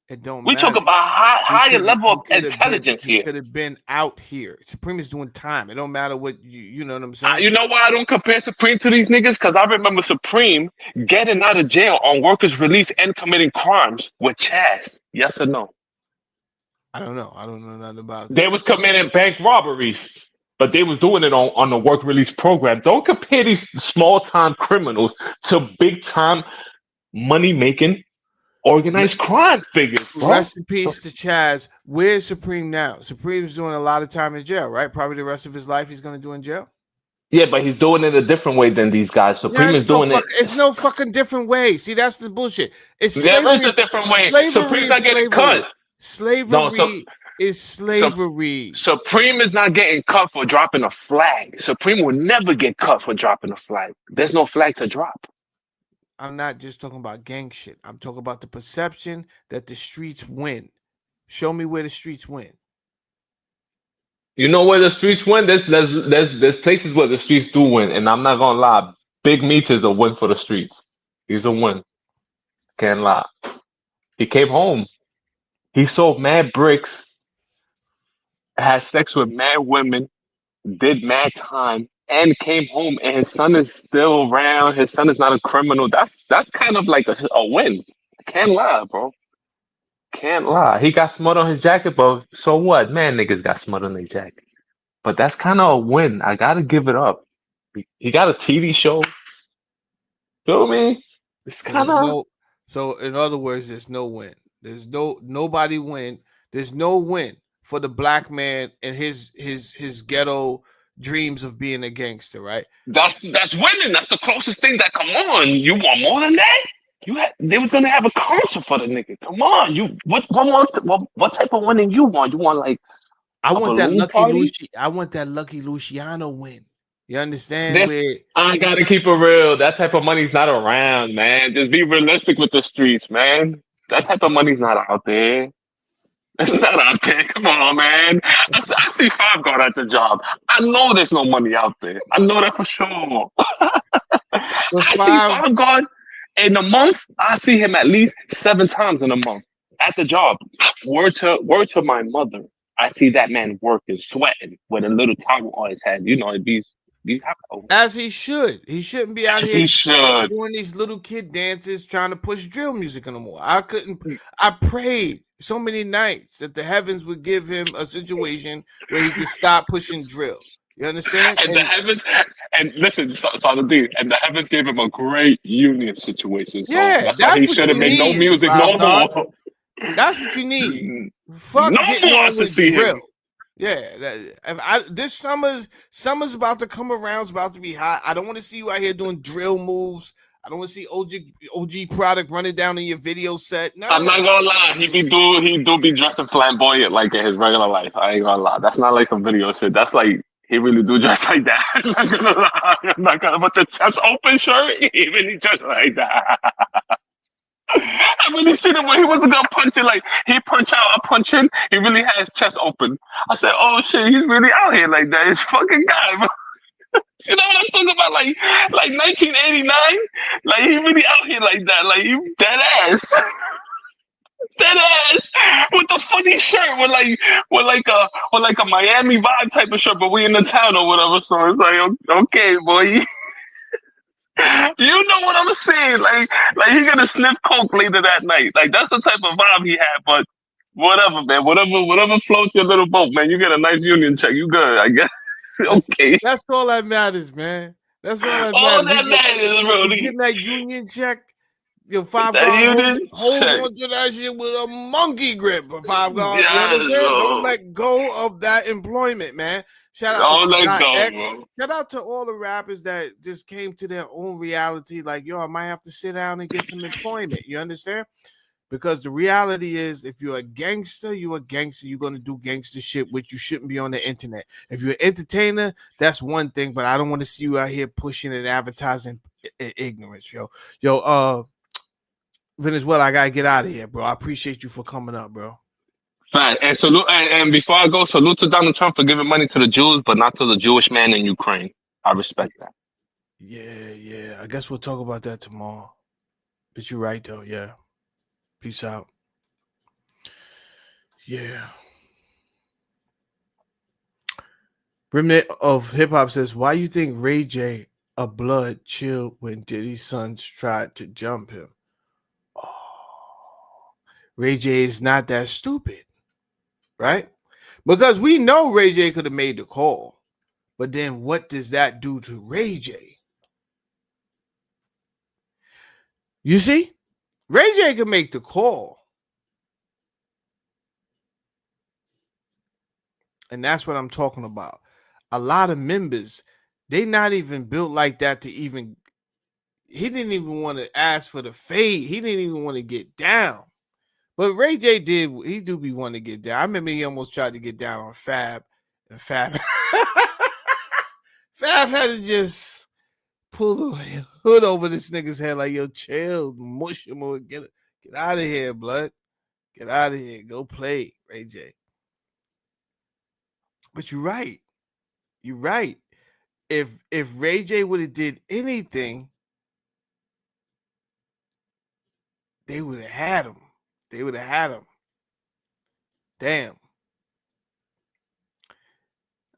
It don't we matter. Talk about higher level of intelligence here. He could have been out here. Supreme is doing time. It don't matter what you know what I'm saying. You know why I don't compare Supreme to these niggas? Because I remember Supreme getting out of jail on workers' release and committing crimes with Chaz. Yes or no? I don't know. I don't know nothing about that. They was committing bank robberies, but they was doing it on the work release program. Don't compare these small time criminals to big time money making organized crime figures, bro. Rest in peace to Chaz. Where's Supreme now? Supreme's doing a lot of time in jail, right? Probably the rest of his life he's going to do in jail. Yeah, but he's doing it a different way than these guys. Supreme is doing it. It's no fucking different way. See, that's the bullshit. There is a different way. Supreme's not getting cut. Slavery is slavery. Supreme is not getting cut for dropping a flag. Supreme will never get cut for dropping a flag. There's no flag to drop. I'm not just talking about gang shit. I'm talking about the perception that the streets win. Show me where the streets win. You know where the streets win? There's places where the streets do win, and I'm not gonna lie. Big Meech is a win for the streets. He's a win. Can't lie. He came home. He sold mad bricks, had sex with mad women, did mad time, and came home, and his son is still around. His son is not a criminal. That's kind of like a win. Can't lie, bro. Can't lie. He got smut on his jacket, but so what? Man, niggas got smut on their jacket. But that's kind of a win. I gotta give it up. He got a TV show. Feel me? It's kind of. So in other words, there's no win. There's nobody win. There's no win for the black man and his ghetto dreams of being a gangster, right? That's winning. That's the closest thing. That come on, you want more than that? They was gonna have a concert for the nigga. Come on, what type of winning you want? You want like I want that Lucky Luciano win. You understand? I gotta keep it real. That type of money's not around, man. Just be realistic with the streets, man. That type of money's not out there. It's not out there. Come on, man. I see Five going at the job. I know there's no money out there. I know that for sure. I see Five going in a month. I see him at least 7 times in a month at the job. Word to my mother. I see that man working, sweating with a little towel on his head. You know, these as he should. He shouldn't be out here doing these little kid dances trying to push drill music anymore. I prayed so many nights that the heavens would give him a situation where he could stop pushing drill. You understand? And the heavens, and listen, Father D, and the heavens gave him a great union situation. So yeah, that's why that's he what should have you made no need, music Five no Star. more. That's what you need. No Fuck getting more on to with see drill. him. Yeah, this summer's about to come around. It's about to be hot. I don't want to see you out here doing drill moves. I don't want to see OG product running down in your video set. None I'm of not that. gonna lie, he do be dressing flamboyant like in his regular life. I ain't gonna lie. That's not like some video shit. That's like he really do dress like that. I'm not gonna lie. I'm not gonna with the chest open shirt. He really dress like that. I really seen him when he wasn't gonna punch it. Like he punch out, I punch in. He really had his chest open. I said, "Oh shit, he's really out here like that. He's fucking guy." Bro. You know what I'm talking about? Like 1989. Like he really out here like that. Like you dead ass. Dead ass with the funny shirt with like a Miami vibe type of shirt, but we in the town or whatever. So it's like okay, boy, you know what I'm saying? Like he gonna sniff coke later that night. Like that's the type of vibe he had. But whatever, man. Whatever floats your little boat, man. You get a nice union check. You good, I guess. Okay. That's all that matters, man. That's all that All matters. that matters, You Brody. getting that union check. Your Five That Guard union hold check. on to that shit with a monkey grip. Five Guard, you Yes, understand? Don't bro. let go of that employment, man. Shout out to Don't let Scott go, X. bro. Shout out to all the rappers that just came to their own reality. Like, yo, I might have to sit down and get some employment. You understand? Because the reality is, if you're a gangster, you're a gangster. You're going to do gangster shit, which you shouldn't be on the internet. If you're an entertainer, that's one thing, but I don't want to see you out here pushing and advertising ignorance, yo. Venezuela, I got to get out of here, bro. I appreciate you for coming up, bro. Fine. And salute. And before I go, salute to Donald Trump for giving money to the Jews, but not to the Jewish man in Ukraine. I respect that. Yeah. I guess we'll talk about that tomorrow. But you're right, though. Yeah. Peace out. Yeah. Remnant of Hip Hop says, why you think Ray J a blood chilled when Diddy's sons tried to jump him? Oh, Ray J is not that stupid, right? Because we know Ray J could have made the call. But then what does that do to Ray J? You see? Ray J can make the call. And that's what I'm talking about. A lot of members, they not even built like that to even, he didn't even want to ask for the fade. He didn't even want to get down. But Ray J did, he do be wanting to get down. I remember he almost tried to get down on Fab. And Fab Fab had to just pull the hood over this nigga's head like, yo, chill, mush him or get out of here, blood. Get out of here. Go play, Ray J. But you're right. You're right. If Ray J would have did anything, they would have had him. They would have had him. Damn.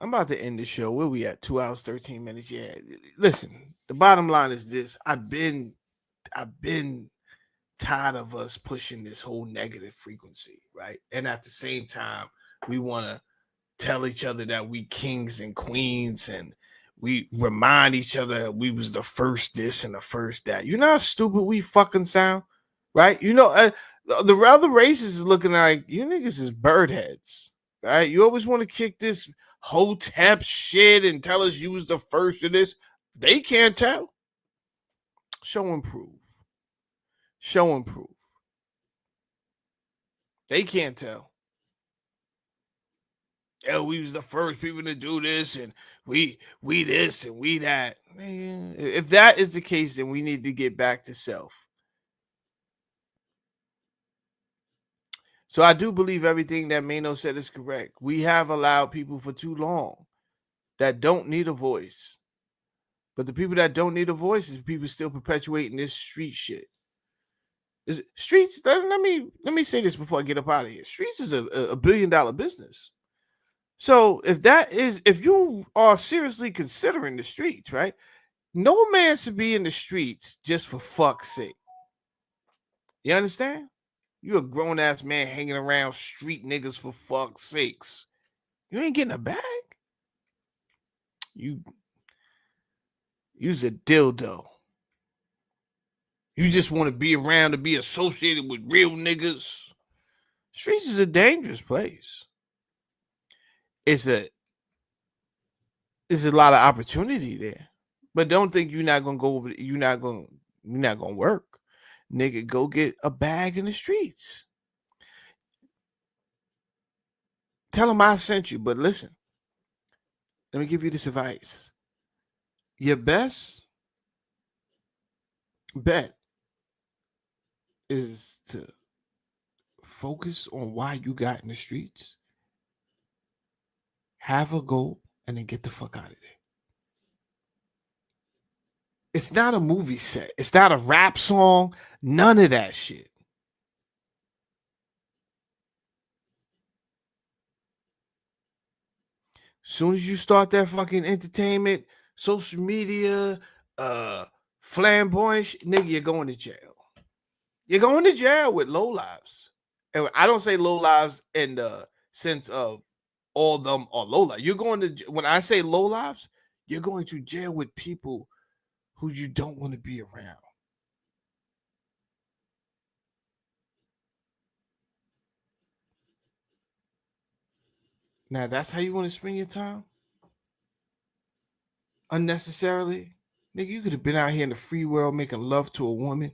I'm about to end the show. Where we at? 2 hours, 13 minutes. Yeah. Listen, the bottom line is this. I've been tired of us pushing this whole negative frequency, right? And at the same time, we want to tell each other that we kings and queens, and we remind each other we was the first this and the first that. You know how stupid we fucking sound, right? You know, the other races is looking like you niggas is bird heads, right? You always want to kick this hotep shit and tell us you was the first of this. They can't tell. Show and prove. Show and prove. They can't tell. Yeah, we was the first people to do this, and we this and we that. Man, if that is the case, then we need to get back to self. So I do believe everything that Maino said is correct. We have allowed people for too long that don't need a voice. But the people that don't need a voice is people still perpetuating this street shit. Streets, let me say this before I get up out of here. Streets is a $1 billion business. So if you are seriously considering the streets, right? No man should be in the streets just for fuck's sake. You understand? You a grown ass man hanging around street niggas for fuck's sakes. You ain't getting a bag. You's a dildo. You just want to be around to be associated with real niggas. Streets is a dangerous place. It's a lot of opportunity there. But don't think you're not gonna go over, you're not gonna work. Nigga, go get a bag in the streets. Tell them I sent you, but listen. Let me give you this advice. Your best bet is to focus on why you got in the streets, have a goal, and then get the fuck out of there. It's not a movie set. It's not a rap song. None of that shit. Soon as you start that fucking entertainment, social media, flamboyant shit, nigga, you're going to jail. You're going to jail with low lives. And I don't say low lives in the sense of all of them are low lives. You're going to, when I say low lives, you're going to jail with people who you don't want to be around. Now, that's how you want to spend your time? Unnecessarily? Nigga, you could have been out here in the free world making love to a woman.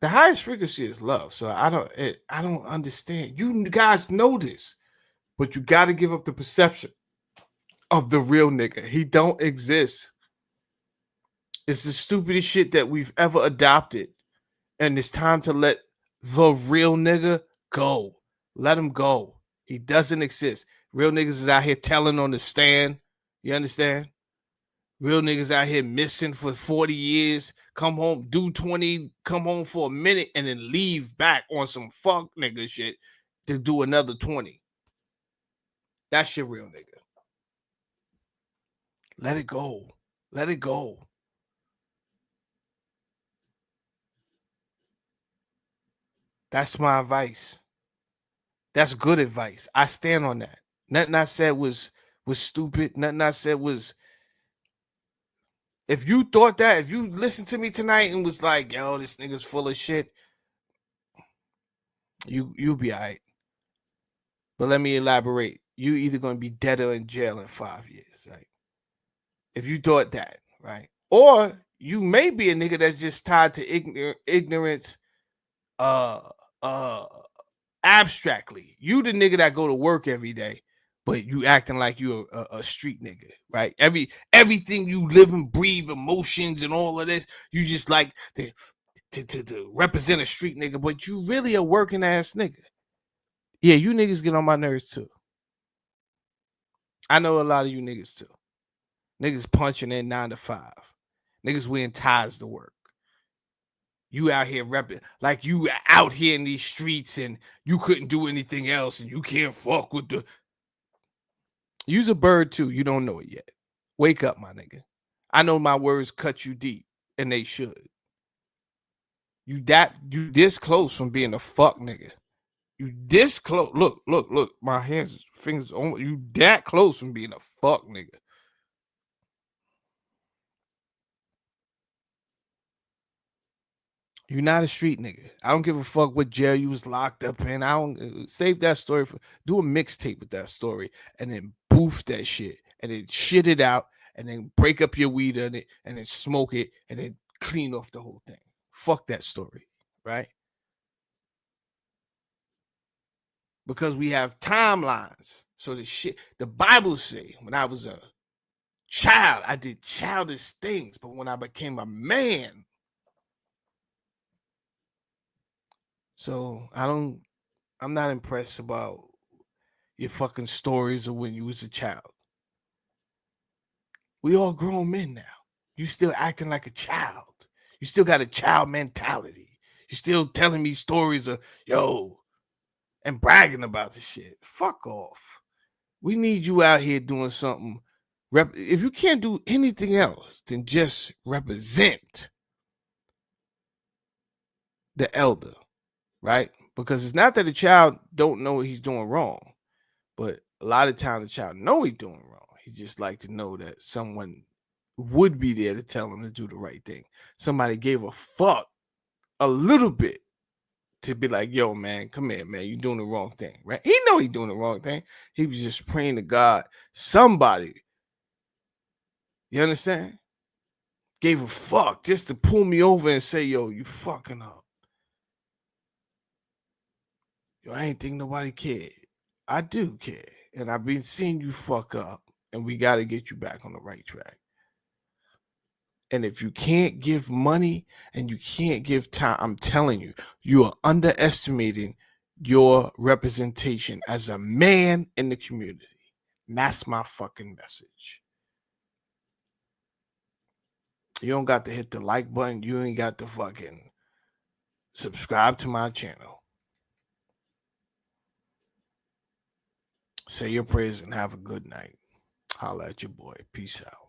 The highest frequency is love. So I don't understand. You guys know this, but you got to give up the perception of the real nigga. He don't exist. It's the stupidest shit that we've ever adopted. And it's time to let the real nigga go. Let him go. He doesn't exist. Real niggas is out here telling on the stand. You understand? Real niggas out here missing for 40 years. Come home, do 20, come home for a minute, and then leave back on some fuck nigga shit to do another 20. That's your real nigga. Let it go. Let it go. That's my advice. That's good advice. I stand on that. Nothing I said was stupid. Nothing I said was. If you thought that, if you listened to me tonight and was like, yo, this nigga's full of shit, you'll be all right. But let me elaborate. You either going to be dead or in jail in 5 years, right? If you thought that, right? Or you may be a nigga that's just tied to ignorance abstractly. You the nigga that go to work every day, but you acting like you a street nigga, right? Everything you live and breathe, emotions and all of this, you just like to represent a street nigga, but you really a working ass nigga. Yeah, you niggas get on my nerves too. I know a lot of you niggas too. Niggas punching in 9 to 5. Niggas wearing ties to work. You out here repping like you out here in these streets and you couldn't do anything else and you can't fuck with the. Use a bird too. You don't know it yet. Wake up, my nigga. I know my words cut you deep, and they should. You this close from being a fuck nigga. You this close. Look. My fingers on you. That close from being a fuck nigga. You're not a street nigga. I don't give a fuck what jail you was locked up in. I don't save that story for. Do a mixtape with that story and then boof that shit and then shit it out and then break up your weed on it and then smoke it and then clean off the whole thing. Fuck that story, right? Because we have timelines. So the Bible say when I was a child, I did childish things, but when I became a man. So I'm not impressed about your fucking stories of when you was a child. We all grown men now. You still acting like a child. You still got a child mentality. You still telling me stories of, yo, and bragging about the shit. Fuck off. We need you out here doing something. If you can't do anything else, then just represent. the elder, right? Because it's not that the child don't know he's doing wrong, but a lot of times the child know he's doing wrong. He just like to know that someone would be there to tell him to do the right thing. Somebody gave a fuck a little bit to be like, yo, man, come here, man. You're doing the wrong thing, right? He know he's doing the wrong thing. He was just praying to God. Somebody, you understand? Gave a fuck just to pull me over and say, yo, you fucking up. Yo, I ain't think nobody cared. I do care. And I've been seeing you fuck up, and we got to get you back on the right track. And if you can't give money and you can't give time, I'm telling you, you are underestimating your representation as a man in the community. And that's my fucking message. You don't got to hit the like button. You ain't got to fucking subscribe to my channel. Say your prayers and have a good night. Holla at your boy. Peace out.